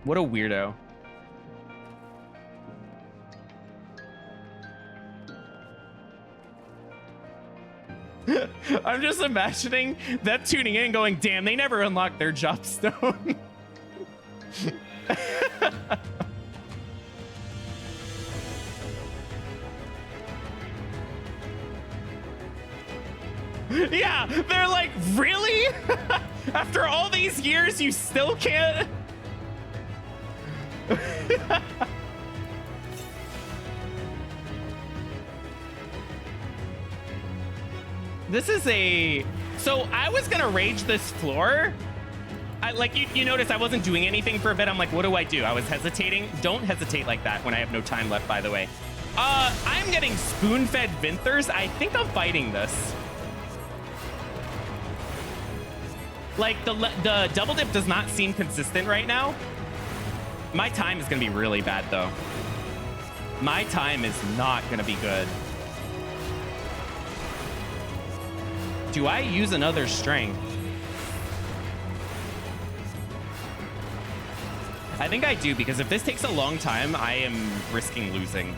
What a weirdo. I'm just imagining that tuning in going, damn, they never unlocked their Jobstone. Yeah, they're like, really? After all these years, you still can't? This is a... So I was gonna rage this floor. You notice I wasn't doing anything for a bit. I'm like, what do? I was hesitating. Don't hesitate like that when I have no time left, by the way. I'm getting spoon-fed Vinthers. I think I'm fighting this. Like, the double dip does not seem consistent right now. My time is going to be really bad, though. My time is not going to be good. Do I use another strength? I think I do, because if this takes a long time, I am risking losing.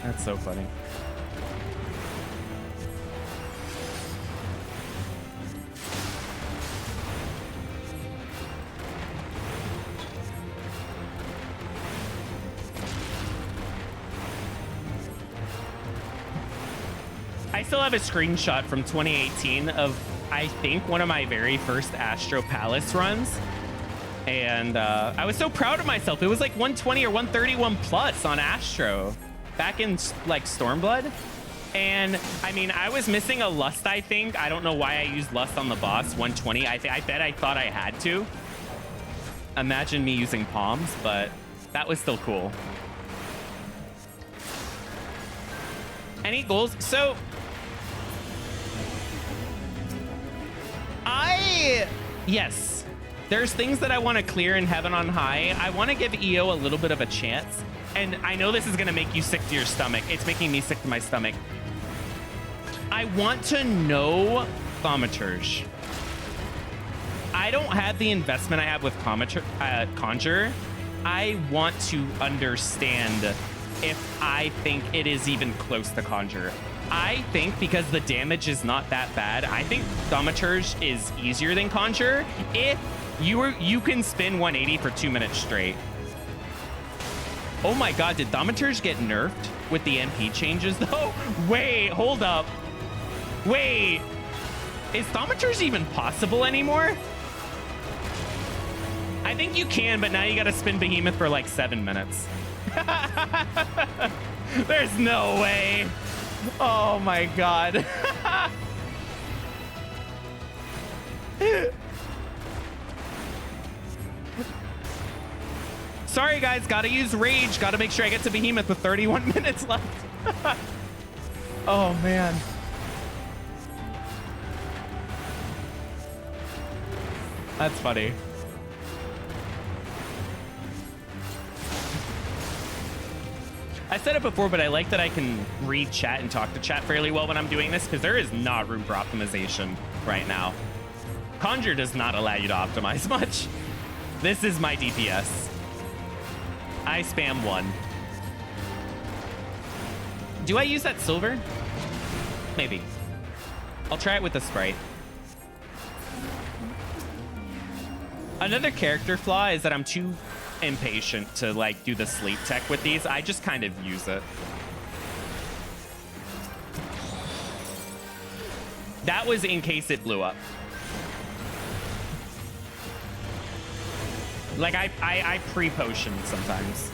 That's so funny. I still have a screenshot from 2018 of, I think, one of my very first Astro Palace runs. And I was so proud of myself. It was like 120 or 131 plus on Astro back in like Stormblood. And I mean, I was missing a Lust, I think. I don't know why I used Lust on the boss, 120. I bet I thought I had to. Imagine me using palms, but that was still cool. Any goals? So yes, there's things that I want to clear in Heaven on High. I want to give EO a little bit of a chance. And I know this is going to make you sick to your stomach. It's making me sick to my stomach. I want to know Thaumaturge. I don't have the investment I have with Conjurer. I want to understand if I think it is even close to Conjurer. I think because the damage is not that bad, I think Thaumaturge is easier than Conjurer if you can spin 180 for 2 minutes straight. Oh my god, did Thaumaturge get nerfed with the MP changes though? Wait, hold up. Wait, is Thaumaturge even possible anymore? I think you can, but now you gotta spin Behemoth for like 7 minutes. There's no way. Oh my god. Sorry guys, gotta use Rage. Gotta make sure I get to Behemoth with 31 minutes left. Oh man. That's funny. I said it before, but I like that I can read chat and talk to chat fairly well when I'm doing this, because there is not room for optimization right now. Conjure does not allow you to optimize much. This is my DPS. I spam 1. Do I use that silver? Maybe. I'll try it with the Sprite. Another character flaw is that I'm too impatient to like do the sleep tech with these. I just kind of use it. That was in case it blew up. Like I pre-potion sometimes.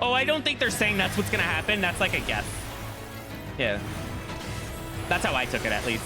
Oh, I don't think they're saying that's what's gonna happen. That's like a guess. Yeah. That's how I took it, at least.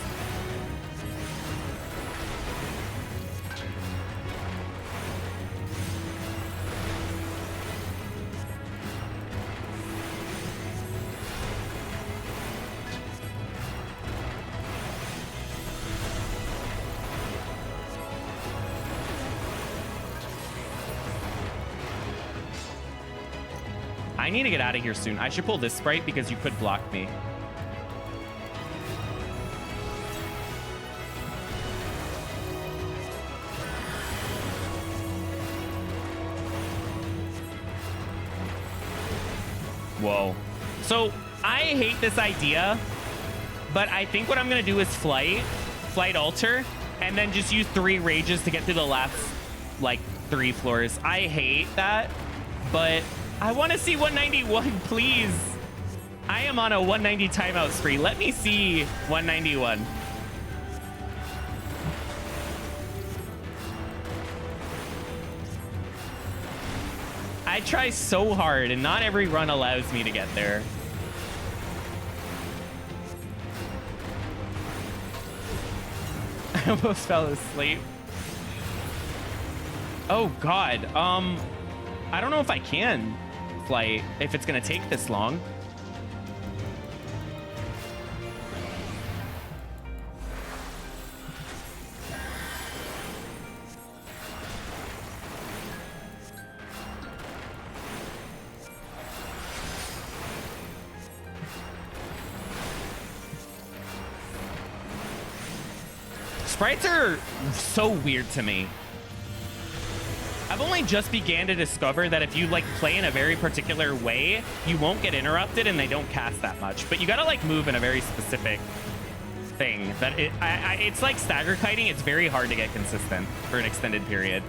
I need to get out of here soon. I should pull this Sprite because you could block me. Whoa. So I hate this idea, but I think what I'm going to do is flight alter, and then just use 3 rages to get through the last, like, 3 floors. I hate that, but I want to see 191, please. I am on a 190 timeout spree. Let me see 191. I try so hard, and not every run allows me to get there. I almost fell asleep. Oh God. I don't know if I can flight if it's gonna take this long. Sprites are so weird to me. I've only just began to discover that if you like play in a very particular way, you won't get interrupted and they don't cast that much. But you gotta like move in a very specific thing. That it's like stagger kiting. It's very hard to get consistent for an extended period.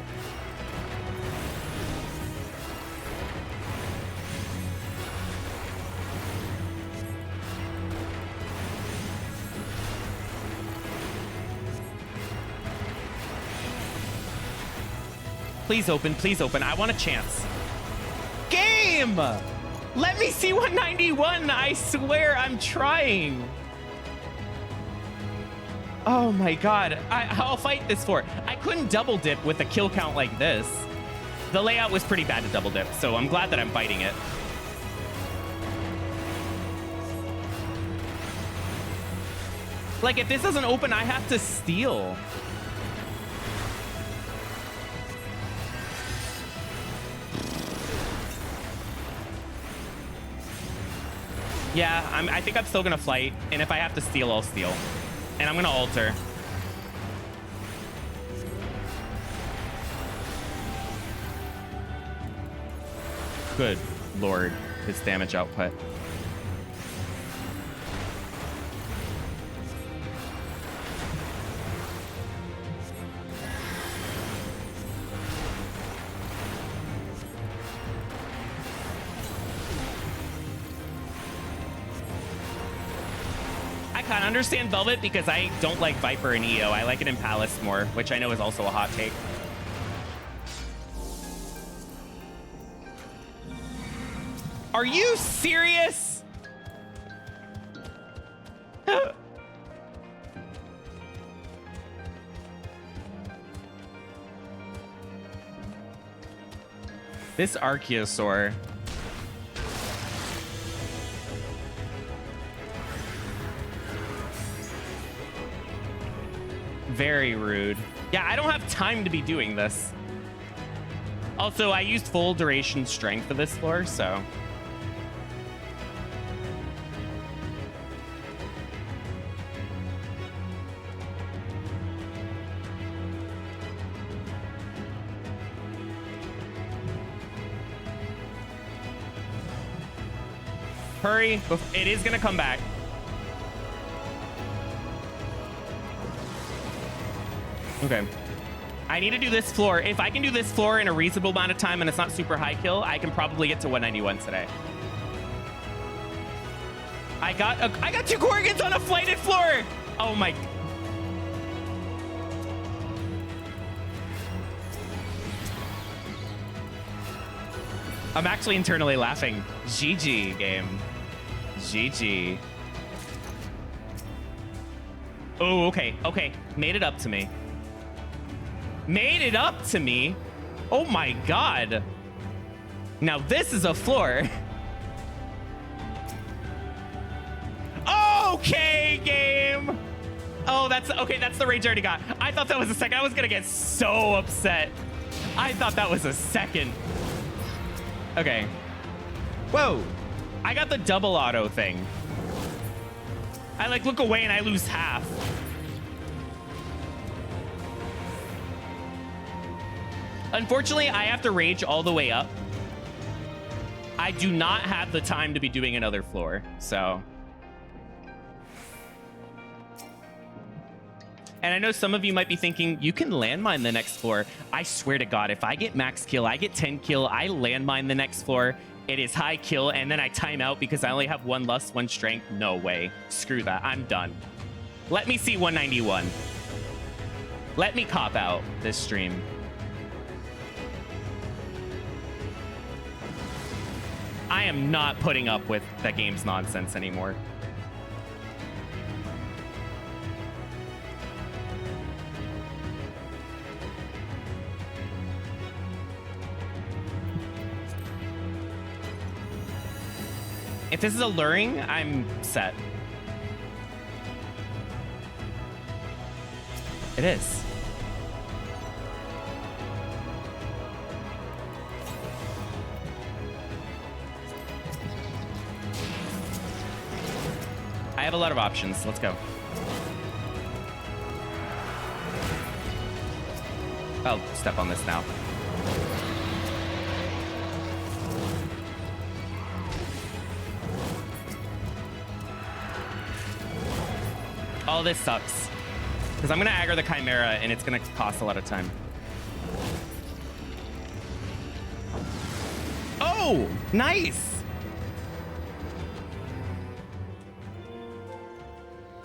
Please open, please open. I want a chance. Game! Let me see 191. I swear I'm trying. Oh my God. I'll fight this for it. I couldn't double dip with a kill count like this. The layout was pretty bad to double dip, so I'm glad that I'm fighting it. Like, if this doesn't open, I have to steal. Yeah, I think I'm still gonna flight, and if I have to steal, I'll steal. And I'm gonna alter. Good Lord, his damage output. I understand Velvet because I don't like Viper and EO. I like it in Palace more, which I know is also a hot take. Are you serious? This Archaeosaur. Very rude. Yeah, I don't have time to be doing this. Also, I used full duration strength for this floor, so. Hurry, it is gonna come back. Okay. I need to do this floor. If I can do this floor in a reasonable amount of time and it's not super high kill, I can probably get to 191 today. I got 2 Gorgons on a flighted floor. Oh my. I'm actually internally laughing. GG game. GG. Oh, okay. Okay. Made it up to me. Made it up to me. Oh my God. Now this is a floor. Okay, game. Oh, that's okay. That's the rage I already got. I thought that was a second. I was gonna get so upset. I thought that was a second. Okay. Whoa. I got the double auto thing. I like look away and I lose half. Unfortunately, I have to rage all the way up. I do not have the time to be doing another floor, so. And I know some of you might be thinking, you can landmine the next floor. I swear to God, if I get max kill, I get 10 kill, I landmine the next floor, it is high kill, and then I time out because I only have 1 lust, 1 strength. No way. Screw that. I'm done. Let me see 191. Let me cop out this stream. I am not putting up with that game's nonsense anymore. If this is alluring, I'm set. It is. I have a lot of options. Let's go. I'll step on this now. Oh, this sucks. Because I'm going to aggro the Chimera, and it's going to cost a lot of time. Oh, nice.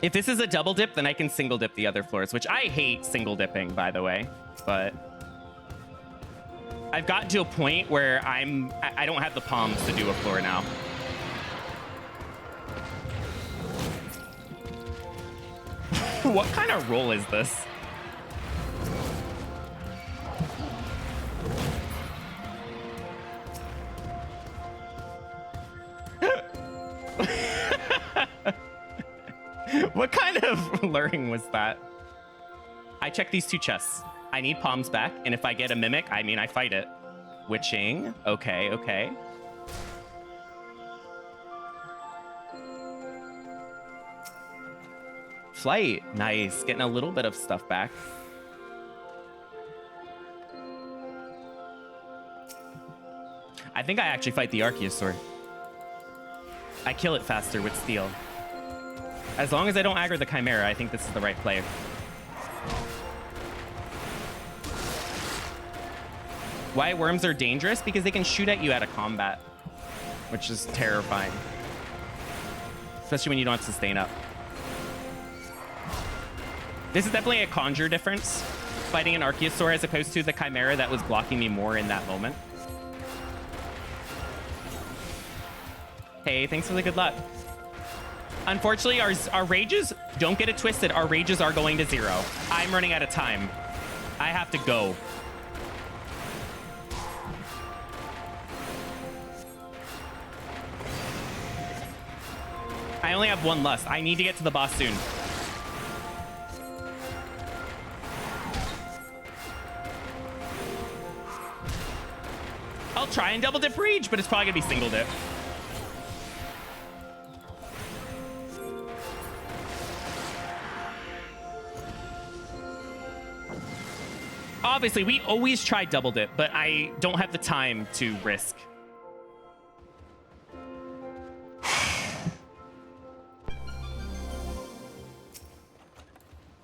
If this is a double dip, then I can single dip the other floors, which I hate single dipping, by the way. But I've gotten to a point where I don't have the palms to do a floor now. What kind of roll is this? What kind of luring was that? I check these two chests. I need palms back, and if I get a mimic, I mean, I fight it. Witching. Okay, okay. Flight. Nice. Getting a little bit of stuff back. I think I actually fight the Archaeosaur. I kill it faster with steel. As long as I don't aggro the Chimera, I think this is the right play. Why worms are dangerous? Because they can shoot at you out of combat, which is terrifying. Especially when you don't have sustain up. This is definitely a Conjurer difference, fighting an Archaeosaur as opposed to the Chimera that was blocking me more in that moment. Hey, thanks for the good luck. Unfortunately, our rages, don't get it twisted, our rages are going to 0. I'm running out of time. I have to go. I only have one lust. I need to get to the boss soon. I'll try and double dip rage, but it's probably gonna be single dip. Obviously, we always try double dip, but I don't have the time to risk.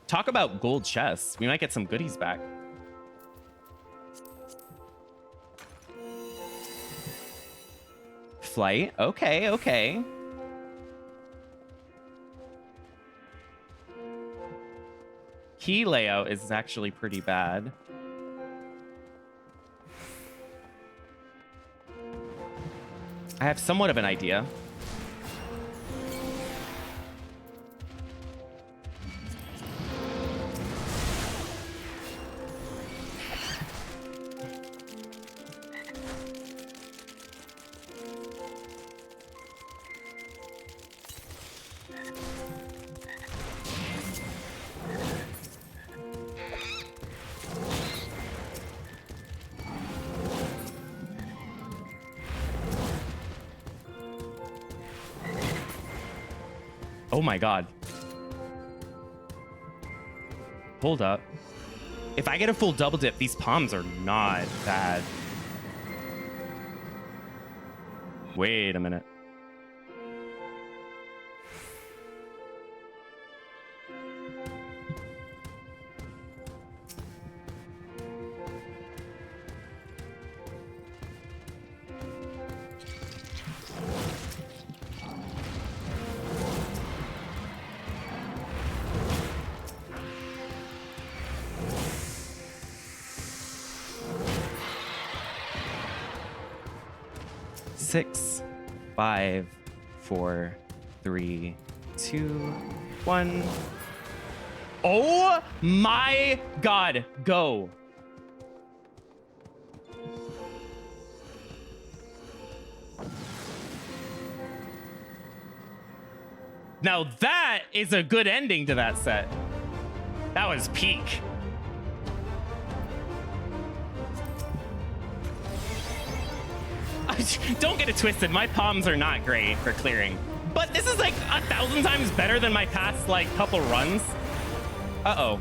Talk about gold chests. We might get some goodies back. Flight. Okay, okay. Key layout is actually pretty bad. I have somewhat of an idea. Oh my god. Hold up. If I get a full double dip, these palms are not bad. Wait a minute. Six. 5, 4, 3, 2, 1. Oh my God, go. Now that is a good ending to that set. That was peak. Don't get it twisted. My palms are not great for clearing, but this is like 1,000 times better than my past like couple runs. Uh-oh.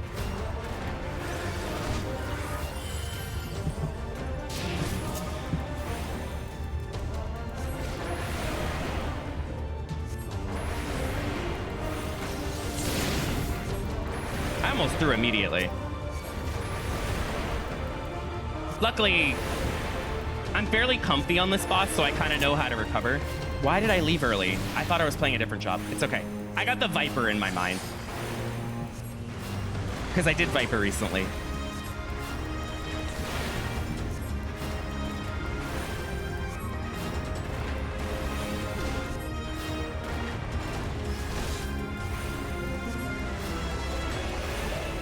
I almost threw immediately. Luckily, I'm fairly comfy on this boss, so I kind of know how to recover. Why did I leave early? I thought I was playing a different job. It's okay. I got the Viper in my mind. Because I did Viper recently.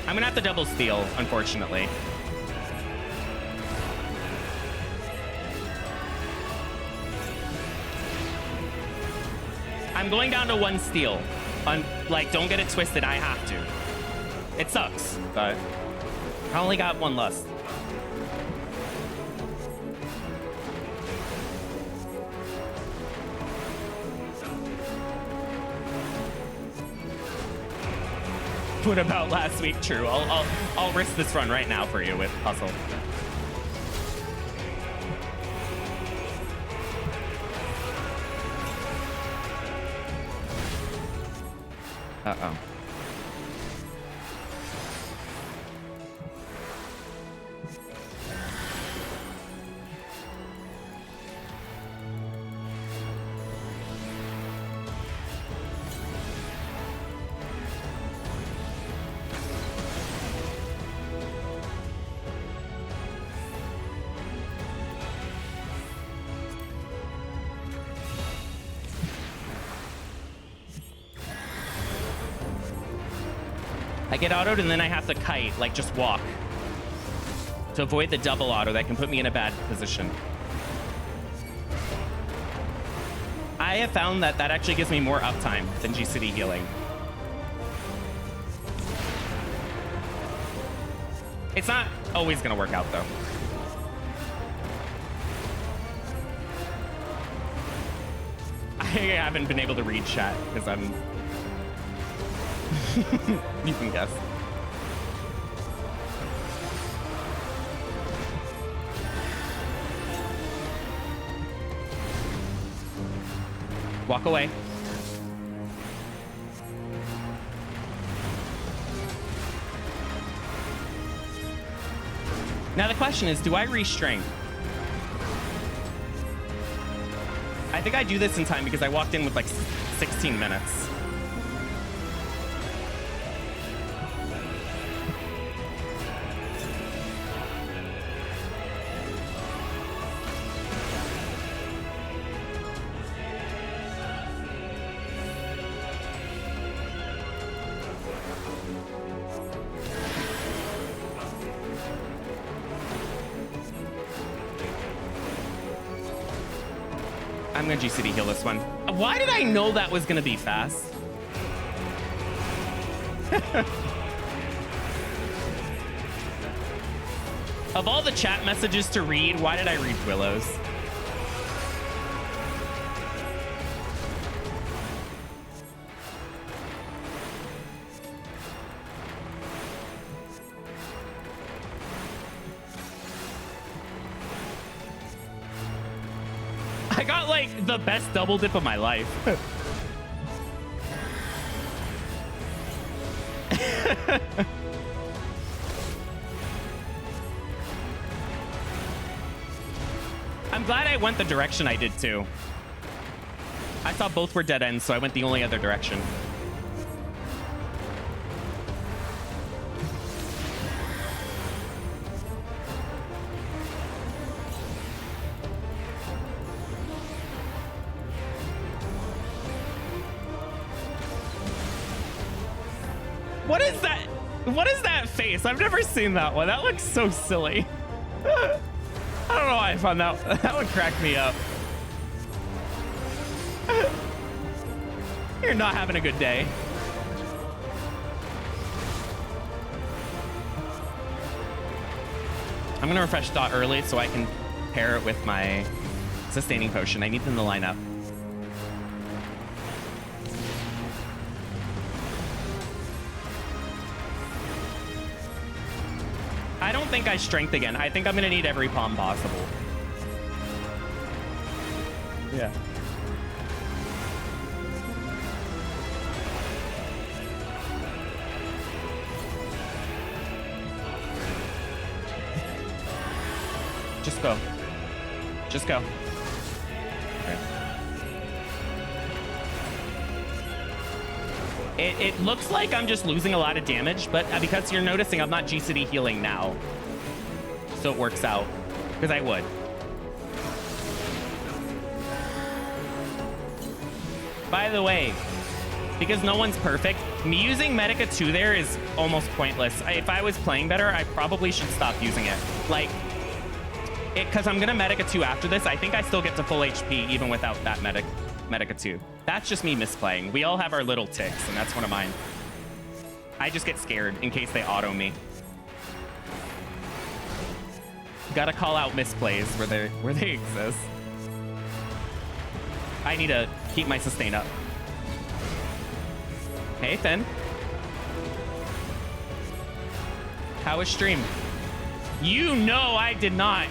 I'm gonna have to double steal, unfortunately. I'm going down to 1 steal. Like, don't get it twisted, I have to. It sucks, but I only got 1 lust. What about last week? True. I'll risk this run right now for you with hustle. Uh-oh. I get autoed and then I have to kite, like just walk, to avoid the double auto that can put me in a bad position. I have found that that actually gives me more uptime than G-City healing. It's not always gonna work out though. I haven't been able to read chat because I'm you can guess. Walk away. Now the question is, do I restring? I think I do this in time because I walked in with like 16 minutes. I'm gonna G-City heal this one. Why did I know that was gonna be fast? Of all the chat messages to read, why did I read Willow's? I got like the best double dip of my life. I'm glad I went the direction I did too. I thought both were dead ends, so I went the only other direction. What is that? What is that face? I've never seen that one. That looks so silly. I don't know why I found that. That would crack me up. You're not having a good day. I'm gonna refresh dot early so I can pair it with my sustaining potion. I need them to line up. I don't think I strength again. I think I'm gonna need every palm possible. Yeah. Just go. Just go. Okay. It looks like I'm just losing a lot of damage, but because you're noticing I'm not GCD healing now. So it works out. Because I would. By the way, because no one's perfect, me using Medica 2 there is almost pointless. If I was playing better, I probably should stop using it. Like, because I'm gonna Medica 2 after this, I think I still get to full HP even without that Medica 2. That's just me misplaying. We all have our little ticks, and that's one of mine. I just get scared in case they auto me. Gotta call out misplays where they exist. I need to keep my sustain up. Hey, Finn. How was stream? You know I did not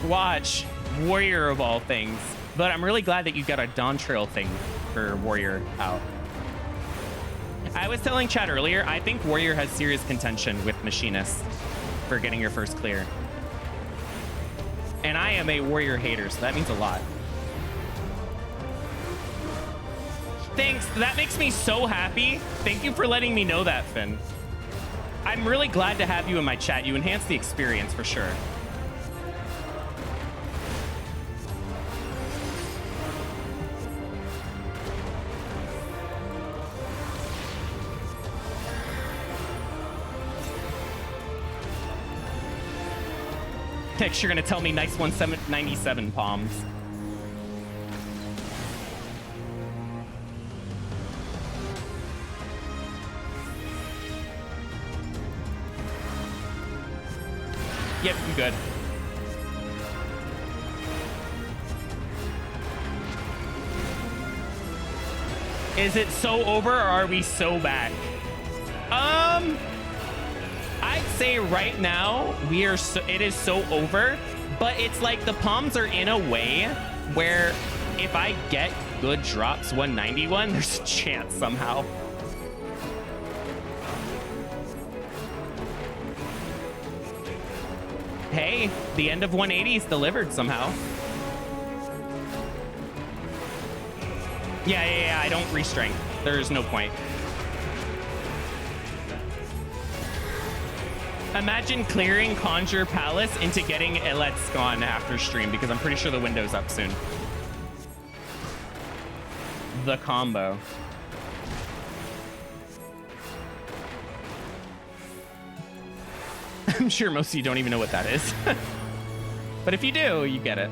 watch Warrior of all things, but I'm really glad that you got a Dawn Trail thing for Warrior out. I was telling Chad earlier, I think Warrior has serious contention with Machinist for getting your first clear. And I am a Warrior hater, so that means a lot. Thanks, that makes me so happy. Thank you for letting me know that, Finn. I'm really glad to have you in my chat. You enhance the experience for sure. Next, you're gonna tell me nice 197 palms. Yep, you good. Is it so over, or are we so back? I'd say right now it is so over, but it's like the palms are in a way where if I get good drops 191, there's a chance somehow. Hey, the end of 180 is delivered somehow. Yeah, I don't re-strength. There's no point. Imagine clearing Conjurer Palace into getting Let's Gone after stream, because I'm pretty sure the window's up soon. The combo. I'm sure most of you don't even know what that is. But if you do, you get it.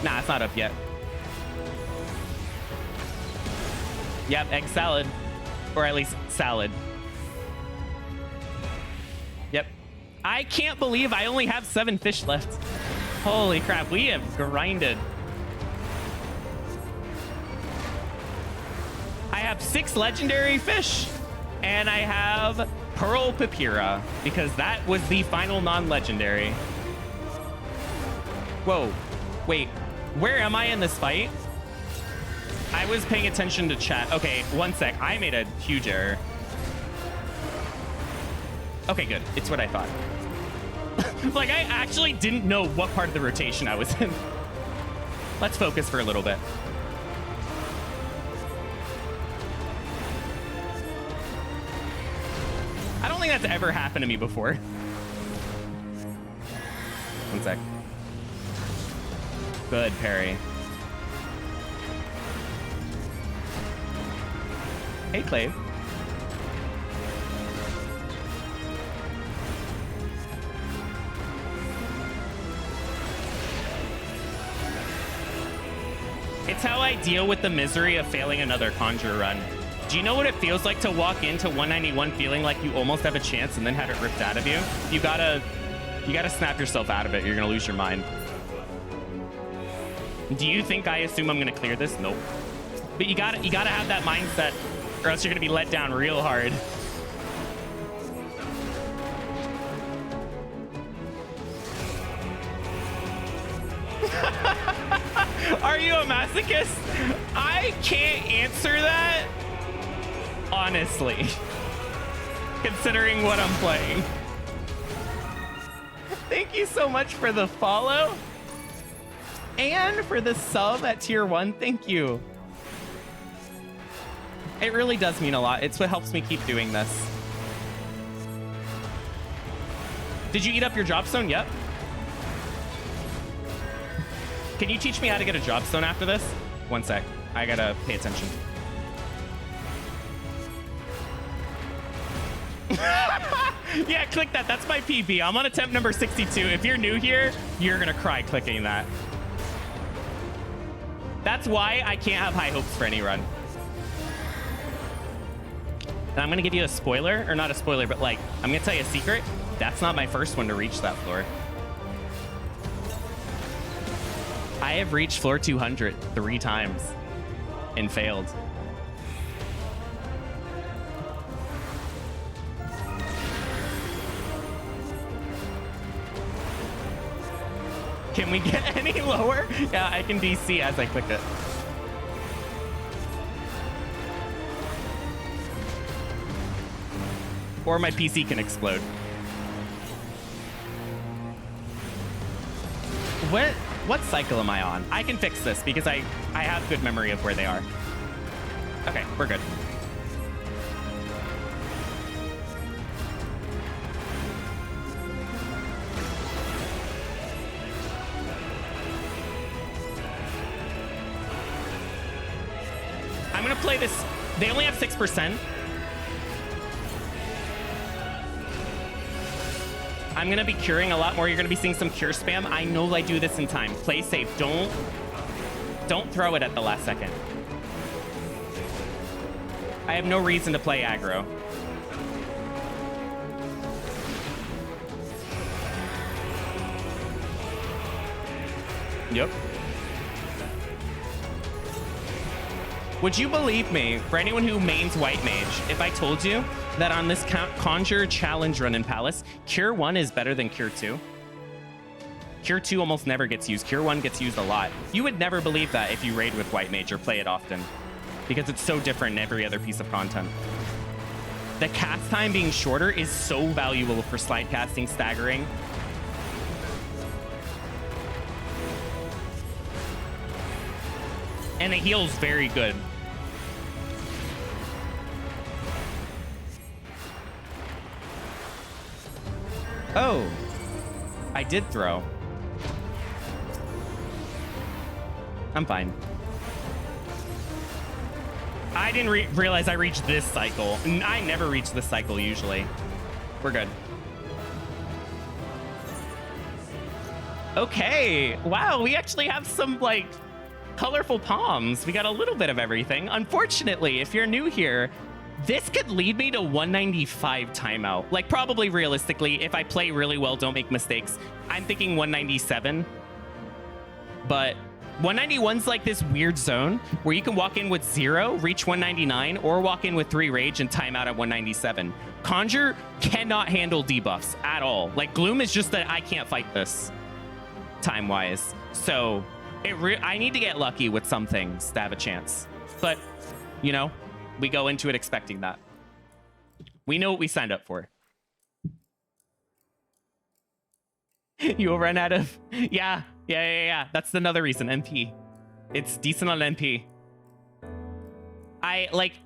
Nah, it's not up yet. Yep, egg salad. Or at least salad. Yep. I can't believe I only have 7 fish left. Holy crap, we have grinded. I have 6 legendary fish. And I have Pearl Papyra, because that was the final non-legendary. Whoa. Wait, where am I in this fight? I was paying attention to chat. Okay, one sec. I made a huge error. Okay, good. It's what I thought. Like, I actually didn't know what part of the rotation I was in. Let's focus for a little bit. I don't think that's ever happened to me before. One sec. Good, parry. Hey, Clave. It's how I deal with the misery of failing another Conjurer run. Do you know what it feels like to walk into 191 feeling like you almost have a chance and then have it ripped out of you? You gotta snap yourself out of it. You're gonna lose your mind. Do you think I assume I'm gonna clear this? Nope. But you gotta have that mindset, or else you're gonna be let down real hard. Are you a masochist? I can't answer that, honestly, considering what I'm playing. Thank you so much for the follow and for the sub at tier 1. Thank you. It really does mean a lot. It's what helps me keep doing this. Did you eat up your job stone? Yep. Can you teach me how to get a job stone after this? One sec. I gotta pay attention. Yeah, click that. That's my PB. I'm on attempt number 62. If you're new here, you're gonna cry clicking that. That's why I can't have high hopes for any run. And I'm gonna give you a spoiler, or not a spoiler, but like, I'm gonna tell you a secret. That's not my first one to reach that floor. I have reached floor 200 3 times and failed. Can we get any lower? Yeah, I can DC as I click it. Or my PC can explode. What cycle am I on? I can fix this because I have good memory of where they are. Okay, we're good. I'm gonna play this. They only have 6%. I'm gonna be curing a lot more. You're gonna be seeing some cure spam. I know I do this in time. Play safe. Don't throw it at the last second. I have no reason to play aggro. Yep. Would you believe me, for anyone who mains White Mage, if I told you that on this Conjurer challenge run in Palace, Cure 1 is better than Cure 2? Cure 2 almost never gets used. Cure 1 gets used a lot. You would never believe that if you raid with White Mage or play it often, because it's so different in every other piece of content. The cast time being shorter is so valuable for slide casting, staggering. And the heal's very good. Oh, I did throw. I'm fine. I didn't realize I reached this cycle. I never reach this cycle usually. We're good. Okay. Wow, we actually have some like colorful palms. We got a little bit of everything. Unfortunately, if you're new here, this could lead me to 195 timeout. Like probably realistically, if I play really well, don't make mistakes, I'm thinking 197. But 191's like this weird zone where you can walk in with 0, reach 199, or walk in with 3 rage and time out at 197. Conjure cannot handle debuffs at all. Like Gloom is just that I can't fight this time-wise. So I need to get lucky with some things to have a chance. But, you know, we go into it expecting that. We know what we signed up for. You'll run out of... Yeah. That's another reason. MP. It's decent on MP.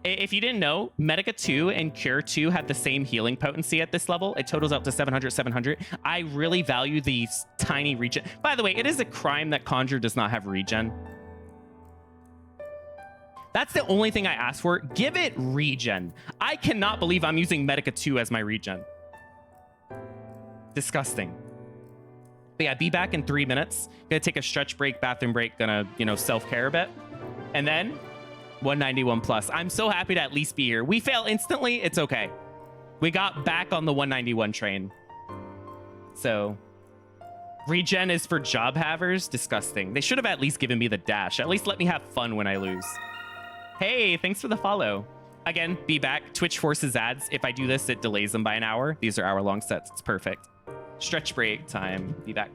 If you didn't know, Medica 2 and Cure 2 have the same healing potency at this level. It totals out to 700, 700. I really value these tiny regen. By the way, it is a crime that Conjure does not have regen. That's the only thing I asked for. Give it regen. I cannot believe I'm using Medica 2 as my regen. Disgusting. But yeah, be back in 3 minutes. Gonna take a stretch break, bathroom break, gonna, you know, self-care a bit. And then 191 plus. I'm so happy to at least be here. We fail instantly, it's okay. We got back on the 191 train. So regen is for job havers. Disgusting. They should have at least given me the dash. At least let me have fun when I lose. Hey, thanks for the follow. Again, be back. Twitch forces ads. If I do this, it delays them by an hour. These are hour-long sets. It's perfect. Stretch break time. Be back.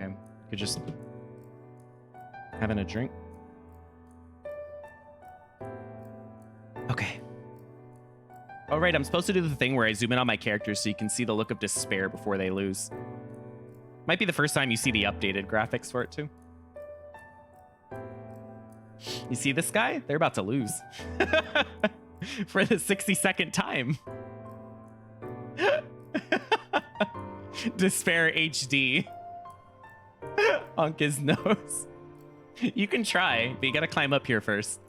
Okay, could just having a drink. Okay. All right, I'm supposed to do the thing where I zoom in on my characters so you can see the look of despair before they lose. Might be the first time you see the updated graphics for it too. You see this guy? They're about to lose. For the 60-second time. Despair HD. Honk his nose. You can try, but you gotta climb up here first.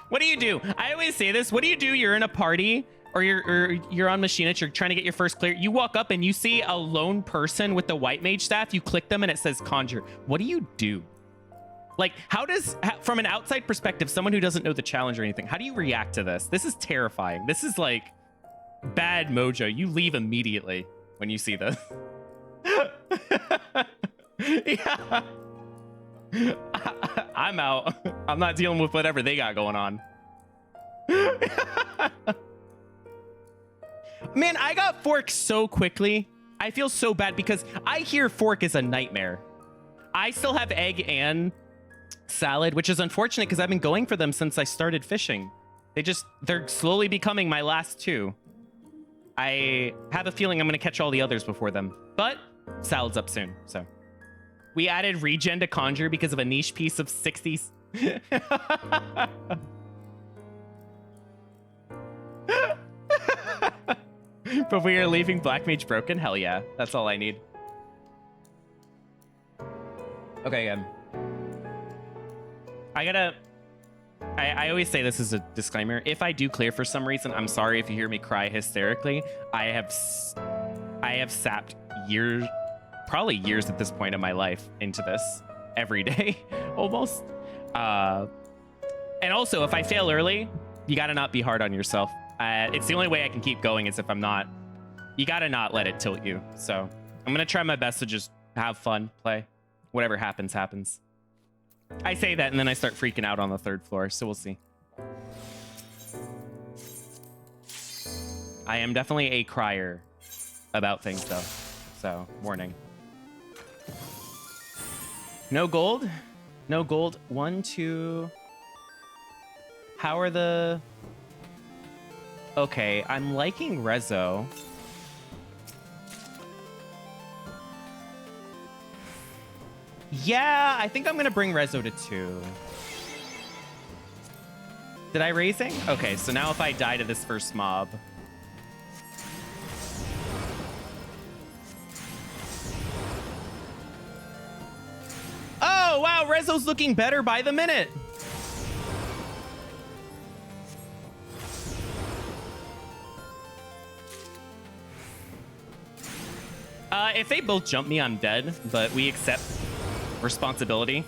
What do? I always say this. What do? You're in a party or you're on Machinist, you're trying to get your first clear. You walk up and you see a lone person with the white mage staff. You click them and it says Conjurer. What do? Like, from an outside perspective, someone who doesn't know the challenge or anything, how do you react to this? This is terrifying. This is like bad mojo. You leave immediately when you see this. Yeah. I'm out. I'm not dealing with whatever they got going on. Man, I got fork so quickly. I feel so bad because I hear fork is a nightmare. I still have egg and salad, which is unfortunate because I've been going for them since I started fishing. They're slowly becoming my last two. I have a feeling I'm going to catch all the others before them, but salad's up soon, so. We added regen to Conjure because of a niche piece of 60s. But we are leaving Black Mage broken? Hell yeah. That's all I need. Okay, I always say this as a disclaimer. If I do clear for some reason, I'm sorry if you hear me cry hysterically. I have sapped years, probably years at this point in my life into this every day, almost. And also, if I fail early, you gotta not be hard on yourself. It's the only way I can keep going is if I'm not. You gotta not let it tilt you. So I'm gonna try my best to just have fun, play. Whatever happens, happens. I say that and then I start freaking out on the third floor, so we'll see. I am definitely a crier about things though. So, warning. No gold? No gold. 1, 2. How are the... Okay, I'm liking Rezo. Yeah, I think I'm gonna bring Rezo to 2. Did I raising? Okay, so now if I die to this first mob. Oh, wow, Rezo's looking better by the minute. If they both jump me, I'm dead, but we accept responsibility.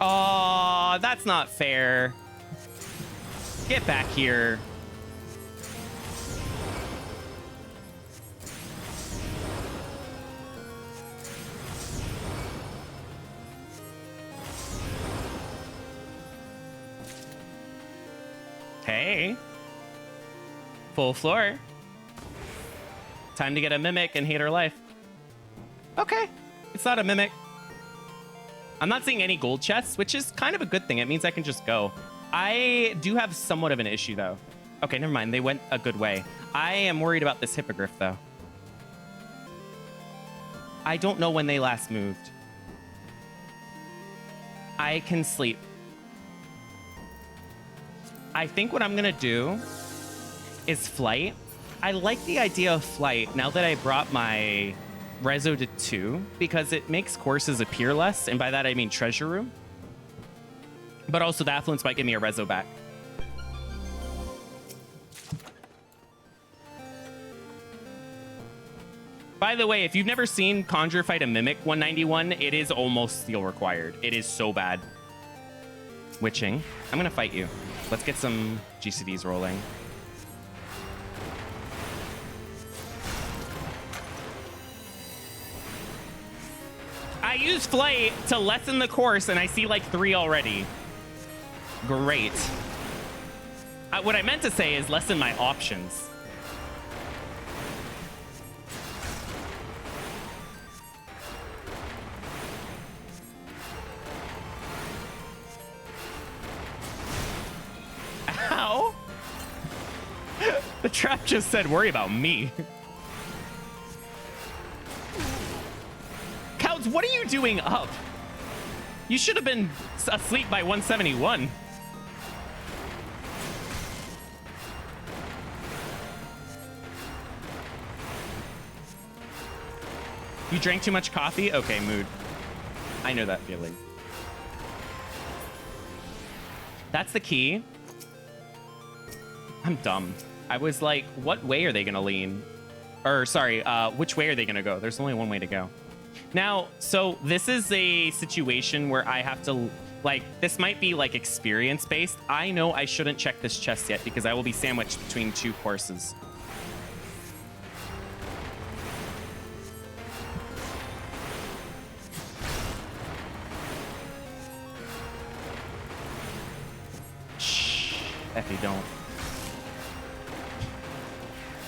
Oh, that's not fair. Get back here. Hey. Full floor. Time to get a mimic and hate her life. Okay. It's not a mimic. I'm not seeing any gold chests, which is kind of a good thing. It means I can just go. I do have somewhat of an issue, though. Okay, never mind. They went a good way. I am worried about this hippogriff, though. I don't know when they last moved. I can sleep. I think what I'm going to do is flight. I like the idea of flight now that I brought my Rezo to 2 because it makes courses appear less. And by that, I mean treasure room. But also the affluence might give me a Rezo back. By the way, if you've never seen Conjurer fight a Mimic 191, it is almost steal required. It is so bad. Witching. I'm going to fight you. Let's get some GCDs rolling. I use flight to lessen the course, and I see like 3 already. Great. What I meant to say is lessen my options. Ow! The trap just said, worry about me. Cows, what are you doing up? You should have been asleep by 171. You drank too much coffee? Okay, mood. I know that feeling. That's the key. I'm dumb. I was like, what way are they going to lean? Or, sorry, which way are they going to go? There's only one way to go. Now, so this is a situation where I have to, like, this might be, like, experience-based. I know I shouldn't check this chest yet because I will be sandwiched between 2 courses. Shh. Effie, don't.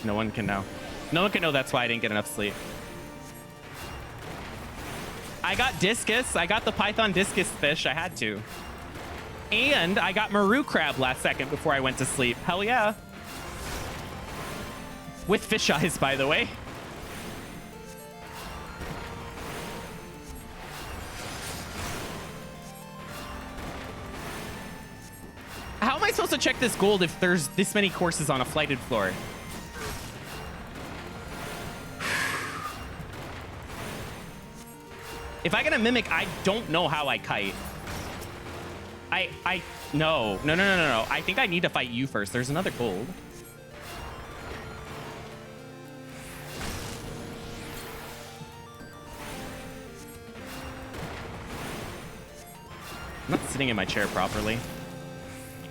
No one can know. No one can know that's why I didn't get enough sleep. I got discus. I got the python discus fish. I had to. And I got maru crab last second before I went to sleep. Hell yeah. With fish eyes, by the way. How am I supposed to check this gold if there's this many courses on a flighted floor? If I get a mimic, I don't know how I kite. No. I think I need to fight you first. There's another gold. I'm not sitting in my chair properly.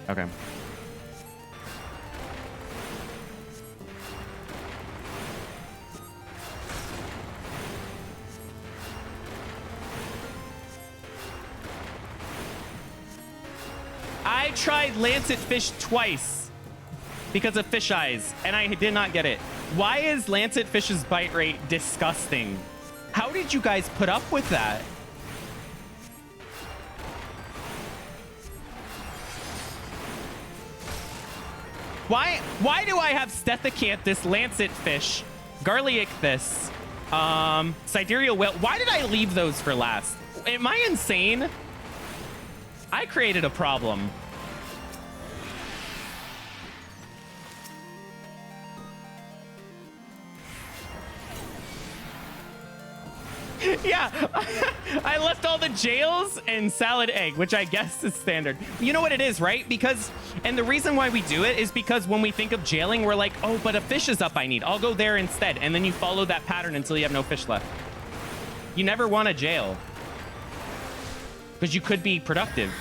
Okay. I tried Lancet Fish twice because of fish eyes, and I did not get it. Why is Lancet Fish's bite rate disgusting? How did you guys put up with that? Why do I have Stethecanthus, Lancet Fish, Garliacthus, Sidereal Whale? Why did I leave those for last? Am I insane? I created a problem. Yeah, I left all the jails and salad egg, which I guess is standard. You know what it is, right? Because, and the reason why we do it is because when we think of jailing, we're like, oh, but a fish is up I need. I'll go there instead. And then you follow that pattern until you have no fish left. You never want to jail. Because you could be productive.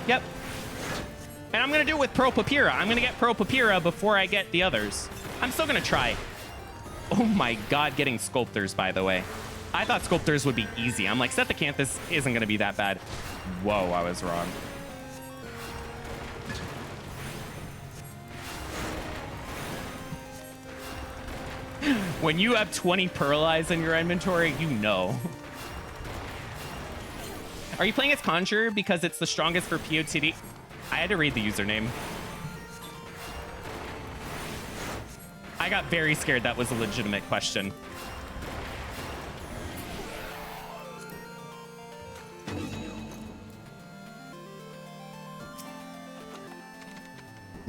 Yep. And I'm going to do it with Pearl Papyra. I'm going to get Pearl Papyra before I get the others. I'm still going to try. Oh my god, getting Sculptors, by the way. I thought Sculptors would be easy. I'm like, Stethecanthus isn't going to be that bad. Whoa, I was wrong. When you have 20 Pearl Eyes in your inventory, you know. Are you playing as Conjurer because it's the strongest for POTD? I had to read the username. I got very scared that was a legitimate question.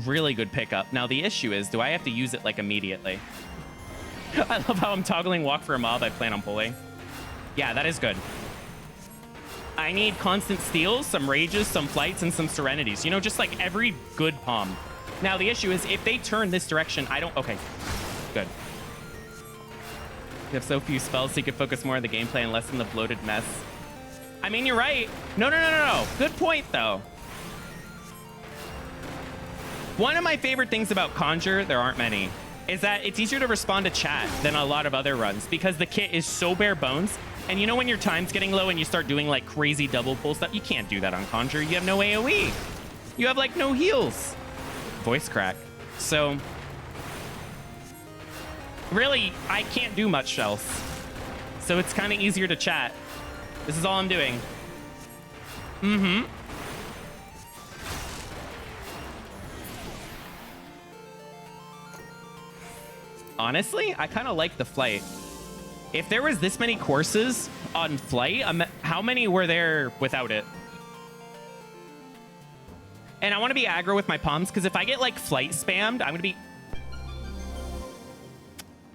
Really good pickup. Now the issue is, do I have to use it like immediately? I love how I'm toggling walk for a mob I plan on pulling. Yeah, that is good. I need constant steals, some rages, some flights, and some serenities. You know, just like every good palm. Now, the issue is, if they turn this direction, I don't... Okay, good. You have so few spells, so you can focus more on the gameplay and less on the bloated mess. I mean, you're right. No. Good point, though. One of my favorite things about Conjure, there aren't many, is that it's easier to respond to chat than a lot of other runs because the kit is so bare bones. And you know when your time's getting low and you start doing, like, crazy double pull stuff? You can't do that on Conjure. You have no AoE. You have, like, no heals. Voice crack. So really, I can't do much else. So it's kind of easier to chat. This is all I'm doing. Honestly, I kind of like the flight. If there was this many courses on flight, how many were there without it? And I want to be aggro with my palms, because if I get, like, flight spammed, I'm going to be...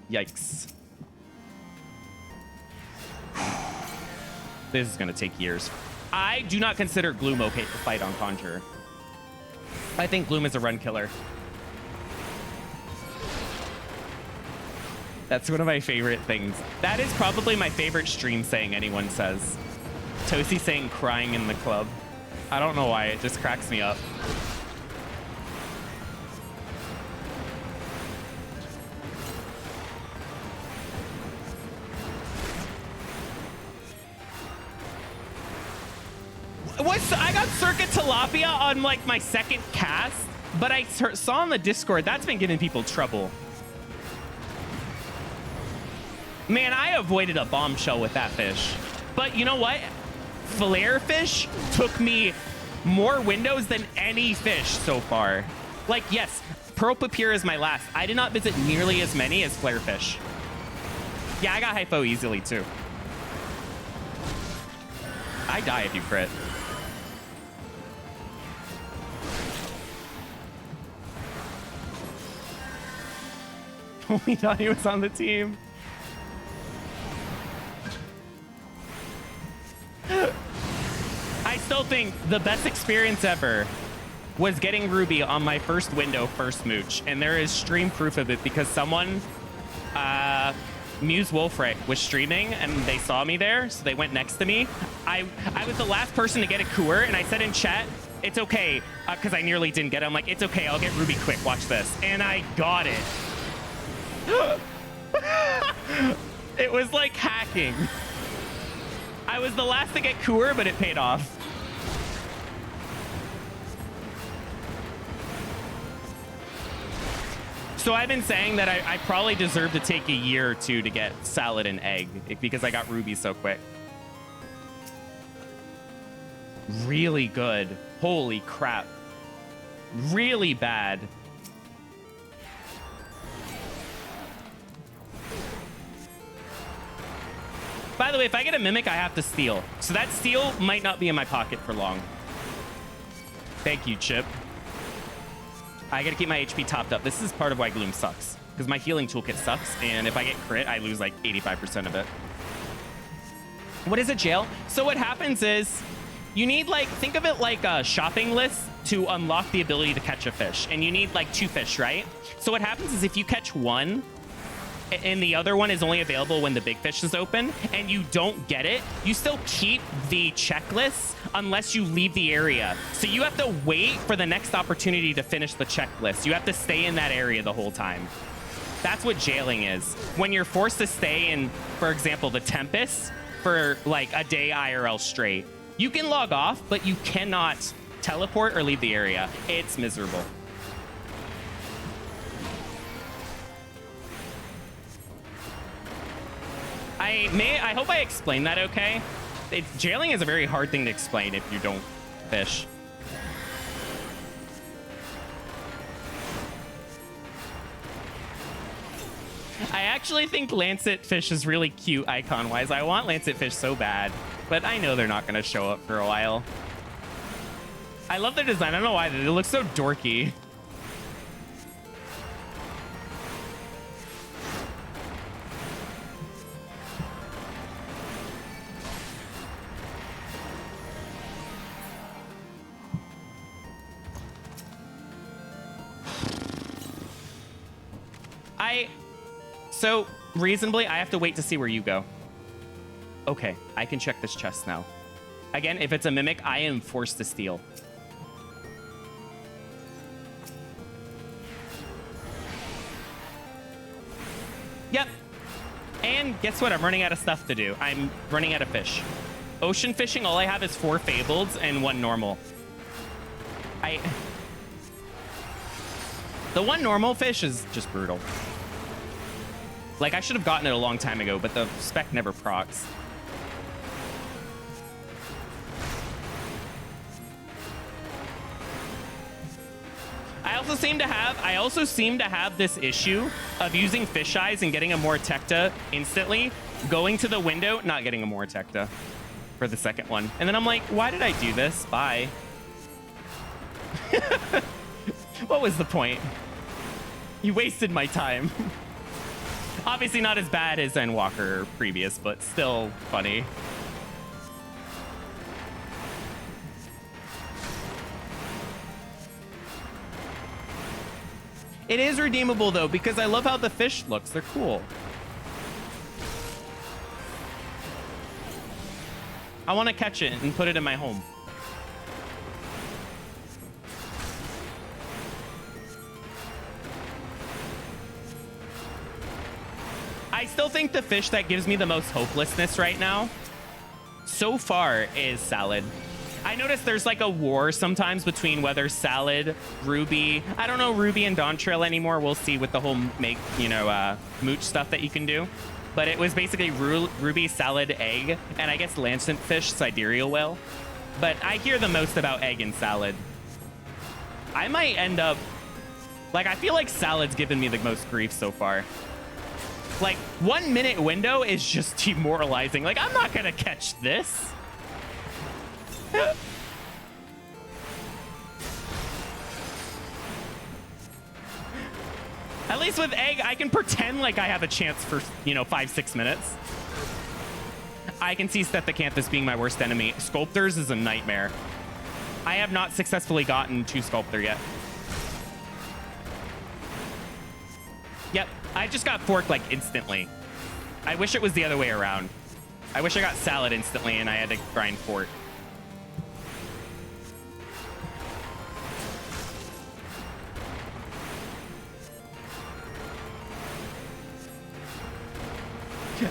Yikes. This is going to take years. I do not consider Gloom okay to fight on Conjurer. I think Gloom is a run killer. That's one of my favorite things. That is probably my favorite stream saying anyone says. Tosi saying crying in the club. I don't know why, it just cracks me up. I got Circuit Tilapia on, like, my second cast, but I saw on the Discord that's been giving people trouble. Man, I avoided a bombshell with that fish. But you know what? Flare fish took me more windows than any fish so far. Like, yes, Pearl Papyra is my last. I did not visit nearly as many as flare fish. Yeah, I got hypo easily too. I die if you crit. Only thought he was on the team. I still think the best experience ever was getting Ruby on my first window, first mooch. And there is stream proof of it because someone, Muse Wolfric, was streaming and they saw me there, so they went next to me. I was the last person to get a Coor, and I said in chat, it's okay, because I nearly didn't get it. I'm like, it's okay, I'll get Ruby quick, watch this. And I got it. It was like hacking. I was the last to get Coor, but it paid off. So I've been saying that I probably deserve to take a year or two to get salad and egg because I got Ruby so quick. Really good. Holy crap. really bad. By the way, if I get a mimic, I have to steal. So that steal might not be in my pocket for long. Thank you, Chip. I gotta keep my HP topped up. This is part of why Gloom sucks, because my healing toolkit sucks, and if I get crit, I lose like 85% of it. What is a jail? So what happens is you need, like, think of it like a shopping list to unlock the ability to catch a fish, and you need like 2 fish, right? So what happens is if you catch one and the other one is only available when the big fish is open and you don't get it, you still keep the checklist unless you leave the area. So you have to wait for the next opportunity to finish the checklist. You have to stay in that area the whole time. That's what jailing is. When you're forced to stay in, for example, the Tempest for like a day IRL straight. You can log off, but you cannot teleport or leave the area. It's miserable. I hope I explained that okay. Jailing is a very hard thing to explain if you don't fish. I actually think Lancet Fish is really cute icon-wise. I want Lancet Fish so bad, but I know they're not going to show up for a while. I love their design. I don't know why. It looks so dorky. So, reasonably, I have to wait to see where you go. Okay, I can check this chest now. Again, if it's a mimic, I am forced to steal. Yep. And guess what? I'm running out of stuff to do. I'm running out of fish. Ocean fishing, all I have is 4 fableds and 1 normal. The 1 normal fish is just brutal. Like, I should have gotten it a long time ago, but the spec never procs. I also seem to have this issue of using fish eyes and getting a Mortecta instantly, going to the window, not getting a Mortecta for the second one. And then I'm like, why did I do this? Bye. What was the point? You wasted my time. Obviously not as bad as Endwalker previous, but still funny. It is redeemable, though, because I love how the fish looks. They're cool. I want to catch it and put it in my home. I still think the fish that gives me the most hopelessness right now, so far, is Salad. I noticed there's like a war sometimes between whether Salad, Ruby, I don't know Ruby and Dawntrail anymore. We'll see with the whole mooch stuff that you can do. But it was basically Ruby, Salad, Egg, and I guess Lancet Fish, Sidereal Whale. But I hear the most about Egg and Salad. I might end up, like, I feel like Salad's given me the most grief so far. Like, 1 minute window is just demoralizing. Like, I'm not gonna catch this. At least with Egg, I can pretend like I have a chance for, 5-6 minutes. I can see Stephacanthus being my worst enemy. Sculptors is a nightmare. I have not successfully gotten to Sculptor yet. Yep, I just got forked like instantly. I wish it was the other way around. I wish I got Salad instantly and I had to grind Fort.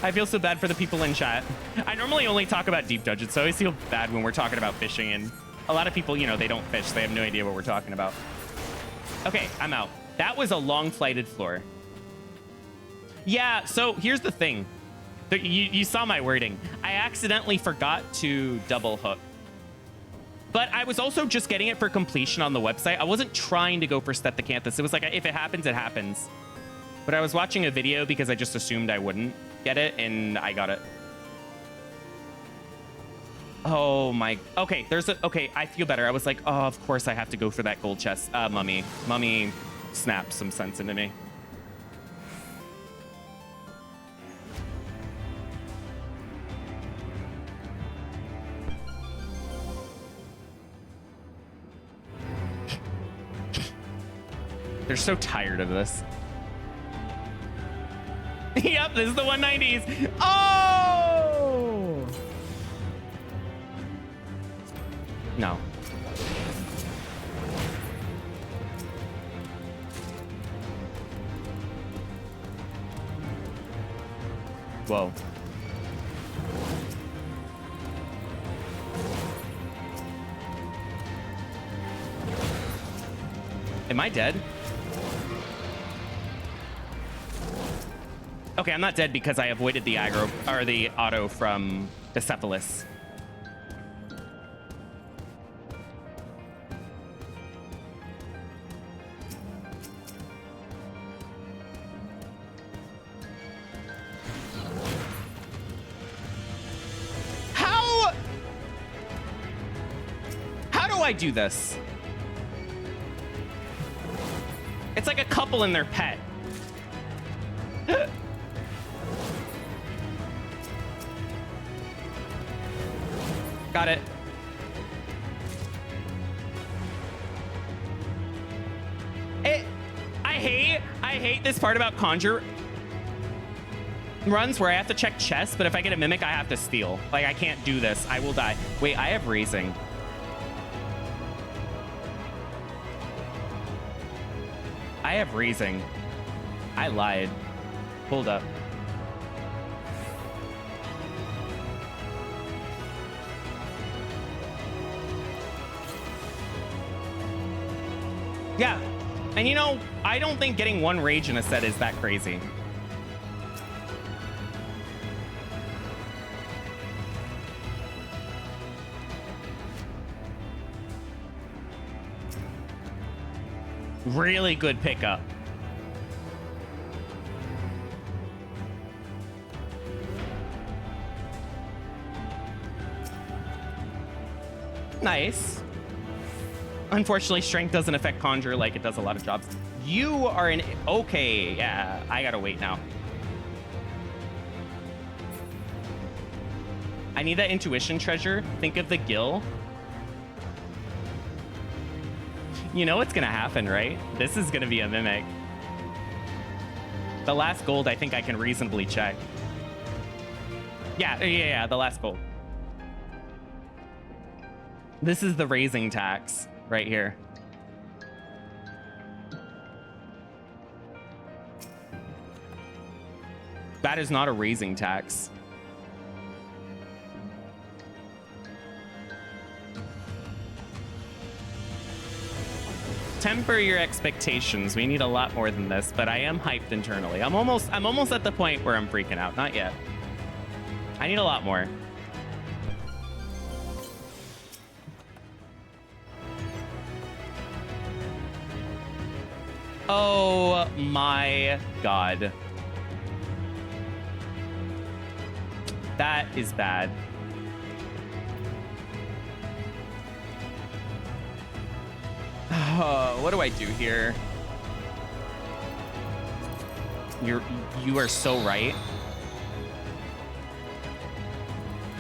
I feel so bad for the people in chat. I normally only talk about deep dungeons, so I always feel bad when we're talking about fishing, and a lot of people, they don't fish. They have no idea what we're talking about. Okay, I'm out. That was a long flighted floor. Yeah, so here's the thing. You saw my wording. I accidentally forgot to double hook. But I was also just getting it for completion on the website. I wasn't trying to go for Stethecanthus. It was like, if it happens, it happens. But I was watching a video because I just assumed I wouldn't get it, and I got it. Oh my, okay, okay, I feel better. I was like, oh, of course I have to go for that gold chest. Mummy snapped some sense into me. They're so tired of this. Yep, this is the 190s. Oh! No. Whoa. Am I dead? Okay, I'm not dead because I avoided the aggro or the auto from the Cephalus. How do I do this? It's like a couple and their pet. Got it. I hate this part about Conjurer runs where I have to check chests, but if I get a mimic, I have to steal. Like, I can't do this. I will die. Wait, I have raising. I have raising. I lied. Hold up. Yeah, and you know, I don't think getting one rage in a set is that crazy. Really good pickup. Nice. Unfortunately, strength doesn't affect Conjure like it does a lot of jobs. You are an... Okay, yeah, I gotta wait now. I need that intuition treasure. Think of the gill. You know what's gonna happen, right? This is gonna be a mimic. The last gold, I think I can reasonably check. Yeah, the last gold. This is the raising tax right here. That is not a raising tax. Temper your expectations. We need a lot more than this, but I am hyped internally. I'm almost at the point where I'm freaking out. Not yet. I need a lot more. Oh my god. That is bad. What do I do here? You are so right.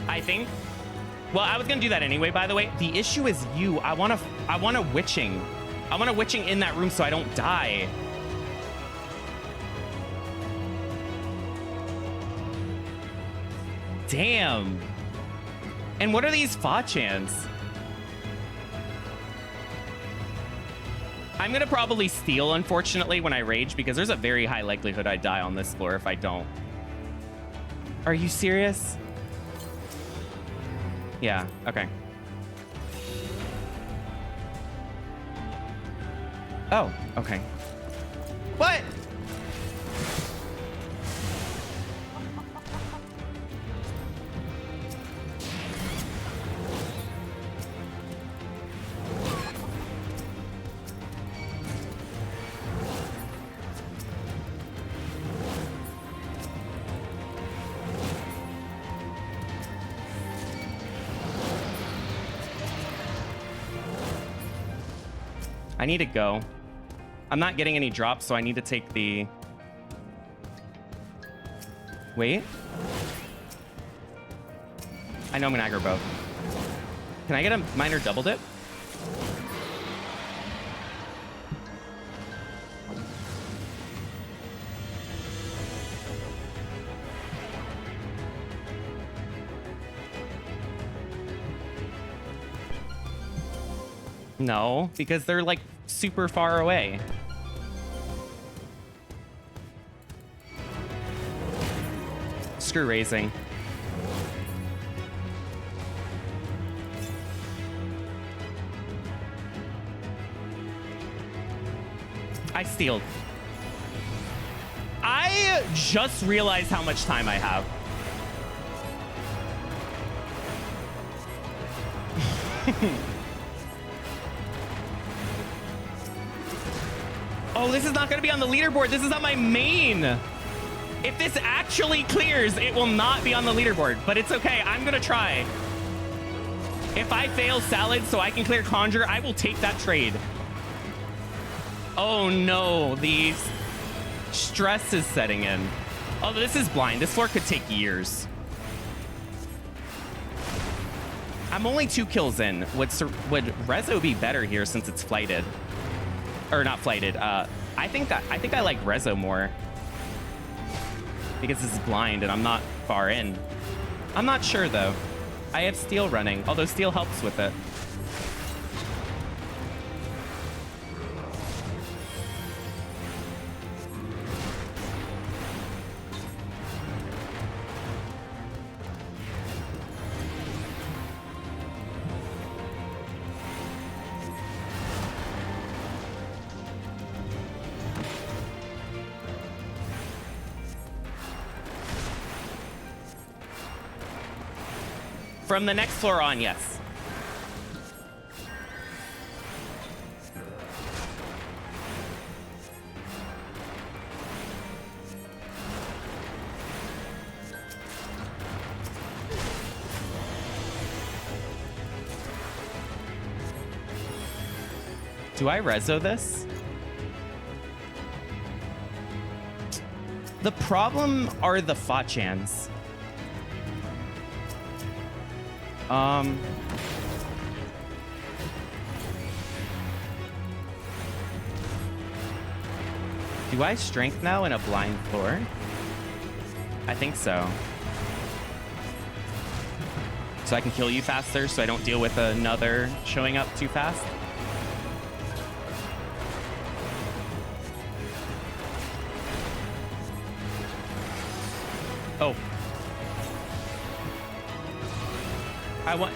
I think. Well, I was gonna do that anyway, by the way. The issue is you. I want a witching. I want a witching in that room so I don't die. Damn. And what are these Fa-chans? I'm gonna probably steal, unfortunately, when I rage, because there's a very high likelihood I die on this floor if I don't. Are you serious? Yeah, okay. Oh, okay. What? I need to go. I'm not getting any drops, so I need to take the... Wait. I know I'm gonna aggro both. Can I get a minor double dip? No, because they're like super far away. Screw raising. I stealed. I just realized how much time I have. Oh, this is not going to be on the leaderboard. This is on my main. If this actually clears, it will not be on the leaderboard, but it's okay. I'm going to try. If I fail Salad so I can clear Conjurer, I will take that trade. Oh no, the stress is setting in. Oh, this is blind. This floor could take years. I'm only 2 kills in. Would Rezo be better here since it's flighted? Or not flighted. I think I like Rezo more. Because this is blind and I'm not far in. I'm not sure though. I have Steel running, although Steel helps with it. From the next floor on, yes. Do I rezo this? The problem are the Fachans. Do I strength now in a blind floor? I think so. So I can kill you faster so I don't deal with another showing up too fast? Oh.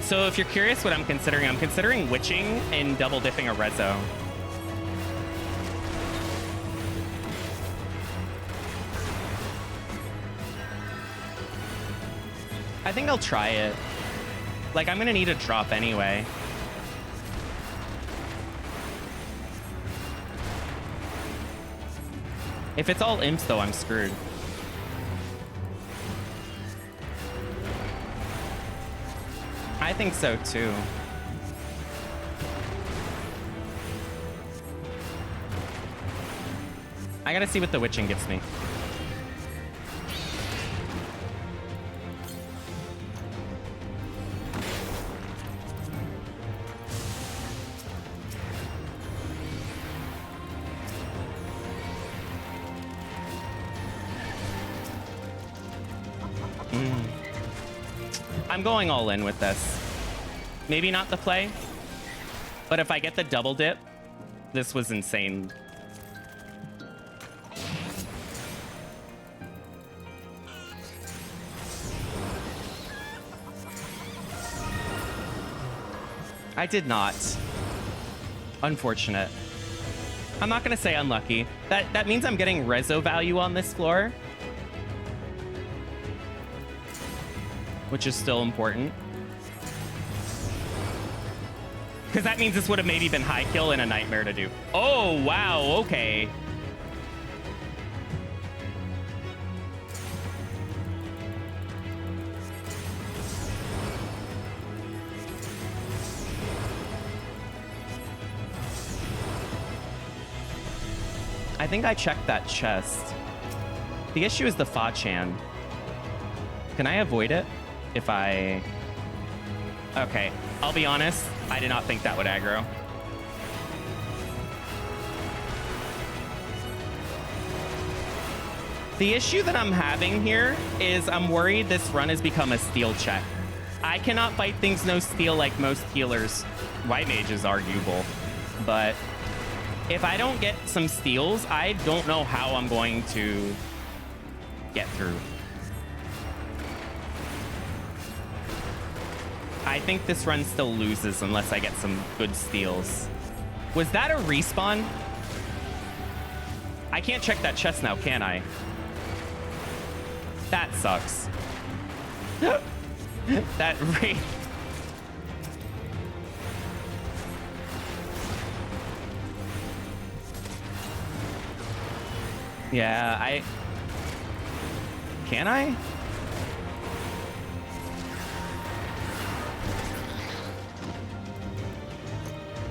So if you're curious what I'm considering witching and double dipping a rezo. I think I'll try it. Like, I'm gonna need a drop anyway. If it's all imps though, I'm screwed. I think so too. I gotta see what the witching gives me. I'm going all in with this. Maybe not the play, but if I get the double dip, this was insane. I did not. Unfortunate. I'm not gonna say unlucky. That means I'm getting rezo value on this floor, which is still important. Because that means this would have maybe been high kill and a nightmare to do. Oh, wow, okay. I think I checked that chest. The issue is the Fa-Chan. Can I avoid it if I... Okay, I'll be honest. I did not think that would aggro. The issue that I'm having here is I'm worried this run has become a steal check. I cannot fight things no steal like most healers. White Mage is arguable, but if I don't get some steals, I don't know how I'm going to get through. I think this run still loses unless I get some good steals. Was that a respawn? I can't check that chest now, can I? That sucks. That Wraith. Yeah, Can I?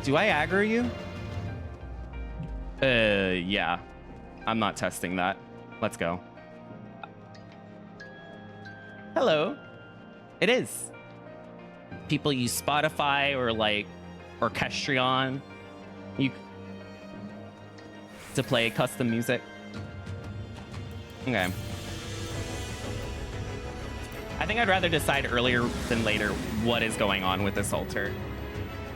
Do I aggro you? Yeah. I'm not testing that. Let's go. Hello. It is. People use Spotify or like Orchestrion to play custom music. Okay. I think I'd rather decide earlier than later what is going on with this altar.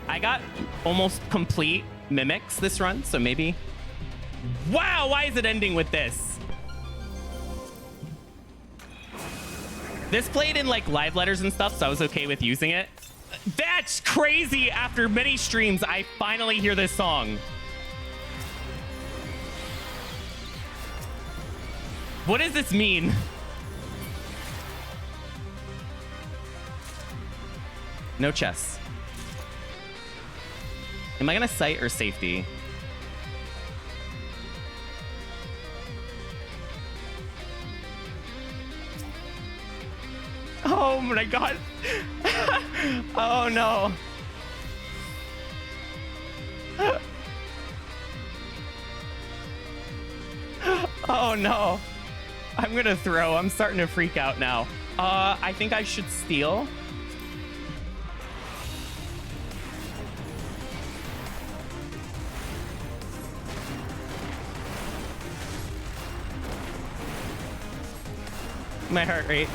I got almost complete mimics this run, so maybe... Wow, why is it ending with this? This played in like live letters and stuff, so I was okay with using it. That's crazy. After many streams, I finally hear this song. What does this mean? No chess. Am I gonna sight or safety? Oh my god. Oh no. Oh no. I'm gonna throw. I'm starting to freak out now. I think I should steal. My heart rate.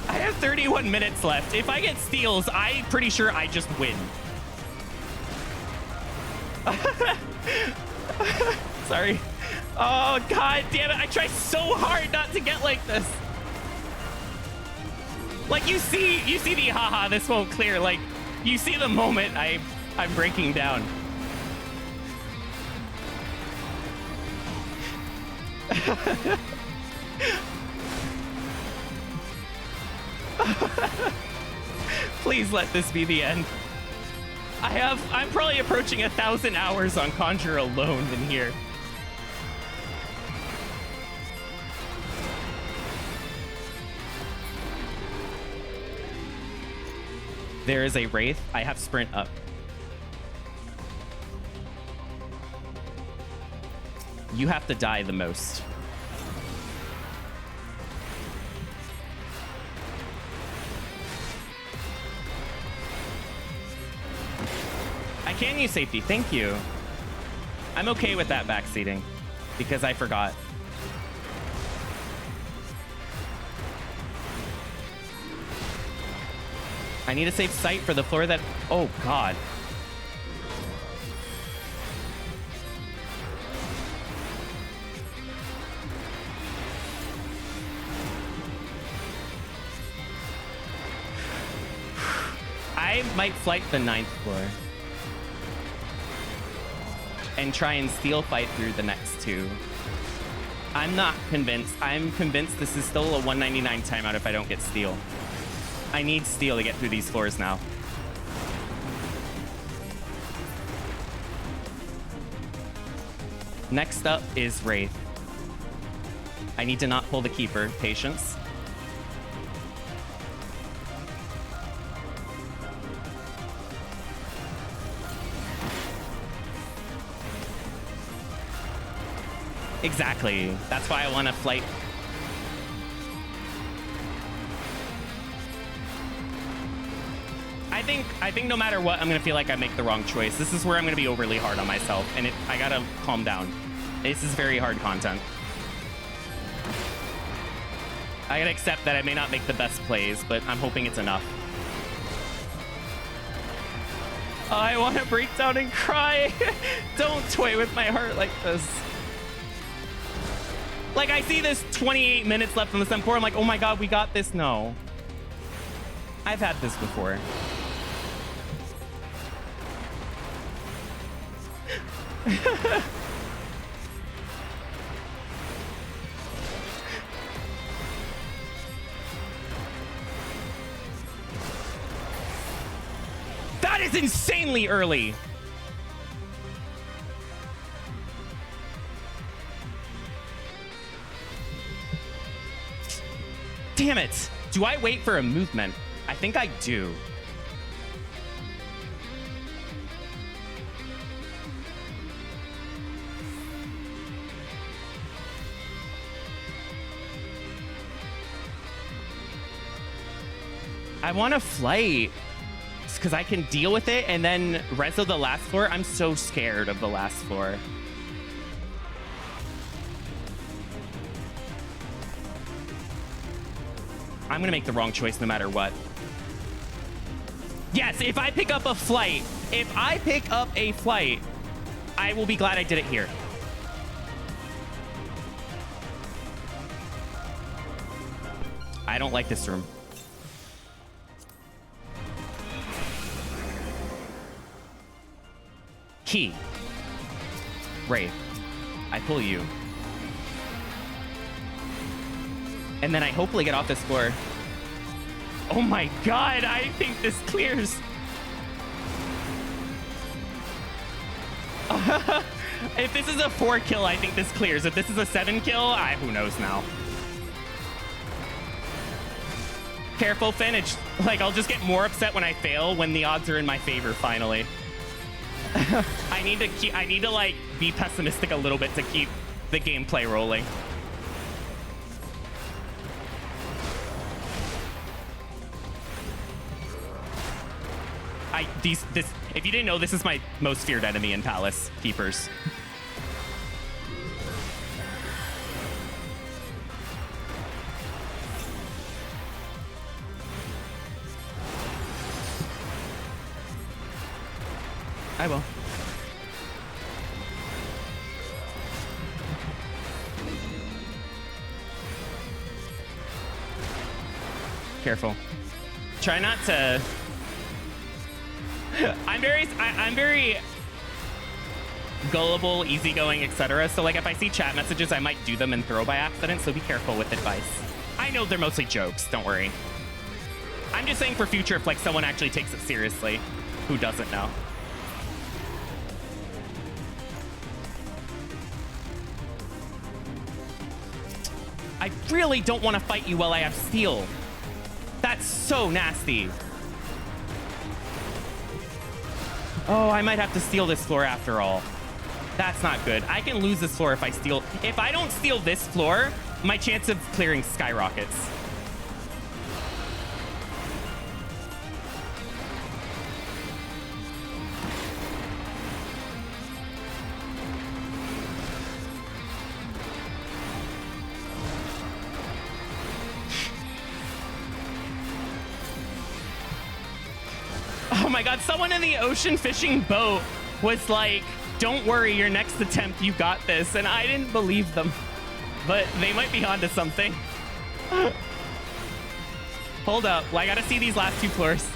I have 31 minutes left. If I get steals, I'm pretty sure I just win. Sorry. Oh, god damn it. I try so hard not to get like this. Like, you see the haha, this won't clear. Like, you see the moment I'm breaking down. Please let this be the end. I'm probably approaching 1,000 hours on Conjurer alone in here. There is a Wraith. I have sprint up. You have to die the most. I can use safety. Thank you. I'm okay with that backseating because I forgot. I need a safe sight for the floor that... Oh, God. I might flight the 9th floor and try and steal fight through the next 2. I'm not convinced. I'm convinced this is still a 199 timeout if I don't get steal. I need steal to get through these floors now. Next up is Wraith. I need to not pull the Keeper. Patience. Exactly. That's why I want a flight. I think no matter what, I'm gonna feel like I make the wrong choice. This is where I'm gonna be overly hard on myself, and I gotta calm down. This is very hard content. I gotta accept that I may not make the best plays, but I'm hoping it's enough. I want to break down and cry. Don't toy with my heart like this. Like, I see this 28 minutes left on the Sem 4. I'm like, oh my god, we got this. No. I've had this before. That is insanely early. Damn it. Do I wait for a movement? I think I do. I want a flight because I can deal with it and then reso the last floor. I'm so scared of the last floor. I'm gonna make the wrong choice no matter what. Yes, if I pick up a flight, I will be glad I did it here. I don't like this room. Key. Wraith. I pull you. And then I hopefully get off this floor. Oh my god, I think this clears. If this is a 4 kill, I think this clears. If this is a 7 kill, who knows now. Careful, Finn. Like, I'll just get more upset when I fail when the odds are in my favor finally. I need to like be pessimistic a little bit to keep the gameplay rolling. If you didn't know, this is my most feared enemy in Palace Keepers. I will. Careful. Try not to. I'm very gullible, easygoing, etc. So like if I see chat messages, I might do them and throw by accident. So be careful with advice. I know they're mostly jokes. Don't worry. I'm just saying for future if like someone actually takes it seriously, who doesn't know. I really don't want to fight you while I have steel. That's so nasty. Oh, I might have to steal this floor after all. That's not good. I can lose this floor if I steal. If I don't steal this floor, my chance of clearing skyrockets. Oh my god, someone in the ocean fishing boat was like, don't worry, your next attempt, you got this. And I didn't believe them. But they might be onto something. Hold up. Well, I gotta see these last 2 floors.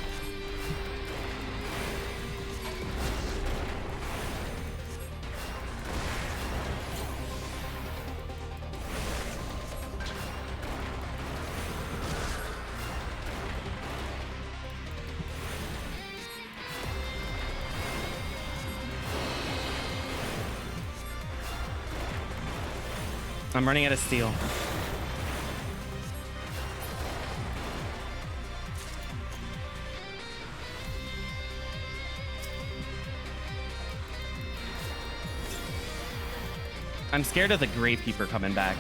I'm running out of steel. I'm scared of the Gravekeeper coming back.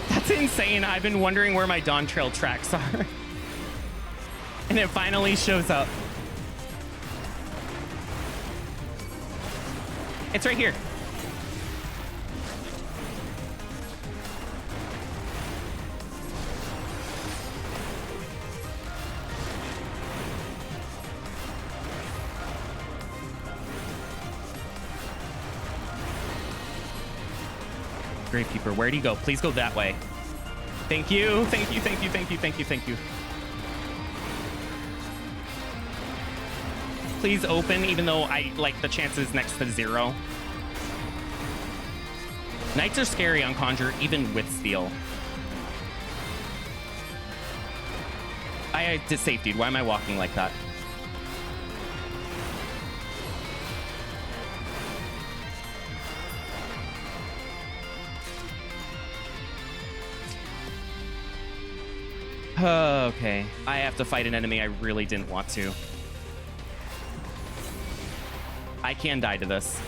That's insane. I've been wondering where my Dawn Trail tracks are. And it finally shows up. It's right here. Gravekeeper, where do you go? Please go that way. Thank you, thank you, thank you, thank you, thank you, thank you. Please open, even though I like the chances next to 0. Knights are scary on Conjurer, even with Steel. I dissafetied. Why am I walking like that? Okay. I have to fight an enemy I really didn't want to. I can die to this.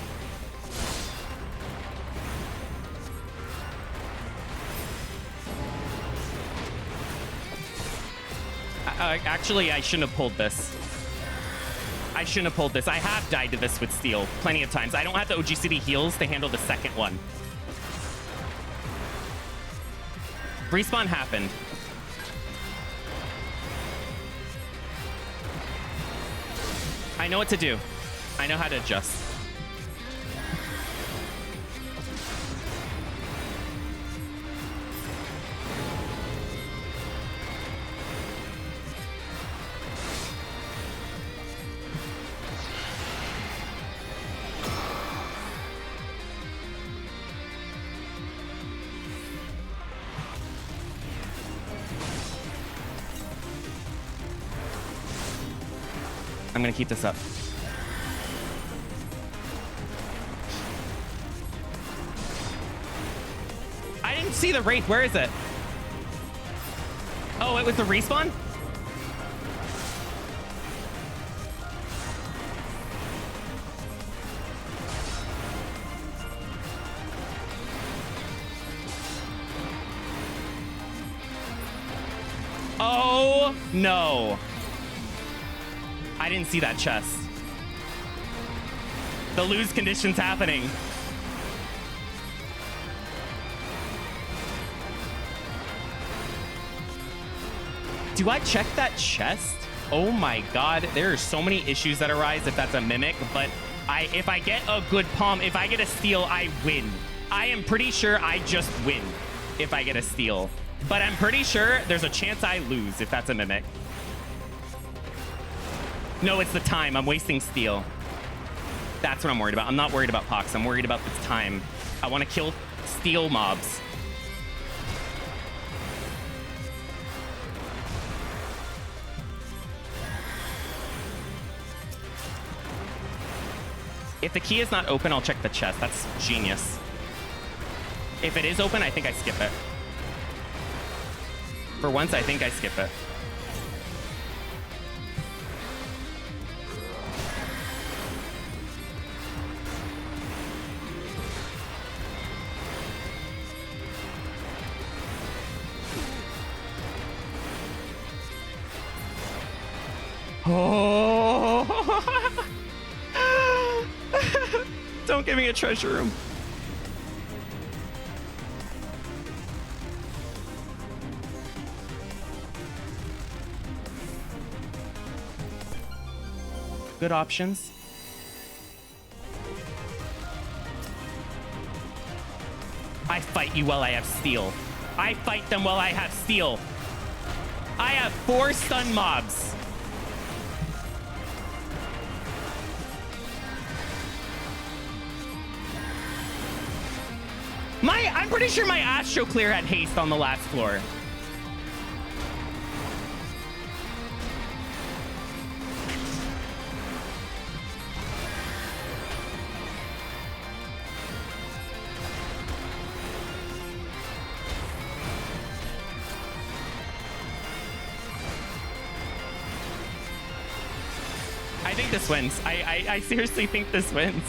Actually, I shouldn't have pulled this. I shouldn't have pulled this. I have died to this with Steel plenty of times. I don't have the OG City heals to handle the second one. Respawn happened. I know what to do. I know how to adjust. I'm gonna keep this up. I didn't see the Wraith. Where is it? Oh, it was the respawn? Oh, no. I didn't see that chest. The lose condition's happening. Do I check that chest? Oh my god, there are so many issues that arise if that's a mimic, but if I get a good palm, if I get a steal, I win. I am pretty sure I just win if I get a steal. But I'm pretty sure there's a chance I lose if that's a mimic. No, it's the time. I'm wasting steel. That's what I'm worried about. I'm not worried about Pox. I'm worried about this time. I want to kill steel mobs. If the key is not open, I'll check the chest. That's genius. If it is open, I think I skip it. For once, I think I skip it. Oh! Don't give me a treasure room. Good options. I fight you while I have steel. I fight them while I have steel. I have 4 stun mobs. I'm pretty sure my Astro Clear had haste on the last floor. I think this wins. I seriously think this wins.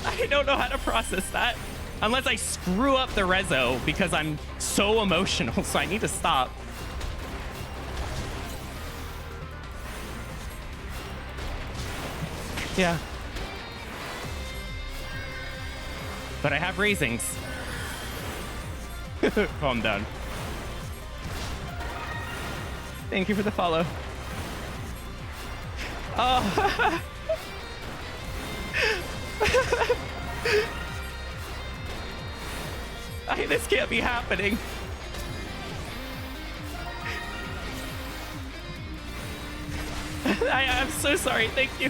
I don't know how to process that. Unless I screw up the rezo because I'm so emotional, so I need to stop. Yeah. But I have raisings. Calm down. Thank you for the follow. Oh. This can't be happening. I'm so sorry. Thank you.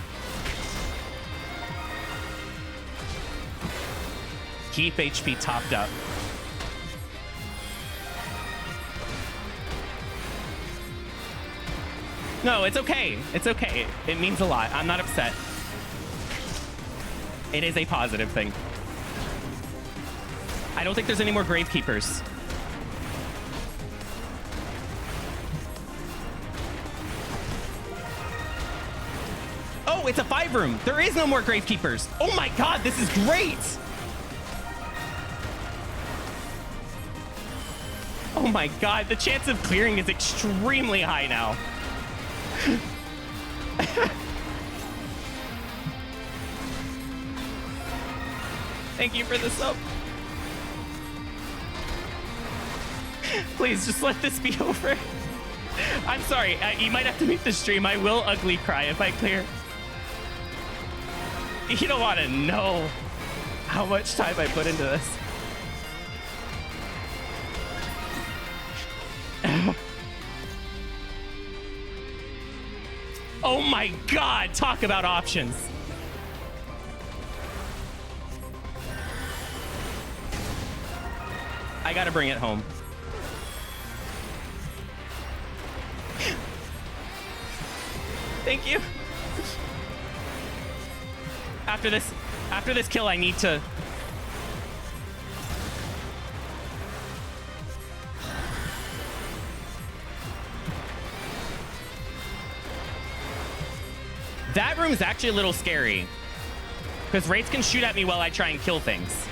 Keep HP topped up. No, it's okay. It's okay. It means a lot. I'm not upset. It is a positive thing. I don't think there's any more Gravekeepers. Oh, it's a 5-room. There is no more Gravekeepers. Oh my god, this is great. Oh my god, the chance of clearing is extremely high now. Thank you for the sub. Please, just let this be over. I'm sorry. You might have to mute the stream. I will ugly cry if I clear. You don't want to know how much time I put into this. Oh my god, talk about options. I gotta bring it home. Thank you. After this kill, I need to... That room is actually a little scary. Because Wraiths can shoot at me while I try and kill things.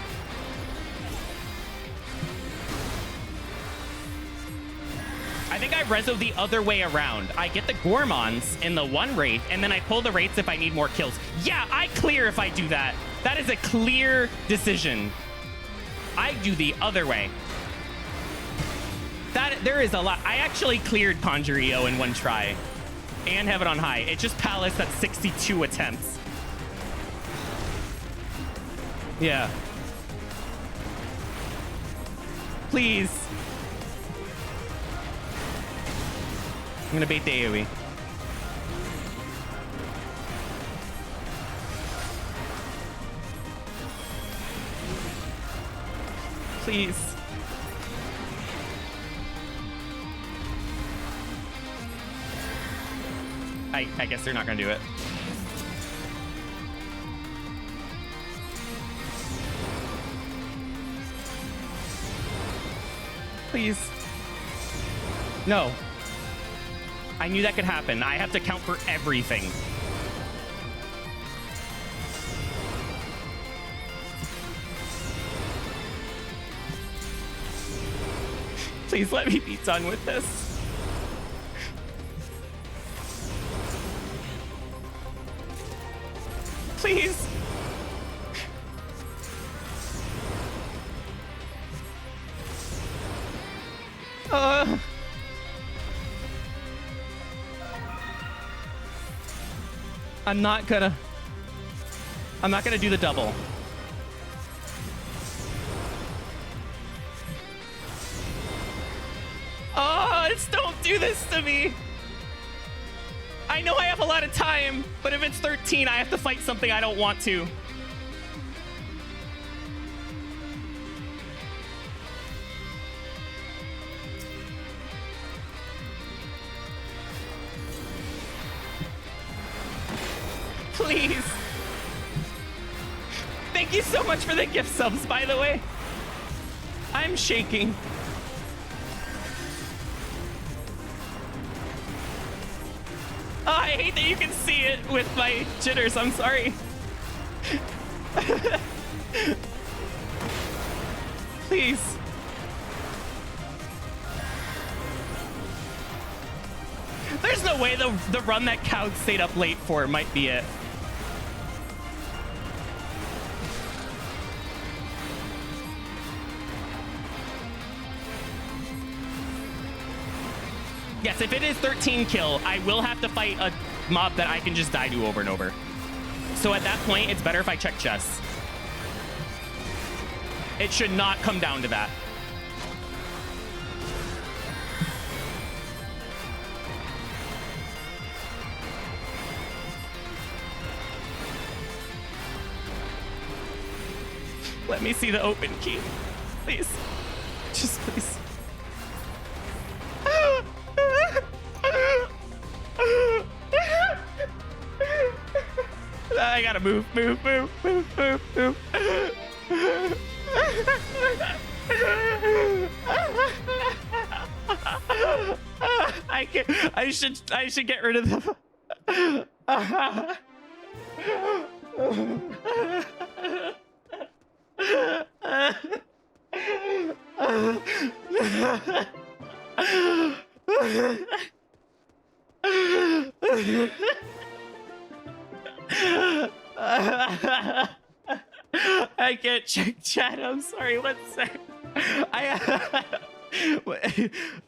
I think I rezo the other way around. I get the Gormons in the one Wraith, and then I pull the Wraiths if I need more kills. Yeah, I clear if I do that. That is a clear decision. I do the other way. There is a lot. I actually cleared Conjurer in one try. And have it on high. It just Palace at 62 attempts. Yeah. Please. I'm gonna bait the AoE. Please. I guess they're not gonna do it. Please. No. I knew that could happen. I have to count for everything. Please let me be done with this. Please. I'm not gonna do the double. Oh, don't do this to me. I know I have a lot of time, but if it's 13, I have to fight something I don't want to. Please. Thank you so much for the gift subs, by the way. I'm shaking. I hate that you can see it with my jitters. I'm sorry. Please. There's no way the run that Cowd stayed up late for might be it. Yes, if it is 13 kill, I will have to fight a mob that I can just die to over and over. So at that point, it's better if I check chess. It should not come down to that. Let me see the open key. Please. Just please. I gotta move. I should get rid of them. I can't check chat. I'm sorry. 1 sec.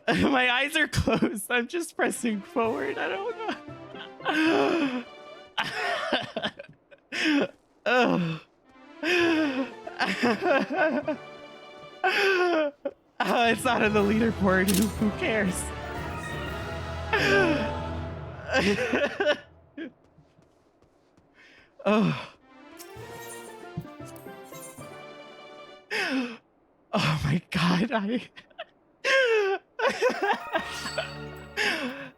My eyes are closed. I'm just pressing forward. I don't know. It's not on the leaderboard. Who cares? Oh my god,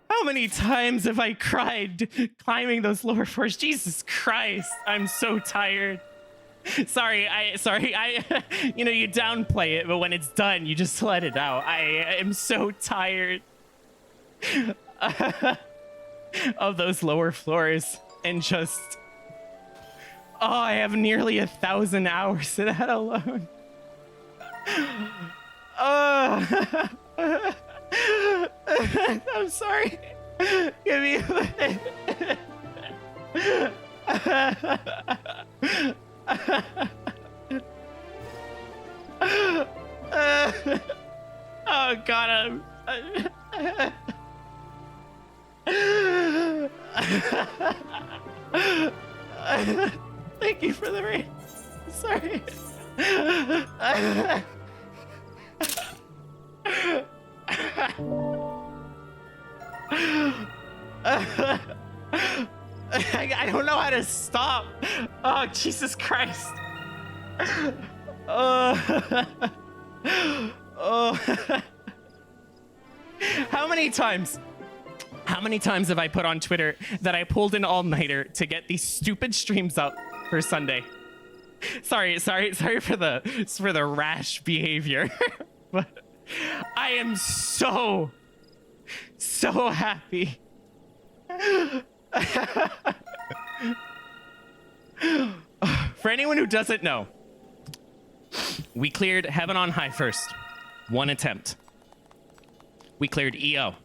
How many times have I cried climbing those lower floors? Jesus Christ, I'm so tired. Sorry, you know, you downplay it, but when it's done, you just let it out. I am so tired of those lower floors and just, I have nearly 1,000 hours in that alone. I'm sorry. Give me oh god, thank you for the rain. Sorry. I don't know how to stop. Oh, Jesus Christ. Oh. How many times have I put on Twitter that I pulled an all-nighter to get these stupid streams up for Sunday? Sorry for the rash behavior. But I am so happy. For anyone who doesn't know, we cleared Heaven on High first. 1 attempt. We cleared EO.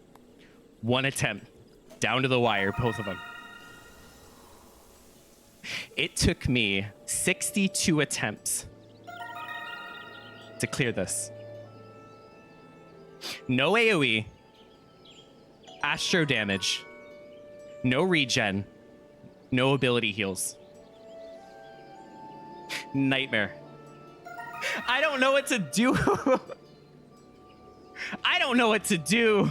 1 attempt. Down to the wire, both of them. It took me 62 attempts to clear this. No AoE, Astro damage, no regen, no ability heals. Nightmare. I don't know what to do. I don't know what to do.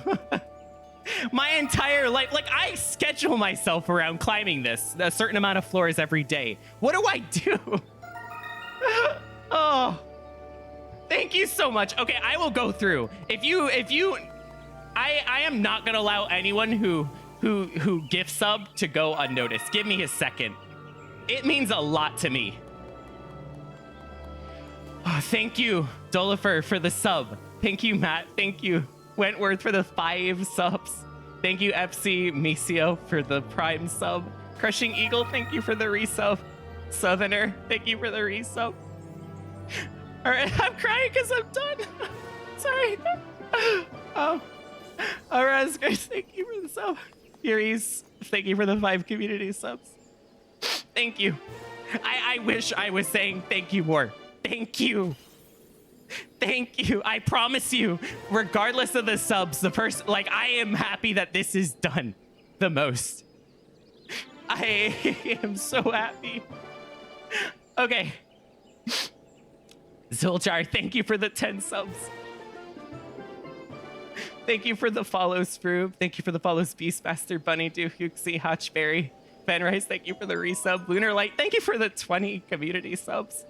My entire life, like, I schedule myself around climbing this, a certain amount of floors every day. What do I do? Oh, thank you so much. Okay, I will go through. I am not gonna allow anyone who gift sub to go unnoticed. Give me a second. It means a lot to me. Oh, thank you, Dolifer, for the sub. Thank you, Matt. Thank you, Wentworth, for the 5 subs. Thank you, FC Misio, for the Prime sub. Crushing Eagle, thank you for the resub. Southerner, thank you for the resub. All right, I'm crying because I'm done. Sorry. Rasgers, thank you for the sub. Furies, thank you for the 5 community subs. Thank you. I wish I was saying thank you more. Thank you. Thank you. I promise you, regardless of the subs, the person, like, I am happy that this is done the most. I am so happy. Okay. Zoljar, thank you for the 10 subs. Thank you for the follows, Froob. Thank you for the follows, Beastmaster, Bunny, Doohuxi, Hotchberry. Ben Rice, thank you for the resub. Lunar Light, thank you for the 20 community subs.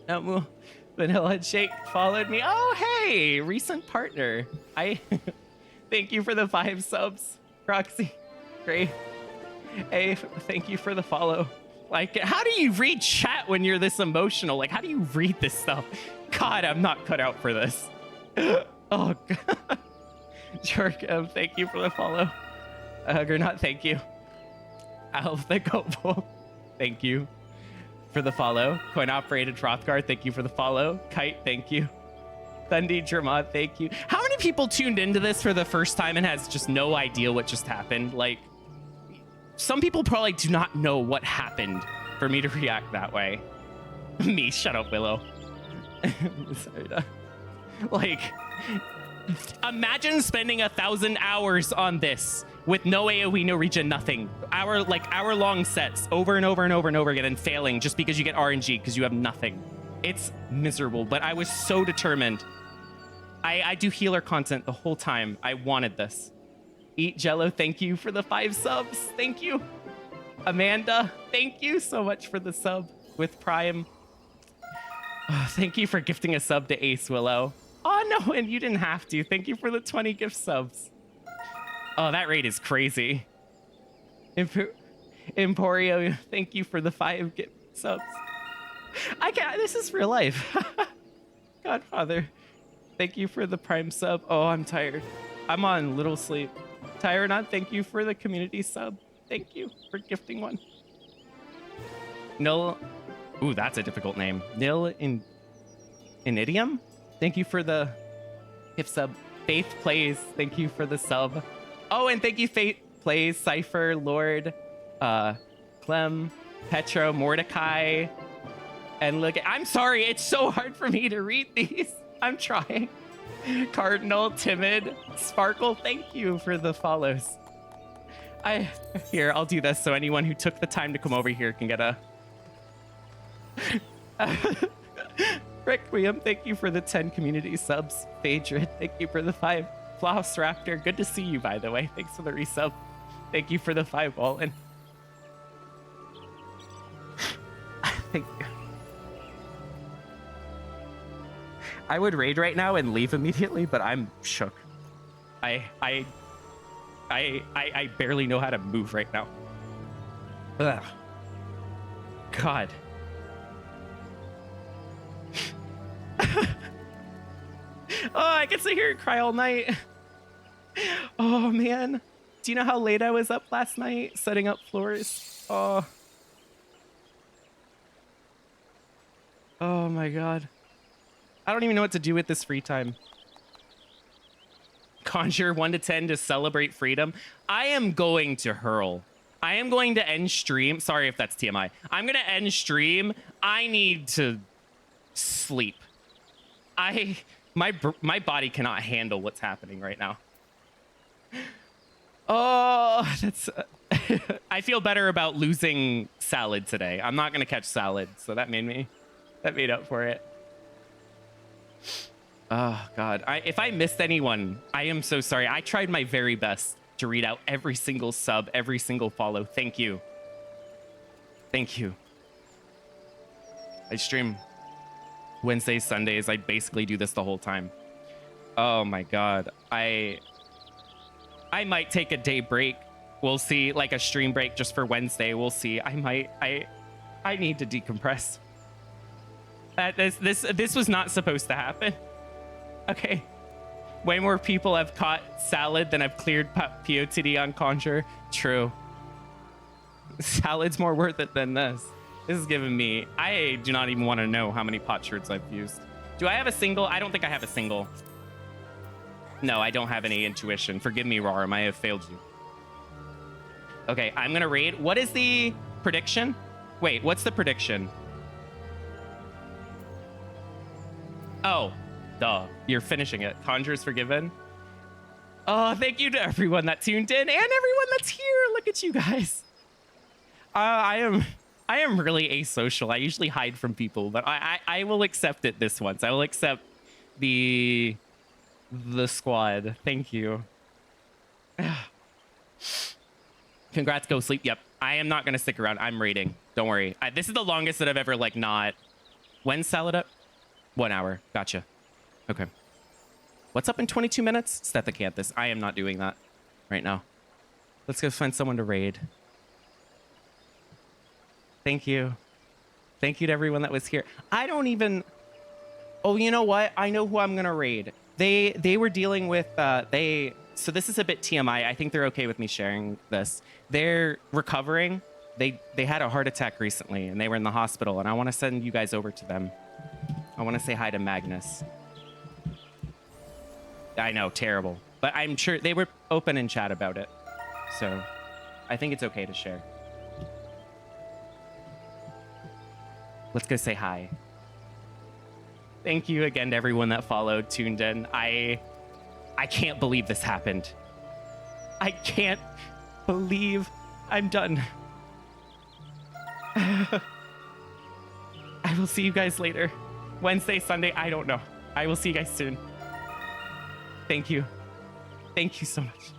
Namu, Vanilla Shake followed me. Oh, hey, recent partner. Thank you for the 5 subs. Roxy, great. Hey, thank you for the follow. Like, how do you read chat when you're this emotional? Like, how do you read this stuff? God, I'm not cut out for this. Oh, God. Jorkem, thank you for the follow. Gernot, thank you. Alf the Gobo, thank you for the follow. Coin Operated Rothgard, thank you for the follow. Kite, thank you. Thundy Dramad, thank you. How many people tuned into this for the first time and has just no idea what just happened? Like, some people probably do not know what happened for me to react that way. Me, shut up, Willow. Sorry, like, imagine spending 1,000 hours on this with no AoE, no regen, nothing. Hour-long sets over and over and over and over again and failing just because you get RNG because you have nothing. It's miserable, but I was so determined. I do healer content the whole time. I wanted this. Eat Jello, thank you for the 5 subs. Thank you. Amanda, thank you so much for the sub with Prime. Oh, thank you for gifting a sub to Ace Willow. Oh, no, and you didn't have to. Thank you for the 20 gift subs. Oh, that rate is crazy. Emporio, thank you for the 5 gift subs. I can't, this is real life. Godfather, thank you for the Prime sub. Oh, I'm tired. I'm on little sleep. Tyranot, thank you for the community sub. Thank you for gifting one. Nil, ooh, that's a difficult name. Nil Inidium, thank you for the gift sub. Faith Plays, thank you for the sub. Oh, and thank you, Faith Plays, Cypher, Lord, Clem, Petro, Mordecai, and look, I'm sorry, it's so hard for me to read these. I'm trying. Cardinal, Timid, Sparkle, thank you for the follows. Here, I'll do this so anyone who took the time to come over here can get a... Requiem, thank you for the 10 community subs. Phaedra, thank you for the 5. Floss Raptor, good to see you, by the way. Thanks for the resub. Thank you for the 5 Wallen. Thank you. I would raid right now and leave immediately, but I'm shook. I barely know how to move right now. Ugh. God. Oh, I can sit here and cry all night. Oh, man. Do you know how late I was up last night setting up floors? Oh. Oh, my God. I don't even know what to do with this free time. Conjure 1 to 10 to celebrate freedom. I am going to hurl. I am going to end stream. Sorry if that's TMI. I'm going to end stream. I need to sleep. My body cannot handle what's happening right now. Oh, that's... I feel better about losing salad today. I'm not going to catch salad, so that made up for it. Oh, God. If I missed anyone, I am so sorry. I tried my very best to read out every single sub, every single follow. Thank you. Thank you. I stream Wednesdays, Sundays. I basically do this the whole time. Oh, my God. I might take a day break. We'll see, like a stream break just for Wednesday. We'll see. I need to decompress. This was not supposed to happen. Okay. Way more people have caught salad than have cleared POTD on Conjurer. True. Salad's more worth it than this. This is giving me... I do not even want to know how many potsherds I've used. Do I have a single? I don't think I have a single. No, I don't have any intuition. Forgive me, Rarum. I have failed you. Okay, I'm going to raid. What is the prediction? Wait, what's the prediction? Oh, duh. You're finishing it. Conjurer's forgiven. Oh, thank you to everyone that tuned in and everyone that's here. Look at you guys. I am really asocial. I usually hide from people, but I will accept it this once. I will accept the squad. Thank you. Congrats, go sleep. Yep. I am not going to stick around. I'm raiding. Don't worry. This is the longest that I've ever, like, not... When's salad up? 1 hour. Gotcha. Okay. What's up in 22 minutes? Stethecanthus. I am not doing that right now. Let's go find someone to raid. Thank you. Thank you to everyone that was here. I don't even... Oh, you know what? I know who I'm going to raid. They were dealing with... So this is a bit TMI. I think they're okay with me sharing this. They're recovering. They had a heart attack recently, and they were in the hospital, and I want to send you guys over to them. I want to say hi to Magnus. I know, terrible. But I'm sure they were open in chat about it. So I think it's okay to share. Let's go say hi. Thank you again to everyone that followed, tuned in. I can't believe this happened. I can't believe I'm done. I will see you guys later. Wednesday, Sunday, I don't know. I will see you guys soon. Thank you. Thank you so much.